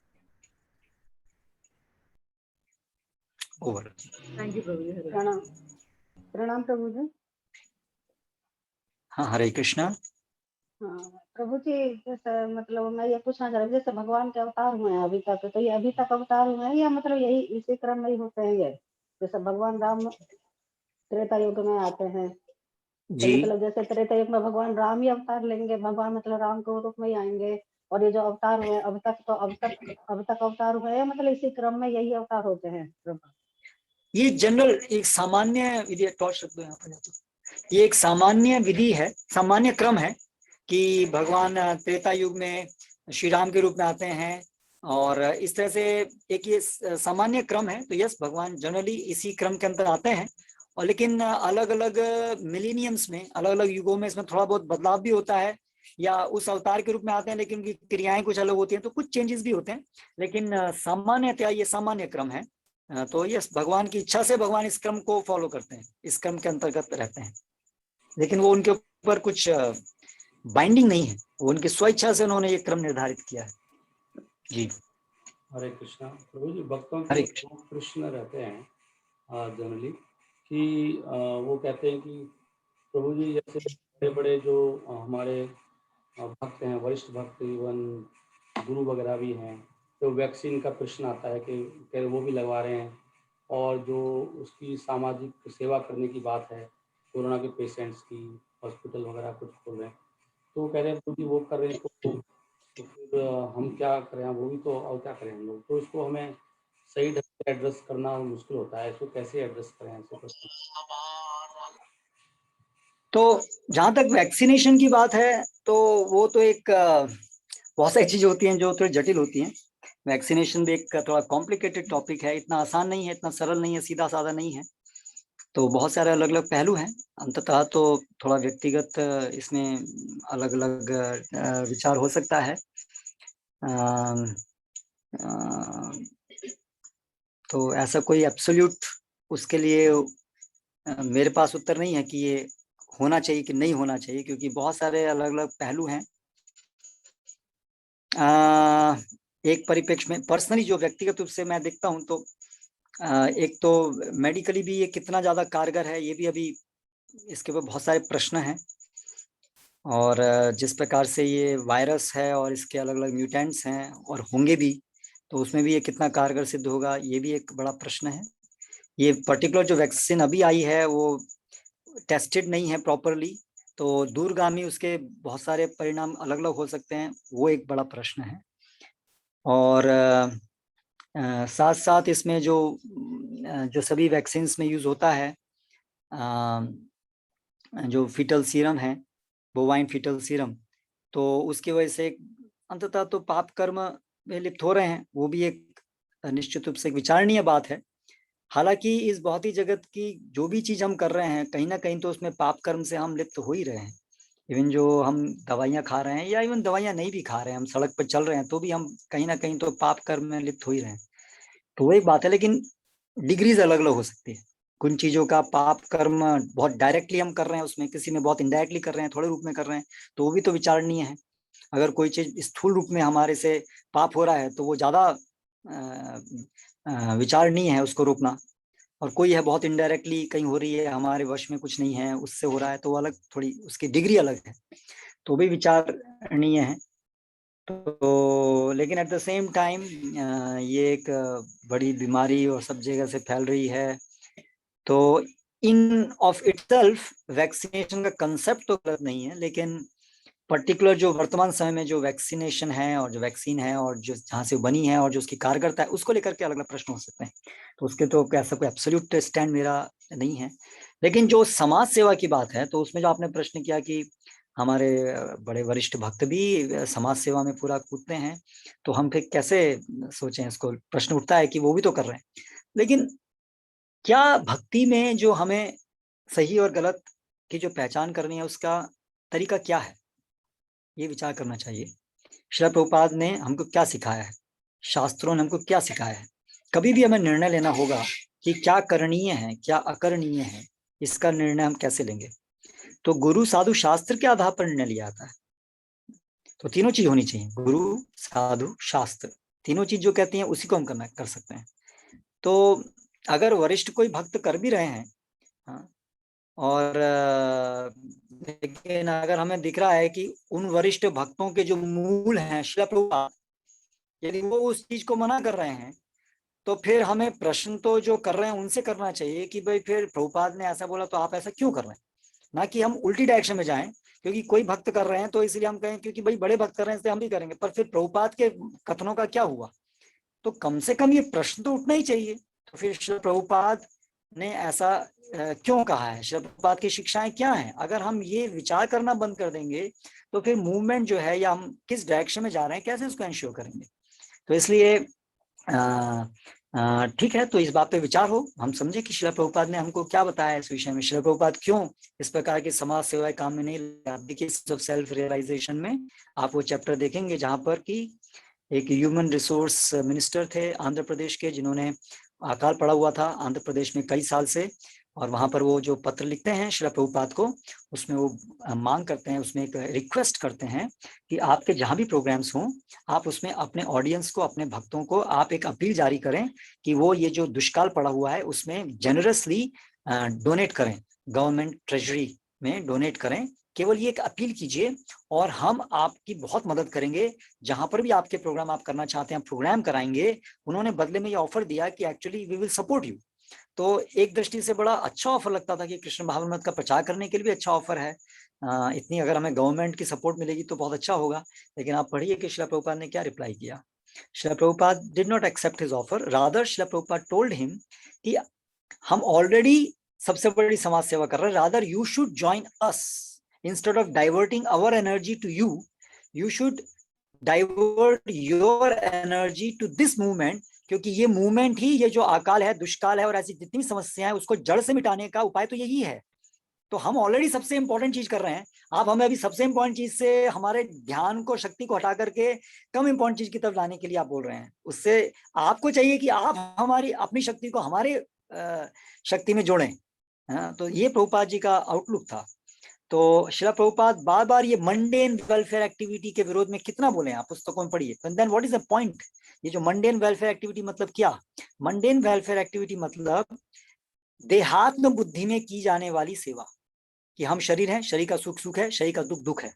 ओवर। थैंक यू प्रभु जी। प्रणाम प्रणाम प्रभु जी। हाँ, हरे कृष्णा। हाँ प्रभु जी, जैसे मतलब मैं ये पूछना चाह रही हूँ, जैसे भगवान के अवतार हुए हैं अभी तक, तो ये अभी तक अवतार हुए हैं या मतलब यही इसी क्रम में ही होते हैं? ये जैसे भगवान राम त्रेता युग में आते हैं, तो मतलब जैसे त्रेता युग में भगवान राम ही अवतार लेंगे, भगवान मतलब राम के रूप में ही आएंगे, और ये जो अवतार हुए अब तक, तो अब तक अवतार हुए हैं, मतलब इसी क्रम में यही अवतार होते हैं? ये जनरल एक सामान्य विधि, टॉर्च रख दो यहाँ पर, ये एक सामान्य विधि है, सामान्य क्रम है कि भगवान त्रेता युग में श्री राम के रूप में आते हैं, और इस तरह से एक ये सामान्य क्रम है। तो यस, भगवान जनरली इसी क्रम के अंदर आते हैं, और लेकिन अलग अलग मिलेनियम्स में, अलग अलग युगों में इसमें थोड़ा बहुत बदलाव भी होता है, या उस अवतार के रूप में आते हैं लेकिन उनकी क्रियाएं कुछ अलग होती हैं, तो कुछ चेंजेस भी होते हैं, लेकिन सामान्यतया ये सामान्य क्रम है। तो यस, भगवान की इच्छा से भगवान इस क्रम को फॉलो करते हैं, इस क्रम के अंतर्गत रहते हैं, लेकिन वो उनके ऊपर कुछ बाइंडिंग नहीं है, वो उनकी स्वेच्छा से उन्होंने ये क्रम निर्धारित किया है। जी हरे कृष्णा। प्रभु जी, भक्तों के कृष्ण रहते हैं जनरली कि वो कहते हैं कि प्रभु जी जैसे बड़े बड़े जो हमारे भक्त हैं, वरिष्ठ भक्त, इवन गुरु वगैरह भी हैं, तो वैक्सीन का प्रश्न आता है कि वो भी लगवा रहे हैं, और जो उसकी सामाजिक सेवा करने की बात है, कोरोना के पेशेंट्स की, हॉस्पिटल वगैरह कुछ खोल रहे हैं, तो कह रहे हैं वो कर रहे हैं, तो फिर हम क्या करें, वो भी तो, और क्या करें हम लोग? तो इसको हमें सही ढंग से एड्रेस करना मुश्किल होता है, इसको कैसे एड्रेस करें ऐसे प्रश्न? तो जहां तक वैक्सीनेशन की बात है, तो वो तो एक बहुत सारी चीजें होती हैं जो थोड़ी जटिल होती हैं। वैक्सीनेशन भी एक थोड़ा कॉम्प्लिकेटेड टॉपिक है, इतना आसान नहीं है, इतना सरल नहीं है, सीधा साधा नहीं है, तो बहुत सारे अलग अलग पहलू हैं। अंततः तो थोड़ा व्यक्तिगत इसमें अलग अलग विचार हो सकता है। तो ऐसा कोई एब्सोल्यूट उसके लिए मेरे पास उत्तर नहीं है कि ये होना चाहिए कि नहीं होना चाहिए, क्योंकि बहुत सारे अलग अलग पहलू हैं। एक परिप्रेक्ष्य में पर्सनली जो व्यक्तिगत रूप से मैं देखता हूं, तो एक तो मेडिकली भी ये कितना ज्यादा कारगर है, ये भी अभी इसके ऊपर बहुत सारे प्रश्न हैं। और जिस प्रकार से ये वायरस है और इसके अलग अलग म्यूटेंट्स हैं और होंगे भी, तो उसमें भी ये कितना कारगर सिद्ध होगा, ये भी एक बड़ा प्रश्न है। ये पर्टिकुलर जो वैक्सीन अभी आई है वो टेस्टेड नहीं है प्रॉपरली, तो दूरगामी उसके बहुत सारे परिणाम अलग अलग हो सकते हैं, वो एक बड़ा प्रश्न है। और साथ साथ इसमें जो सभी वैक्सीन्स में यूज होता है, जो फीटल सीरम है, बोवाइन फीटल सीरम, तो उसकी वजह से अंततः तो पाप कर्म में लिप्त हो रहे हैं, वो भी एक निश्चित रूप से एक विचारणीय बात है। हालांकि इस भौतिक जगत की जो भी चीज हम कर रहे हैं कहीं ना कहीं तो उसमें पाप कर्म से हम लिप्त हो ही रहे हैं। इवन जो हम दवाइयाँ खा रहे हैं या इवन दवाइयाँ नहीं भी खा रहे हैं, हम सड़क पर चल रहे हैं तो भी हम कहीं ना कहीं तो पाप कर्म में लिप्त हो ही रहे हैं। तो वो एक बात है, लेकिन डिग्रीज अलग अलग हो सकती है। कुछ चीजों का पाप कर्म बहुत डायरेक्टली हम कर रहे हैं, उसमें किसी में बहुत इनडायरेक्टली कर रहे हैं, थोड़े रूप में कर रहे हैं, तो वो भी तो विचारणीय है। अगर कोई चीज स्थूल रूप में हमारे से पाप हो रहा है तो वो ज्यादा विचारणीय है उसको रोकना, और कोई है बहुत इनडायरेक्टली कहीं हो रही है, हमारे वश में कुछ नहीं है, उससे हो रहा है, तो वो अलग, थोड़ी उसकी डिग्री अलग है, तो भी विचारणीय है। तो लेकिन एट द सेम टाइम ये एक बड़ी बीमारी और सब जगह से फैल रही है, तो इन ऑफ इटसेल्फ वैक्सीनेशन का कंसेप्ट तो गलत नहीं है, लेकिन पर्टिकुलर जो वर्तमान समय में जो वैक्सीनेशन है और जो वैक्सीन है और जो जहाँ से बनी है और जो उसकी कारगरता है, उसको लेकर के अलग अलग प्रश्न हो सकते हैं। तो उसके तो ऐसा कोई एब्सोल्यूट स्टैंड मेरा नहीं है। लेकिन जो समाज सेवा की बात है, तो उसमें जो आपने प्रश्न किया कि हमारे बड़े वरिष्ठ भक्त भी समाज सेवा में पूरा कूदते हैं, तो हम फिर कैसे सोचें इसको, प्रश्न उठता है कि वो भी तो कर रहे हैं। लेकिन क्या भक्ति में जो हमें सही और गलत की जो पहचान करनी है उसका तरीका क्या है, ये विचार करना चाहिए। श्रील प्रभुपाद ने हमको क्या सिखाया है, शास्त्रों ने हमको क्या सिखाया है। कभी भी हमें निर्णय लेना होगा कि क्या करणीय है क्या अकरणीय है, इसका निर्णय हम कैसे लेंगे। तो गुरु साधु शास्त्र के आधार पर निर्णय लिया जाता है। तो तीनों चीज होनी चाहिए, गुरु साधु शास्त्र, तीनों चीज जो कहती हैं उसी को हम कर सकते हैं। तो अगर वरिष्ठ कोई भक्त कर भी रहे हैं, और लेकिन अगर हमें दिख रहा है कि उन वरिष्ठ भक्तों के जो मूल हैं श्रील प्रभुपाद, यदि वो उस चीज को मना कर रहे हैं, तो फिर हमें प्रश्न तो जो कर रहे हैं उनसे करना चाहिए कि भाई फिर प्रभुपाद ने ऐसा बोला तो आप ऐसा क्यों कर रहे हैं, ना कि हम उल्टी डायरेक्शन में जाएं क्योंकि कोई भक्त कर रहे हैं तो इसलिए हम कहें क्योंकि भाई बड़े भक्त कर रहे हैं इसलिए हम भी करेंगे, पर फिर प्रभुपाद के कथनों का क्या हुआ। तो कम से कम ये प्रश्न तो उठना ही चाहिए। तो फिर श्रील प्रभुपाद ने ऐसा क्यों कहा है, श्रील प्रभुपाद की शिक्षाएं क्या हैं। अगर हम ये विचार करना बंद कर देंगे तो फिर मूवमेंट जो है या हम किस डायरेक्शन में जा रहे हैं कैसे उसको इंश्योर करेंगे। तो इसलिए ठीक है, तो इस बात पे विचार हो, हम समझे कि श्रील प्रभुपाद ने हमको क्या बताया इस विषय में, श्रील प्रभुपाद क्यों इस प्रकार की समाज सेवा काम में नहीं लाते। देखिए सेल्फ रियलाइजेशन में आप वो चैप्टर देखेंगे जहाँ पर कि एक ह्यूमन रिसोर्स मिनिस्टर थे आंध्र प्रदेश के, जिन्होंने अकाल पड़ा हुआ था आंध्र प्रदेश में कई साल से, और वहां पर वो जो पत्र लिखते हैं श्रील प्रभुपाद को, उसमें वो मांग करते हैं, उसमें एक रिक्वेस्ट करते हैं कि आपके जहां भी प्रोग्राम्स हों आप उसमें अपने ऑडियंस को, अपने भक्तों को आप एक अपील जारी करें कि वो ये जो दुष्काल पड़ा हुआ है उसमें जेनरसली डोनेट करें, गवर्नमेंट ट्रेजरी में डोनेट करें। केवल ये एक अपील कीजिए और हम आपकी बहुत मदद करेंगे, जहां पर भी आपके प्रोग्राम आप करना चाहते हैं प्रोग्राम कराएंगे। उन्होंने बदले में ये ऑफर दिया कि actually we will support you. तो एक दृष्टि से बड़ा अच्छा ऑफर लगता था कि कृष्ण भावनामृत का प्रचार करने के लिए भी अच्छा ऑफर है, इतनी अगर हमें गवर्नमेंट की सपोर्ट मिलेगी तो बहुत अच्छा होगा। लेकिन आप पढ़िए कि श्रील प्रभुपाद ने क्या रिप्लाई किया। Srila Prabhupada did not accept his offer, rather Srila Prabhupada told him कि हम ऑलरेडी सबसे बड़ी समाज सेवा कर रहे हैं, rather you should join us, instead of diverting our energy to you, you should divert your energy to this movement, क्योंकि ये मूवमेंट ही, ये जो अकाल है, दुष्काल है और ऐसी जितनी समस्याएं उसको जड़ से मिटाने का उपाय तो यही है। तो हम ऑलरेडी सबसे इंपॉर्टेंट चीज कर रहे हैं, आप हमें अभी सबसे इंपॉर्टेंट चीज से हमारे ध्यान को, शक्ति को हटा करके कम इंपॉर्टेंट चीज की तरफ लाने के लिए आप बोल रहे हैं। उससे आपको चाहिए कि आप हमारी अपनी शक्ति को हमारे शक्ति में जोड़ें। तो ये प्रभुपाद जी का आउटलुक था। तो श्रील प्रभुपाद बार बार ये मंडेन वेलफेयर एक्टिविटी के विरोध में कितना बोले, आप पुस्तकों में पढ़िए। Then what is the point, ये जो मंडेन वेलफेयर एक्टिविटी मतलब क्या, मंडेन वेलफेयर एक्टिविटी मतलब देहात्म बुद्धि में की जाने वाली सेवा, कि हम शरीर हैं, शरीर का सुख सुख है, शरीर का दुख दुख है।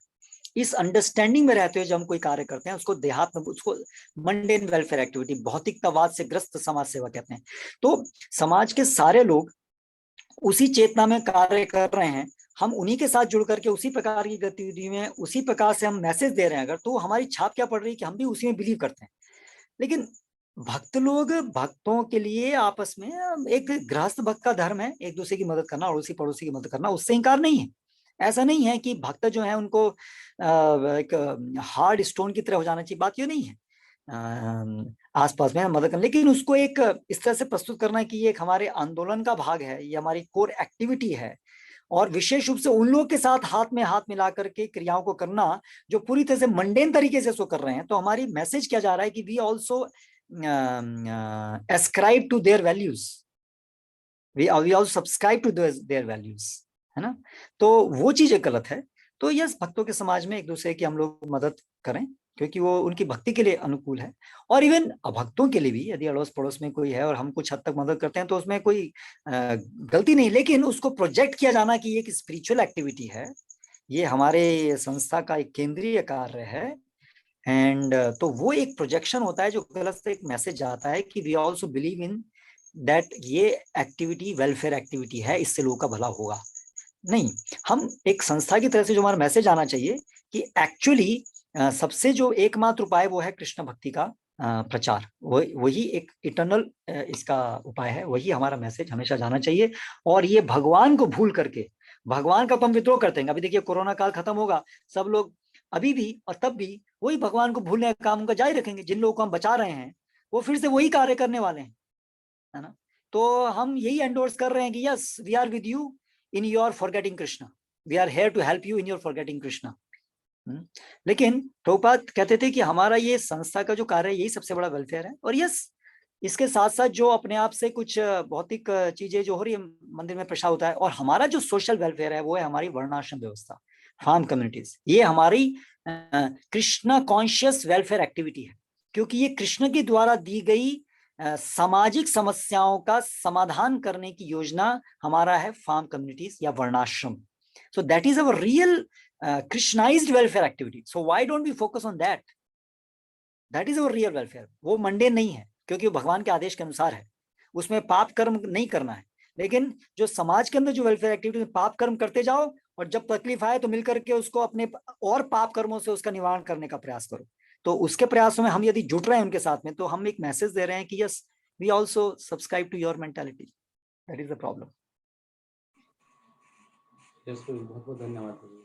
इस अंडरस्टैंडिंग में रहते हुए जब हम कोई कार्य करते हैं, उसको देहात में, उसको मंडेन वेलफेयर एक्टिविटी, भौतिकतावाद से ग्रस्त समाज सेवा कहते हैं। तो समाज के सारे लोग उसी चेतना में कार्य कर रहे हैं, हम उन्हीं के साथ जुड़ करके उसी प्रकार की गतिविधि में उसी प्रकार से हम मैसेज दे रहे हैं अगर, तो हमारी छाप क्या पड़ रही है कि हम भी उसी में बिलीव करते हैं। लेकिन भक्त लोग, भक्तों के लिए आपस में एक गृहस्थ भक्त का धर्म है एक दूसरे की मदद करना, अड़ोसी पड़ोसी की मदद करना, उससे इंकार नहीं है। ऐसा नहीं है कि भक्त जो है उनको एक हार्ड स्टोन की तरह हो जाना चाहिए, बात ये नहीं है। आसपास में मदद करना, लेकिन उसको एक इस तरह से प्रस्तुत करना कि ये एक हमारे आंदोलन का भाग है, ये हमारी कोर एक्टिविटी है, और विशेष रूप से उन लोगों के साथ हाथ में हाथ मिला करके क्रियाओं को करना जो पूरी तरह से मंडेन तरीके से इसको कर रहे हैं। तो हमारी मैसेज क्या जा रहा है कि we also ascribe to their values, we also subscribe to their values, है ना। तो वो चीजें गलत है। तो यस, भक्तों के समाज में एक दूसरे की हम लोग मदद करें क्योंकि वो उनकी भक्ति के लिए अनुकूल है। और इवन अभक्तों के लिए भी यदि अड़ोस पड़ोस में कोई है और हम कुछ हद तक मदद करते हैं तो उसमें कोई गलती नहीं, लेकिन उसको प्रोजेक्ट किया जाना कि ये एक स्पिरिचुअल एक्टिविटी है, ये हमारे संस्था का एक केंद्रीय कार्य है, एंड तो वो एक प्रोजेक्शन होता है जो गलत से एक मैसेज आता है कि we also believe in that ये एक्टिविटी वेलफेयर एक्टिविटी है, इससे लोगों का भला होगा। नहीं, हम एक संस्था की तरफ से जो हमारा मैसेज आना चाहिए कि एक्चुअली सबसे जो एकमात्र उपाय वो है कृष्ण भक्ति का प्रचार, वही एक इटर्नल इसका उपाय है, वही हमारा मैसेज हमेशा जाना चाहिए। और ये भगवान को भूल करके, भगवान का तो हम विद्रोह करते हैं। अभी देखिए कोरोना काल खत्म होगा, सब लोग अभी भी और तब भी वही भगवान को भूलने का काम उनका जारी रखेंगे। जिन लोगों को हम बचा रहे हैं वो फिर से वही कार्य करने वाले हैं, है ना। तो हम यही एंडोर्स कर रहे हैं कि yes, we are with you in your forgetting Krishna, we are here to help you in your forgetting Krishna. लेकिन प्रभुपाद कहते थे कि हमारा ये संस्था का जो कार्य है यही सबसे बड़ा वेलफेयर है। और यस, इसके साथ साथ जो अपने आप से कुछ भौतिक चीजें जो हो रही है मंदिर में प्रसाद होता है, और हमारा जो सोशल वेलफेयर है वो है हमारी वर्णाश्रम व्यवस्था, फार्म कम्युनिटीज। ये हमारी कृष्णा कॉन्शियस वेलफेयर एक्टिविटी है, क्योंकि ये कृष्ण के द्वारा दी गई सामाजिक समस्याओं का समाधान करने की योजना हमारा है फार्म कम्युनिटीज या वर्णाश्रम। So that is our real Krishnized welfare activity. So why don't we focus on that? That is our real welfare. वो मंडे नहीं है क्योंकि वो भगवान के आदेश के अनुसार है, उसमें पाप कर्म नहीं करना है। लेकिन जो समाज के अंदर जो वेलफेयर एक्टिविटी में पाप कर्म करते जाओ, और जब तकलीफ आए तो मिलकर के उसको अपने और पाप कर्मों से उसका निवारण करने का प्रयास करो। तो उसके प्रयासों में हम यदि जुट रहे हैं उनके साथ में, तो हम एक मैसेज दे रहे हैं कि yes, we also subscribe to your mentality. That is the problem. Yes Prabhu, बहुत बहुत धन्यवाद प्रभु।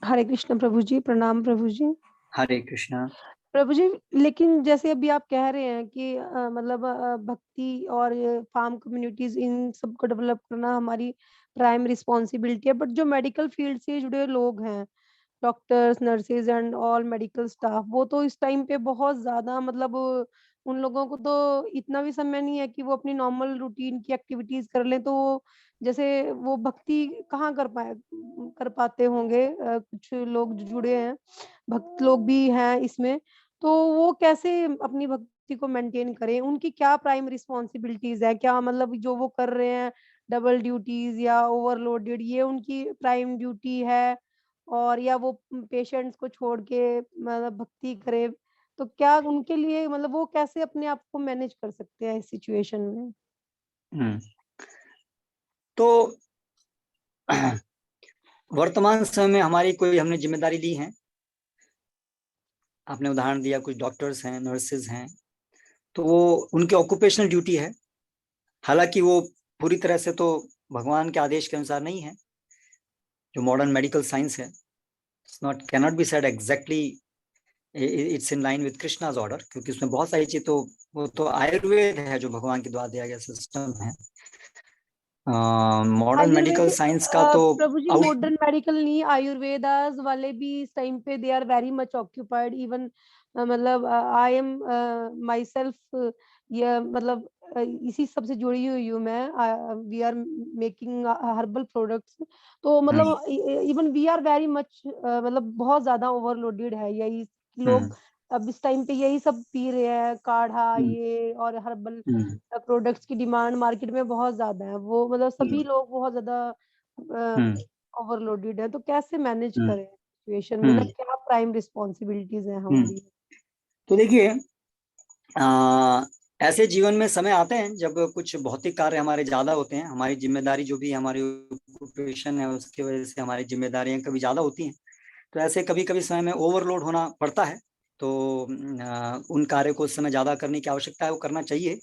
हरे कृष्ण प्रभु जी, प्रणाम प्रभु जी। हरे कृष्णा प्रभु जी, लेकिन जैसे अभी आप कह रहे हैं कि मतलब भक्ति और फार्म कम्युनिटीज इन सबको डेवलप करना हमारी प्राइम रिस्पॉन्सिबिलिटी है, बट जो मेडिकल फील्ड से जुड़े लोग हैं, doctors, nurses and all medical staff, वो तो इस टाइम पे बहुत ज्यादा मतलब उन लोगों को तो इतना भी समय नहीं है कि वो अपनी नॉर्मल रूटीन की एक्टिविटीज कर लें, तो जैसे वो भक्ति कहाँ कर पाते होंगे। कुछ लोग जो जुड़े हैं, भक्त लोग भी हैं इसमें, तो वो कैसे अपनी भक्ति को मेंटेन करें? उनकी क्या प्राइम रिस्पॉन्सिबिलिटीज है? क्या मतलब जो वो कर रहे हैं डबल ड्यूटीज या ओवरलोडेड, ये उनकी प्राइम ड्यूटी है, और या वो पेशेंट्स को छोड़ के मतलब भक्ति करे, तो क्या उनके लिए मतलब वो कैसे अपने आप को मैनेज कर सकते हैं इस सिचुएशन में? तो वर्तमान समय में हमारी कोई हमने जिम्मेदारी ली है, आपने उदाहरण दिया कुछ डॉक्टर्स हैं, नर्सेज हैं, तो वो उनकी ऑक्यूपेशनल ड्यूटी है। हालांकि वो पूरी तरह से तो भगवान के आदेश के अनुसार नहीं है। जो मॉडर्न मेडिकल साइंस है, cannot be said exactly it's in line with Krishna's order, क्योंकि उसमें बहुत सारी चीज तो वो तो आयुर्वेद है जो भगवान के द्वारा दिया गया सिस्टम है। मॉडर्न मेडिकल साइंस का तो प्रभु जी मॉडर्न मेडिकल नहीं, आयुर्वेदास वाले भी इस टाइम पे they are very much occupied. Even मतलब आई एम माई सेल्फ, ये मतलब इसी सब से जुड़ी हुई हूँ मैं। We are making herbal products, तो मतलब even we are very much मतलब बहुत ज्यादा ओवरलोडेड है। यही लोग अब इस टाइम पे यही सब पी रहे हैं, काढ़ा ये और हर्बल प्रोडक्ट्स की डिमांड मार्केट में बहुत ज्यादा है। वो मतलब सभी लोग बहुत ज्यादा ओवरलोडेड है, तो कैसे मैनेज हम्म, करें सिचुएशन, मतलब हम्म। क्या प्राइम रिस्पॉन्सिबिलिटीज हैं हमारी? तो देखिए, ऐसे जीवन में समय आते हैं जब कुछ भौतिक कार्य हमारे ज्यादा होते हैं, हमारी जिम्मेदारी जो भी हमारी ऑक्यूपेशन है उसकी वजह से हमारी जिम्मेदारियां कभी ज्यादा होती हैं। तो ऐसे कभी कभी समय में ओवरलोड होना पड़ता है। तो उन कार्यों को उस समय ज्यादा करने की आवश्यकता है, वो करना चाहिए।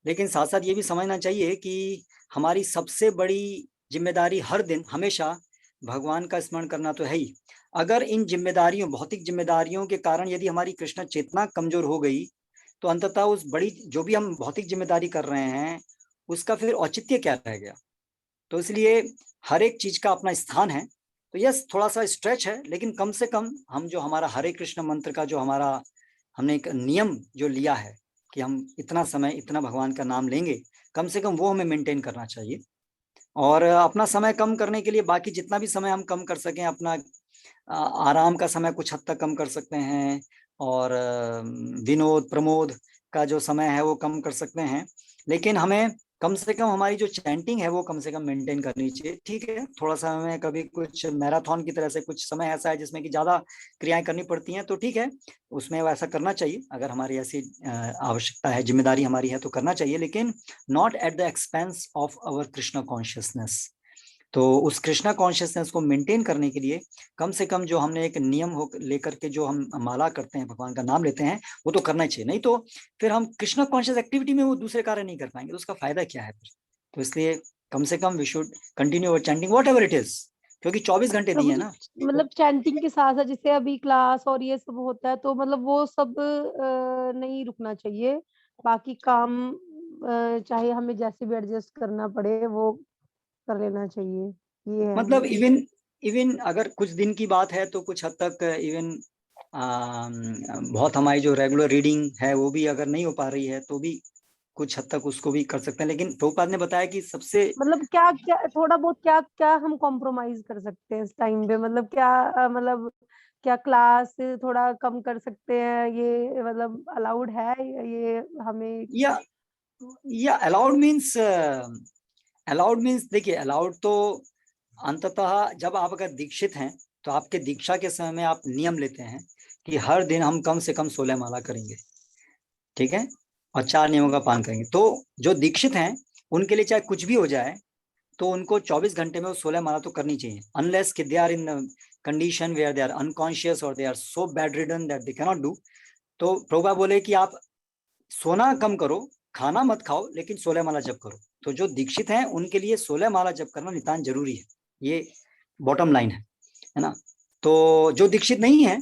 लेकिन साथ साथ ये भी समझना चाहिए कि हमारी सबसे बड़ी जिम्मेदारी हर दिन हमेशा भगवान का स्मरण करना तो है ही। अगर इन जिम्मेदारियों, भौतिक जिम्मेदारियों के कारण यदि हमारी कृष्ण चेतना कमजोर हो गई, तो अंततः उस बड़ी जो भी हम भौतिक जिम्मेदारी कर रहे हैं उसका फिर औचित्य क्या रह गया। तो इसलिए हर एक चीज का अपना स्थान है। तो यस, थोड़ा सा स्ट्रेच है, लेकिन कम से कम हम जो हमारा हरे कृष्ण मंत्र का जो हमारा हमने एक नियम जो लिया है कि हम इतना समय इतना भगवान का नाम लेंगे, कम से कम वो हमें मेंटेन करना चाहिए। और अपना समय कम करने के लिए बाकी जितना भी समय हम कम कर सकें, अपना आराम का समय कुछ हद तक कम कर सकते हैं, और विनोद प्रमोद का जो समय है वो कम कर सकते हैं। लेकिन हमें कम से कम हमारी जो चैंटिंग है वो कम से कम मेंटेन करनी चाहिए। ठीक है, थोड़ा सा हमें कभी कुछ मैराथन की तरह से कुछ समय ऐसा है जिसमें कि ज्यादा क्रियाएं करनी पड़ती हैं, तो ठीक है, उसमें वैसा करना चाहिए। अगर हमारी ऐसी आवश्यकता है, जिम्मेदारी हमारी है, तो करना चाहिए, लेकिन not at the expense of our Krishna consciousness. तो उस कृष्णा कॉन्शियसनेस को मेंटेन करने के लिए कम से कम जो हमने एक नियम हो लेकर के जो हम माला करते हैं, भगवान का नाम लेते हैं, वो तो करना ही चाहिए। नहीं तो फिर हम कृष्णा कॉन्शियस एक्टिविटी में वो दूसरे कार्य नहीं कर पाएंगे, तो उसका फायदा क्या है फिर। तो इसलिए कम से कम we should continue our chanting whatever it is, क्योंकि 24 घंटे दिए प्रभु है जी, ना। मतलब चैंटिंग के साथ साथ जैसे अभी क्लास और ये सब होता है, तो मतलब वो सब नहीं रुकना चाहिए, बाकी काम चाहे हमें जैसे भी एडजस्ट करना पड़े वो कर लेना चाहिए, ये है मतलब हमें। इवन इवन अगर कुछ दिन की बात है तो कुछ हद तक इवन बहुत हमारी जो रेगुलर रीडिंग है वो भी अगर नहीं हो पा रही है तो भी कुछ हद तक उसको भी कर सकते हैं। लेकिन प्रभुपाद ने बताया कि सबसे मतलब क्या क्या थोड़ा बहुत क्या क्या हम कॉम्प्रोमाइज कर सकते हैं इस टाइम पे, मतलब क्या मतलब क्या क्लास थोड़ा कम कर सकते हैं, ये मतलब अलाउड है ये हमें? या अलाउड मीन्स देखिए, अलाउड तो अंततः जब आप अगर दीक्षित हैं तो आपके दीक्षा के समय में आप नियम लेते हैं कि हर दिन हम कम से कम 16 माला करेंगे, ठीक है, और 4 नियमों का पालन करेंगे। तो जो दीक्षित हैं उनके लिए चाहे कुछ भी हो जाए तो उनको 24 घंटे में वो 16 माला तो करनी चाहिए, अनलेस कि they are in condition where they are unconscious और they are so bedridden that they can not do. तो प्रभुपा बोले कि आप सोना कम करो, खाना मत खाओ, लेकिन 16 माला जप करो। तो जो दीक्षित हैं उनके लिए 16 माला जप करना नितांत जरूरी है, ये बॉटम लाइन है ना। तो जो दीक्षित नहीं है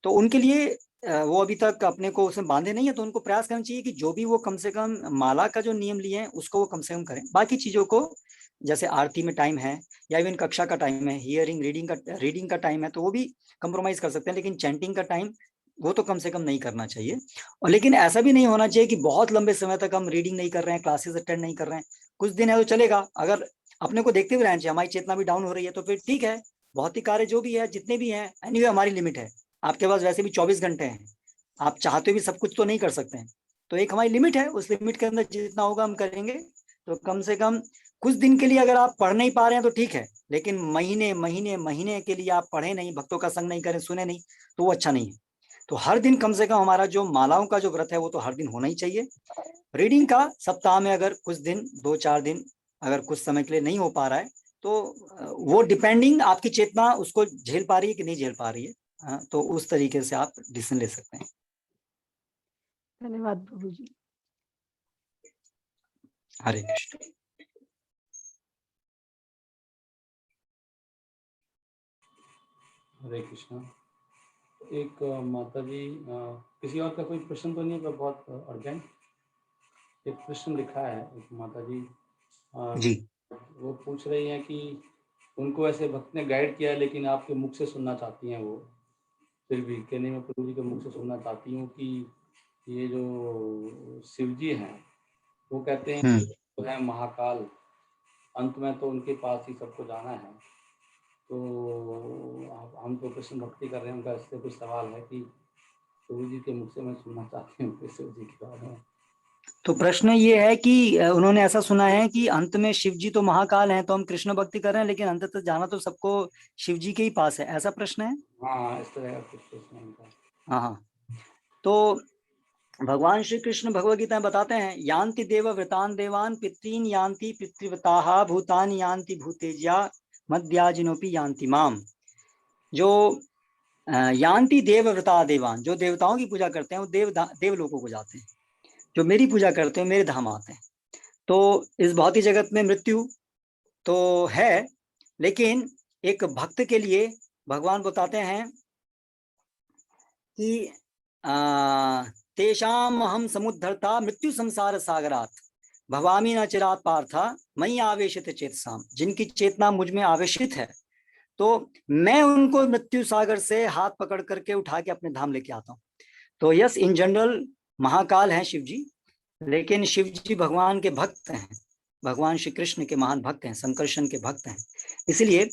तो उनके लिए वो अभी तक अपने को उसमें बांधे नहीं है, तो उनको प्रयास करना चाहिए कि जो भी वो कम से कम माला का जो नियम लिए हैं उसको वो कम से कम करें। बाकी चीजों को, जैसे आरती में टाइम है या इवन कक्षा का टाइम है, हियरिंग रीडिंग का टाइम है, तो वो भी कंप्रोमाइज कर सकते हैं, लेकिन चैंटिंग का टाइम वो तो कम से कम नहीं करना चाहिए। और लेकिन ऐसा भी नहीं होना चाहिए कि बहुत लंबे समय तक हम रीडिंग नहीं कर रहे हैं, क्लासेस अटेंड नहीं कर रहे हैं। कुछ दिन है तो चलेगा, अगर अपने को देखते हुए रहना चाहिए, हमारी चेतना भी डाउन हो रही है तो फिर ठीक है, भौतिक कार्य जो भी है जितने भी हैं, एनीवे हमारी लिमिट है। आपके पास वैसे भी 24 घंटे हैं, आप चाहते भी सब कुछ तो नहीं कर सकते हैं। तो एक हमारी लिमिट है, उस लिमिट के अंदर जितना होगा हम करेंगे। तो कम से कम कुछ दिन के लिए अगर आप पढ़ नहीं पा रहे हैं तो ठीक है, लेकिन महीने महीने महीने के लिए आप पढ़े नहीं, भक्तों का संग नहीं करें, सुने नहीं, तो वो अच्छा नहीं है। तो हर दिन कम से कम हमारा जो मालाओं का जो व्रत है वो तो हर दिन होना ही चाहिए। रीडिंग का सप्ताह में अगर कुछ दिन, 2-4 दिन अगर कुछ समय के लिए नहीं हो पा रहा है, तो वो डिपेंडिंग आपकी चेतना उसको झेल पा रही है कि नहीं झेल पा रही है। तो उस तरीके से आप डिसीजन ले सकते हैं। धन्यवाद प्रभु जी। हरे कृष्ण। हरे कृष्णा। एक माता जी, किसी और का कोई प्रश्न तो नहीं है, बहुत अर्जेंट एक प्रश्न लिखा है एक माता जी। जी। वो पूछ रही हैं कि उनको ऐसे भक्त ने गाइड किया है, लेकिन आपके मुख से सुनना चाहती हैं वो, फिर भी कहने में प्रभु जी के मुख से सुनना चाहती हूँ कि ये जो शिव जी हैं वो कहते हैं कि वो है महाकाल, अंत में तो उनके पास ही सबको जाना है। तो हम तो कृष्ण भक्ति कर रहे हैं, उनका इससे कुछ सवाल है कि प्रभु जी के मुख से मैं सुनना चाहती हूँ कि शिव जी के बारे में। तो प्रश्न ये है कि उन्होंने ऐसा सुना है कि अंत में शिव जी तो महाकाल हैं, तो हम कृष्ण भक्ति कर रहे हैं, लेकिन अंत तक जाना तो सबको शिव जी के ही पास है, ऐसा प्रश्न है। हाँ, इस तरह का कुछ प्रश्न है उनका। हाँ, तो भगवान श्री कृष्ण भगवद गीता में बताते हैं, यान्ति देव व्रतान देवान पितॄन यान्ति पितृव्रताः भूतानि यान्ति भूतेज्या मद्याजिनोपि यान्ति माम। जो यान्ति देव व्रता देवान, जो देवताओं की पूजा करते हैं वो देव लोगों को जाते हैं, जो मेरी पूजा करते हैं मेरे धाम आते हैं। तो इस भौतिक जगत में मृत्यु तो है, लेकिन एक भक्त के लिए भगवान बताते हैं कि तेषाम हम समुद्धरता मृत्यु संसार सागरात भवामी न चिरात पार्था मई आवेशित चेतसाम। जिनकी चेतना मुझ में आवेशित है तो मैं उनको मृत्यु सागर से हाथ पकड़ करके उठा के अपने धाम लेके आता हूँ। तो यस, इन जनरल महाकाल हैं शिव जी, लेकिन शिव जी भगवान के भक्त हैं, भगवान श्री कृष्ण के महान भक्त हैं, संकर्षण के भक्त हैं। इसलिए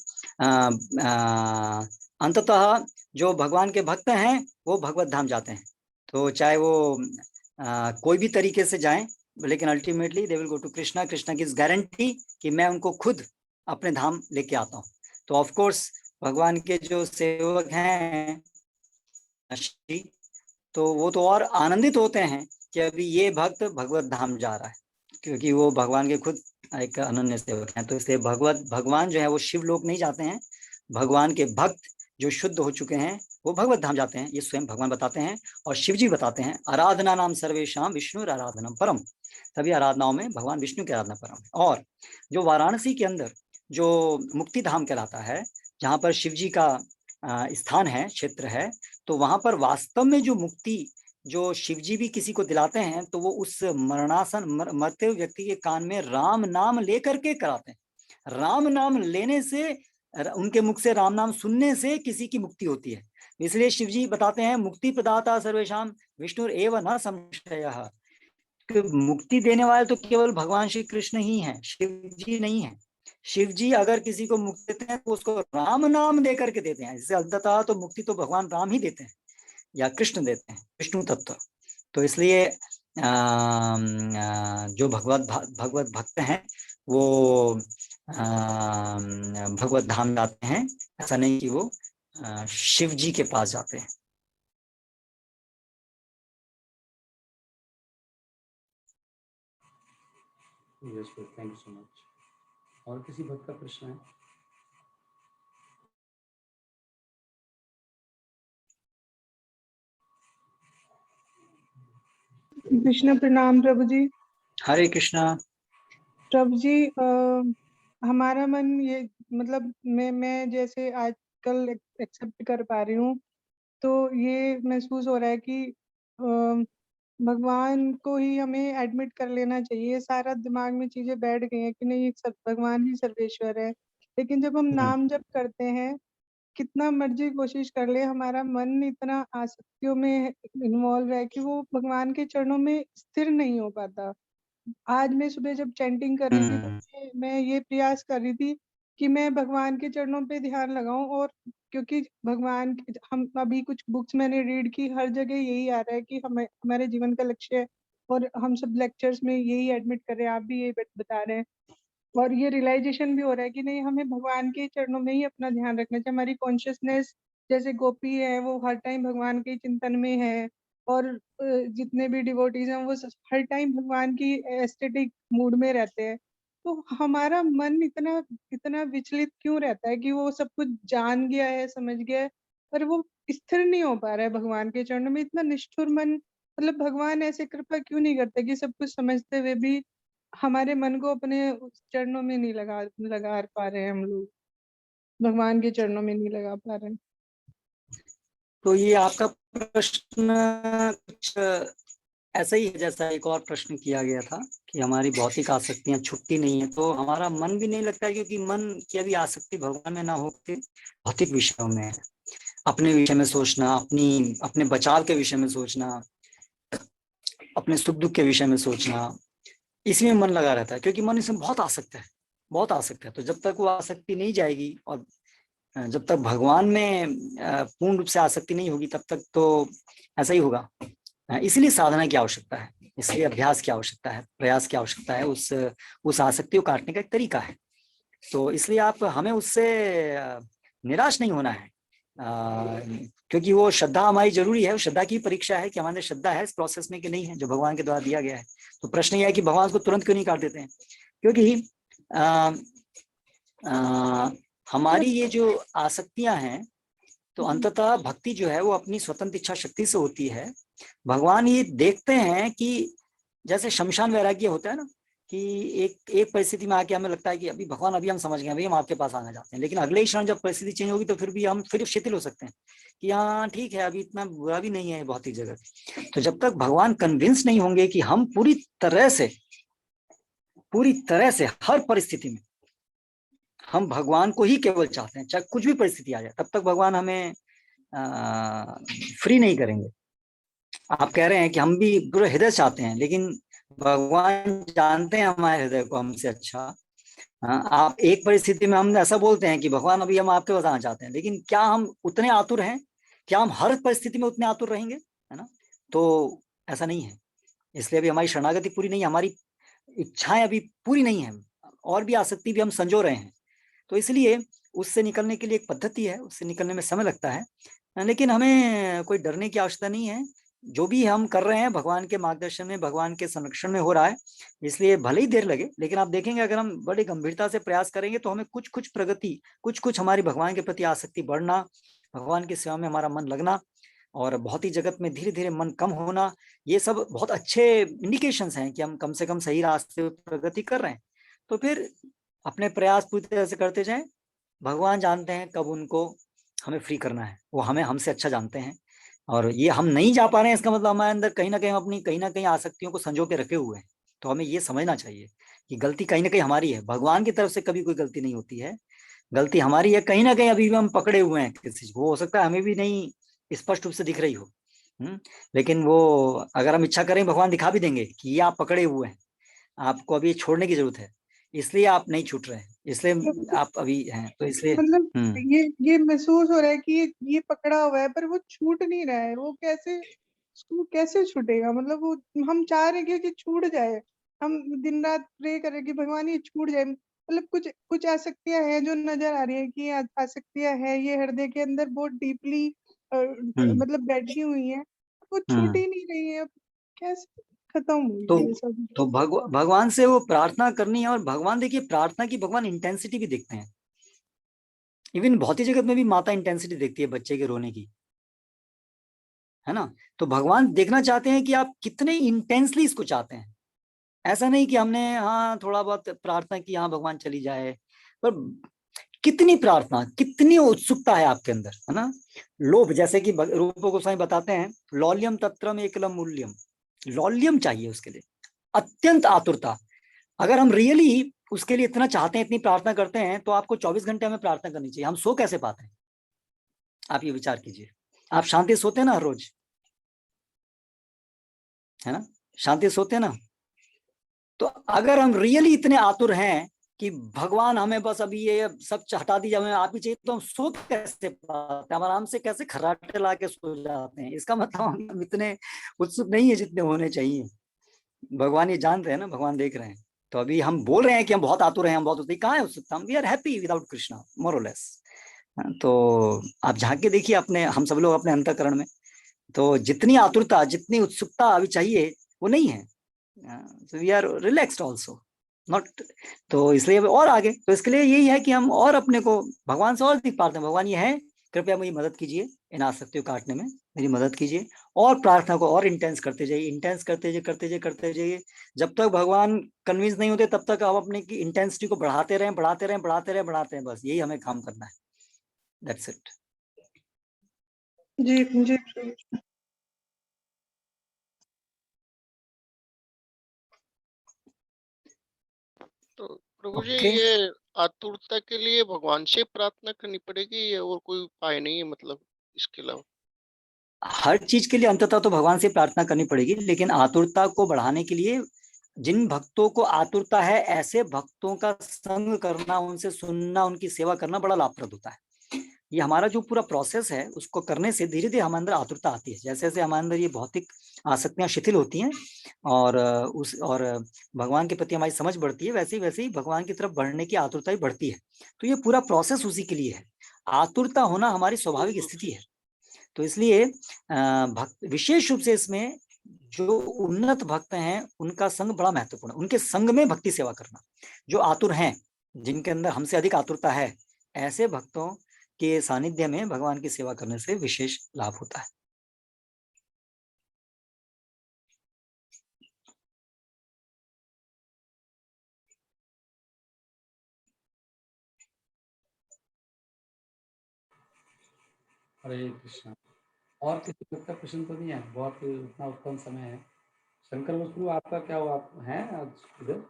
अंततः जो भगवान के भक्त हैं वो भगवत धाम जाते हैं। तो चाहे वो कोई भी तरीके से जाएं, लेकिन ultimately they will go to Krishna. Krishna की गारंटी कि मैं उनको खुद अपने धाम लेके आता हूँ। तो ऑफ कोर्स भगवान के जो सेवक हैं तो वो तो और आनंदित होते हैं कि अभी ये भक्त भगवत धाम जा रहा है, क्योंकि वो भगवान के खुद एक अनन्य सेवक हैं। तो इसलिए भगवान जो है वो शिव लोक नहीं जाते हैं, भगवान के भक्त जो शुद्ध हो चुके हैं वो भगवत धाम जाते हैं। ये स्वयं भगवान बताते हैं और शिव जी बताते हैं, आराधना नाम सर्वेशाम विष्णु आराधनम परम। सभी आराधनाओं में भगवान विष्णु की आराधना परम है। और जो वाराणसी के अंदर जो मुक्ति धाम कहलाता है, जहाँ पर शिव जी का स्थान है, क्षेत्र है, तो वहां पर वास्तव में जो मुक्ति जो शिव जी भी किसी को दिलाते हैं तो वो उस मरते हुए व्यक्ति के कान में राम नाम लेकर के कराते हैं। राम नाम लेने से, उनके मुख से राम नाम सुनने से किसी की मुक्ति होती है। इसलिए शिव जी बताते हैं, मुक्ति प्रदाता सर्वेशाम विष्णु एव न संशयः। मुक्ति देने वाले तो केवल भगवान श्री कृष्ण ही हैं, शिव जी नहीं है। शिव जी अगर किसी को मुक्ति देते हैं तो उसको राम नाम दे करके देते हैं। इससे अंततः तो मुक्ति तो भगवान राम ही देते हैं या कृष्ण देते हैं, विष्णु तत्व। तो इसलिए जो भगवत भक्त हैं वो भगवत धाम जाते हैं, ऐसा नहीं कि वो शिव जी के पास जाते हैं। Yes, thank you so much. और किसी भक्त का प्रश्न है? कृष्ण प्रणाम प्रभु जी। हरे कृष्णा। प्रभु जी, हमारा मन ये मतलब मैं जैसे आजकल एक्सेप्ट कर पा रही हूँ, तो ये महसूस हो रहा है कि भगवान को ही हमें एडमिट कर लेना चाहिए। सारा दिमाग में चीजें बैठ गई हैं कि नहीं, सब भगवान ही सर्वेश्वर है। लेकिन जब हम नाम जप करते हैं, कितना मर्जी कोशिश कर ले, हमारा मन इतना आसक्तियों में इन्वॉल्व है कि वो भगवान के चरणों में स्थिर नहीं हो पाता। आज मैं सुबह जब चैंटिंग कर रही थी तो मैं ये प्रयास कर रही थी कि मैं भगवान के चरणों पे ध्यान लगाऊं। और क्योंकि भगवान हम अभी कुछ बुक्स मैंने रीड की, हर जगह यही आ रहा है कि हमारे जीवन का लक्ष्य है, और हम सब लेक्चर्स में यही एडमिट कर रहे हैं, आप भी यही बता रहे हैं। और ये रियलाइजेशन भी हो रहा है कि नहीं, हमें भगवान के चरणों में ही अपना ध्यान रखना चाहिए। हमारी कॉन्शियसनेस जैसे गोपी है वो हर टाइम भगवान के चिंतन में है, और जितने भी डिवोटीज हैं वो हर टाइम भगवान की एस्थेटिक मूड में रहते हैं। तो हमारा मन इतना विचलित क्यों रहता है कि वो सब कुछ जान गया है, समझ गया है, पर वो स्थिर नहीं हो पा रहा है भगवान के चरणों में। इतना निष्ठुर मन, मतलब भगवान ऐसे कृपा क्यों नहीं करते कि सब कुछ समझते हुए भी हमारे मन को अपने चरणों में नहीं लगा पा रहे हैं, हम लोग भगवान के चरणों में नहीं लगा पा रहे हैं। तो ये आपका प्रश्न कुछ ऐसा ही है जैसा एक और प्रश्न किया गया था कि हमारी भौतिक आसक्तियां छुट्टी नहीं है, तो हमारा मन भी नहीं लगता, क्योंकि मन की अभी आसक्ति भगवान में ना होकर भौतिक विषयों में है। अपने विषय में सोचना, अपने बचाव के विषय में सोचना, अपने सुख दुख के विषय में सोचना, इसमें मन लगा रहता है, क्योंकि मन इसमें बहुत आसक्त है, बहुत आसक्त है। तो जब तक वो आसक्ति नहीं जाएगी और जब तक भगवान में पूर्ण रूप से आसक्ति नहीं होगी, तब तक तो ऐसा ही होगा। इसलिए साधना की आवश्यकता है। इसलिए अभ्यास की आवश्यकता है, प्रयास की आवश्यकता है, उस आसक्ति को काटने का एक तरीका है। तो इसलिए हमें उससे निराश नहीं होना है, क्योंकि वो श्रद्धा हमारी जरूरी है। श्रद्धा की परीक्षा है कि हमारे श्रद्धा है इस प्रोसेस में कि नहीं है, जो भगवान के द्वारा दिया गया है। तो प्रश्न यह है कि भगवान को तुरंत क्यों नहीं काट देते हैं? क्योंकि हमारी ये जो आसक्तियां हैं, तो अंततः भक्ति जो है वो अपनी स्वतंत्र इच्छा शक्ति से होती है। भगवान ये देखते हैं कि जैसे शमशान वैराग्य होता है ना, कि एक परिस्थिति में आके हमें लगता है कि अभी भगवान अभी हम समझ गए, अभी हम आपके पास आना चाहते हैं, लेकिन अगले ही क्षण जब परिस्थिति चेंज होगी तो फिर भी हम फिर शिथिल हो सकते हैं कि हाँ ठीक है, अभी इतना बुरा भी नहीं है भौतिक जगत। तो जब तक भगवान कन्विंस नहीं होंगे कि हम पूरी तरह से हर परिस्थिति में हम भगवान को ही केवल चाहते हैं, चाहे कुछ भी परिस्थिति आ जाए, तब तक भगवान हमें फ्री नहीं करेंगे। आप कह रहे हैं कि हम भी पूरे हृदय चाहते हैं, लेकिन भगवान जानते हैं हमारे हृदय को हमसे अच्छा। आप एक परिस्थिति में हम ऐसा बोलते हैं कि भगवान अभी हम आपके पास आना चाहते हैं, लेकिन क्या हम उतने आतुर हैं? क्या हम हर परिस्थिति में उतने आतुर रहेंगे? है ना? तो ऐसा नहीं है। इसलिए अभी हमारी शरणागति पूरी नहीं है, हमारी इच्छाएं अभी पूरी नहीं है, और भी आसक्ति भी हम संजो रहे हैं। तो इसलिए उससे निकलने के लिए एक पद्धति है, उससे निकलने में समय लगता है, लेकिन हमें कोई डरने की आवश्यकता नहीं है। जो भी हम कर रहे हैं भगवान के मार्गदर्शन में, भगवान के संरक्षण में हो रहा है, इसलिए भले ही देर लगे, लेकिन आप देखेंगे अगर हम बड़ी गंभीरता से प्रयास करेंगे तो हमें कुछ प्रगति, कुछ हमारी भगवान के प्रति आसक्ति बढ़ना, भगवान की सेवा में हमारा मन लगना, और भौतिक जगत में धीरे धीरे मन कम होना, ये सब बहुत अच्छे इंडिकेशंस हैं कि हम कम से कम सही रास्ते पर प्रगति कर रहे हैं। तो फिर अपने प्रयास पूरी तरह से करते जाएं। भगवान जानते हैं कब उनको हमें फ्री करना है, वो हमें हमसे अच्छा जानते हैं। और ये हम नहीं जा पा रहे हैं, इसका मतलब हमारे अंदर कहीं ना कहीं आसक्तियों को संजो के रखे हुए हैं। तो हमें ये समझना चाहिए कि गलती कहीं ना कहीं हमारी है, भगवान की तरफ से कभी कोई गलती नहीं होती है, गलती हमारी है। कहीं ना कहीं अभी भी हम पकड़े हुए हैं किसी, वो हो सकता है हमें भी नहीं स्पष्ट रूप से दिख रही हो, लेकिन वो अगर हम इच्छा करें भगवान दिखा भी देंगे कि ये आप पकड़े हुए हैं, आपको अभी छोड़ने की जरूरत है, इसलिए आप नहीं छूट रहे हैं, इसलिए आप अभी हैं। तो इसलिए मतलब ये महसूस हो रहा है कि ये पकड़ा हुआ है, पर वो छूट नहीं रहा है। वो कैसे छूटेगा? मतलब वो हम चाह रहे हैं कि छूट जाए, हम दिन रात प्रे करें कि भगवान ये छूट जाए। मतलब कुछ आसक्तियां हैं जो नजर आ रही है कि आसक्तियां है ये हृदय के अंदर बहुत डीपली मतलब बैठी हुई है, वो छूट ही नहीं रही है। कैसे खत्म हुई सब? तो भगवान से वो प्रार्थना करनी है। और भगवान, देखिए प्रार्थना की भगवान इंटेंसिटी भी देखते हैं। इवन भौतिक जगत में भी माता इंटेंसिटी देखती है बच्चे के रोने की, है ना? तो भगवान देखना चाहते हैं कि आप कितने इंटेंसली इसको चाहते हैं। ऐसा नहीं कि हमने हाँ थोड़ा बहुत प्रार्थना की, हाँ भगवान चली जाए, पर कितनी प्रार्थना, कितनी उत्सुकता है आपके अंदर, है ना? लोभ, जैसे कि रूप गोस्वामी बताते हैं, लौल्यम तत्रम एकलम मूल्यम, लौल्यम चाहिए उसके लिए, अत्यंत आतुरता। अगर हम रियली उसके लिए इतना चाहते हैं, इतनी प्रार्थना करते हैं, तो आपको 24 घंटे हमें प्रार्थना करनी चाहिए। हम सो कैसे पाते हैं? आप ये विचार कीजिए। आप शांति सोते हैं ना हर रोज, है ना? शांति सोते हैं ना? तो अगर हम रियली इतने आतुर हैं कि भगवान हमें बस अभी ये सब हटा दीजिए, हमें आप ही चाहिए, तो हम सो कैसे पाते हैं? हम आराम से कैसे खर्राटे ला के सो जाते हैं? इसका मतलब हम इतने उत्सुक नहीं है जितने होने चाहिए। भगवान ये जान रहे हैं ना, भगवान देख रहे हैं। तो अभी हम बोल रहे हैं कि हम बहुत आतुर हैं, हम बहुत उत्सुक, कहाँ है उत्सुकता? हम we are happy without Krishna, more और लेस। तो आप झांक के देखिए अपने, हम सब लोग अपने अंतःकरण में, तो जितनी आतुरता, जितनी उत्सुकता अभी चाहिए वो नहीं है। We are relaxed also not. तो इसलिए और आगे, तो इसके लिए यही है कि हम और अपने को भगवान से और अधिक प्रार्थना, भगवान ये है, कृपया मुझे मदद कीजिए इन आसक्तियों को काटने में, मेरी मदद कीजिए। और प्रार्थना को और इंटेंस करते जाइए, इंटेंस करते जाइए। जब तक भगवान कन्विंस नहीं होते तब तक हम अपने की इंटेंसिटी को बढ़ाते रहें। बस यही हमें काम करना है। That's it. जी जी। तो प्रभु जी, ये आतुरता के लिए भगवान से प्रार्थना करनी पड़ेगी या और कोई उपाय नहीं है, मतलब इसके अलावा? हर चीज के लिए अंततः तो भगवान से प्रार्थना करनी पड़ेगी, लेकिन आतुरता को बढ़ाने के लिए जिन भक्तों को आतुरता है, ऐसे भक्तों का संग करना, उनसे सुनना, उनकी सेवा करना बड़ा लाभप्रद होता है। ये हमारा जो पूरा प्रोसेस है उसको करने से धीरे धीरे हमारे अंदर आतुरता आती है। जैसे जैसे हमारे अंदर ये भौतिक आसक्तियां शिथिल होती हैं और भगवान के प्रति हमारी समझ बढ़ती है, वैसे ही भगवान की तरफ बढ़ने की आतुरता भी बढ़ती है। तो ये पूरा प्रोसेस उसी के लिए है। आतुरता होना हमारी स्वाभाविक स्थिति है। तो इसलिए भक्त विशेष रूप से इसमें जो उन्नत भक्त हैं उनका संग बड़ा महत्वपूर्ण है। उनके संग में भक्ति सेवा करना, जो आतुर हैं, जिनके अंदर हमसे अधिक आतुरता है, ऐसे भक्तों के सानिध्य में भगवान की सेवा करने से विशेष लाभ होता है। हरे कृष्णा। और किसी का प्रश्न तो नहीं है? बहुत इतना उत्तम समय है। शंकर वस्तु आपका क्या हुआ है आज इधर?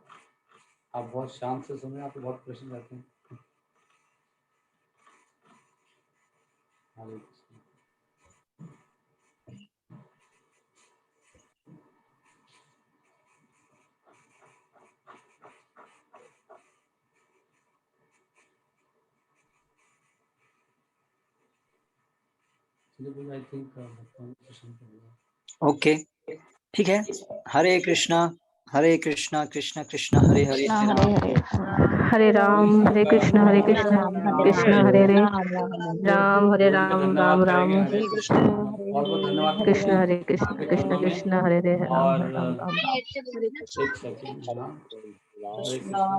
आप बहुत शांत से सुन रहे हैं, आपको बहुत प्रश्न रहते हैं। हरे कृष्ण। आई थिंक ओके, ठीक है। हरे कृष्णा कृष्ण कृष्ण हरे हरे, हरे राम हरे कृष्ण कृष्ण हरे हरे, राम हरे राम राम राम हरे धन्यवाद कृष्ण कृष्ण कृष्ण हरे हरे, राम राम राम।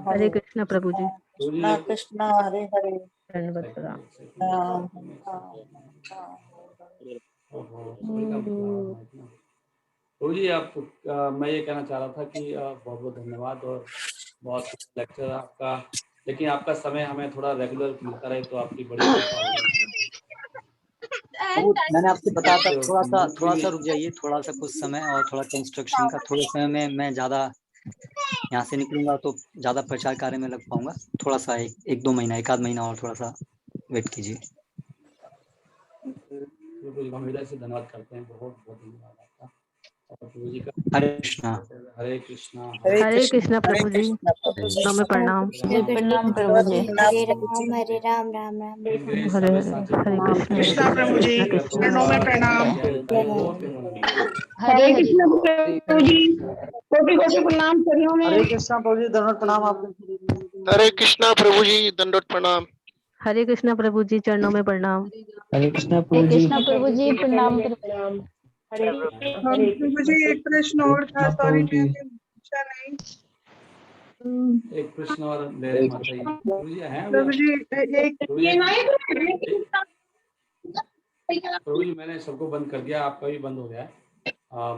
हरे कृष्ण प्रभु जी। कृष्णा हरे हरे। धन्यवाद प्रणाम। प्रभु जी आप मैं ये कहना चाह रहा था कि बहुत बहुत धन्यवाद और बहुत लेक्चर आपका, लेकिन आपका समय हमें थोड़ा रेगुलर मिलता रहे तो आपकी बड़ी कृपा होगी। मैंने आपसे बताया था थोड़ा सा रुक जाइए, थोड़ा सा कुछ समय और थोड़ा कंस्ट्रक्शन का, थोड़े समय में मैं ज्यादा यहाँ से निकलूंगा तो ज्यादा प्रचार कार्य में लग पाऊंगा। थोड़ा सा एक दो महीना, एक आध महीना और थोड़ा सा वेट कीजिए। हम हृदय से धन्यवाद करते हैं, बहुत बहुत धन्यवाद आपका। प्रभु जी का हरे कृष्णा हरे कृष्णा प्रभु जी। नमः प्रणाम प्रभु जी। हरे राम राम राम हरे कृष्ण कृष्णा प्रभु जी, चरणों में प्रणाम। हरे कृष्ण प्रभु जी, कोटि कोटि प्रणाम चरणों में। हरे कृष्णा प्रभु जी, दंडवत प्रणाम आपको। हरे कृष्णा प्रभु जी, दंडवत प्रणाम। हरे कृष्ण प्रभु जी, चरणों में प्रणाम। हरे कृष्णा प्रभु जी प्रणाम। प्रभु जी एक प्रश्न और था, सॉरी मैंने पूछा नहीं। एक प्रश्न और ले रहे माता जी। प्रभु जी हैं प्रभु जी एक प्रभु जी मैंने सबको बंद कर दिया, आपका भी बंद हो गया है।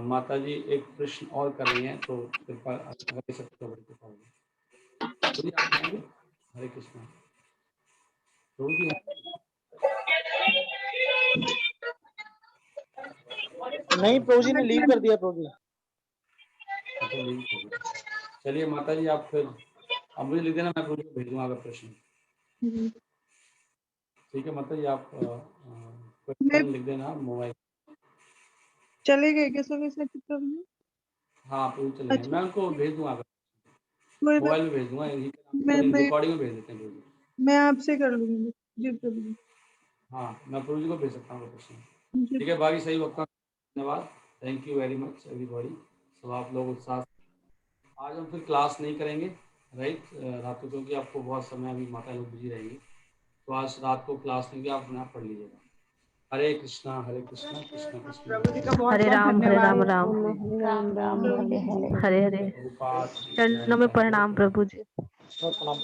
माता जी एक प्रश्न और कर रही हैं तो कृपा अगर सकते हो कृपा होगी। प्रभु जी आप हैं? हरे कृष्णा। प्रभु जी नहीं, प्रभु जी ने लीव कर दिया। प्रभु जी अच्छा लीव कर दिया। चलिए माता जी आप फिर अब मुझे लिख देना, मैं प्रभु जी को भेज दूंगा अगर प्रश्न। ठीक है माता जी आप क्वेश्चन लिख देना मोबाइल। चले गए क्या सब ऐसे प्रभु जी? हाँ प्रभु चले गए, मैं उनको भेज दूंगा अगर मोबाइल में भेज दूंगा, रिकॉर्डिंग में भेज देते हैं प्रभु जी। मैं आपसे कर लूंगी जी प्रभु जी। हाँ मैं प्रभु जी को भेज सकता हूँ प्रश्न। ठीक है, बाकी सही वक्त धन्यवाद। Thank you very much everybody. सब आप लोग उत्साह। आज हम फिर क्लास नहीं करेंगे राइट रात को, क्योंकि आपको बहुत समय अभी माता लोग बिजी रहेंगे, तो आज रात को क्लास नहीं, आप अपना पढ़ लीजिएगा। हरे कृष्णा कृष्ण कृष्ण हरे राम राम राम राम हरे हरे। चरणों में प्रणाम प्रभु जी। प्रणाम।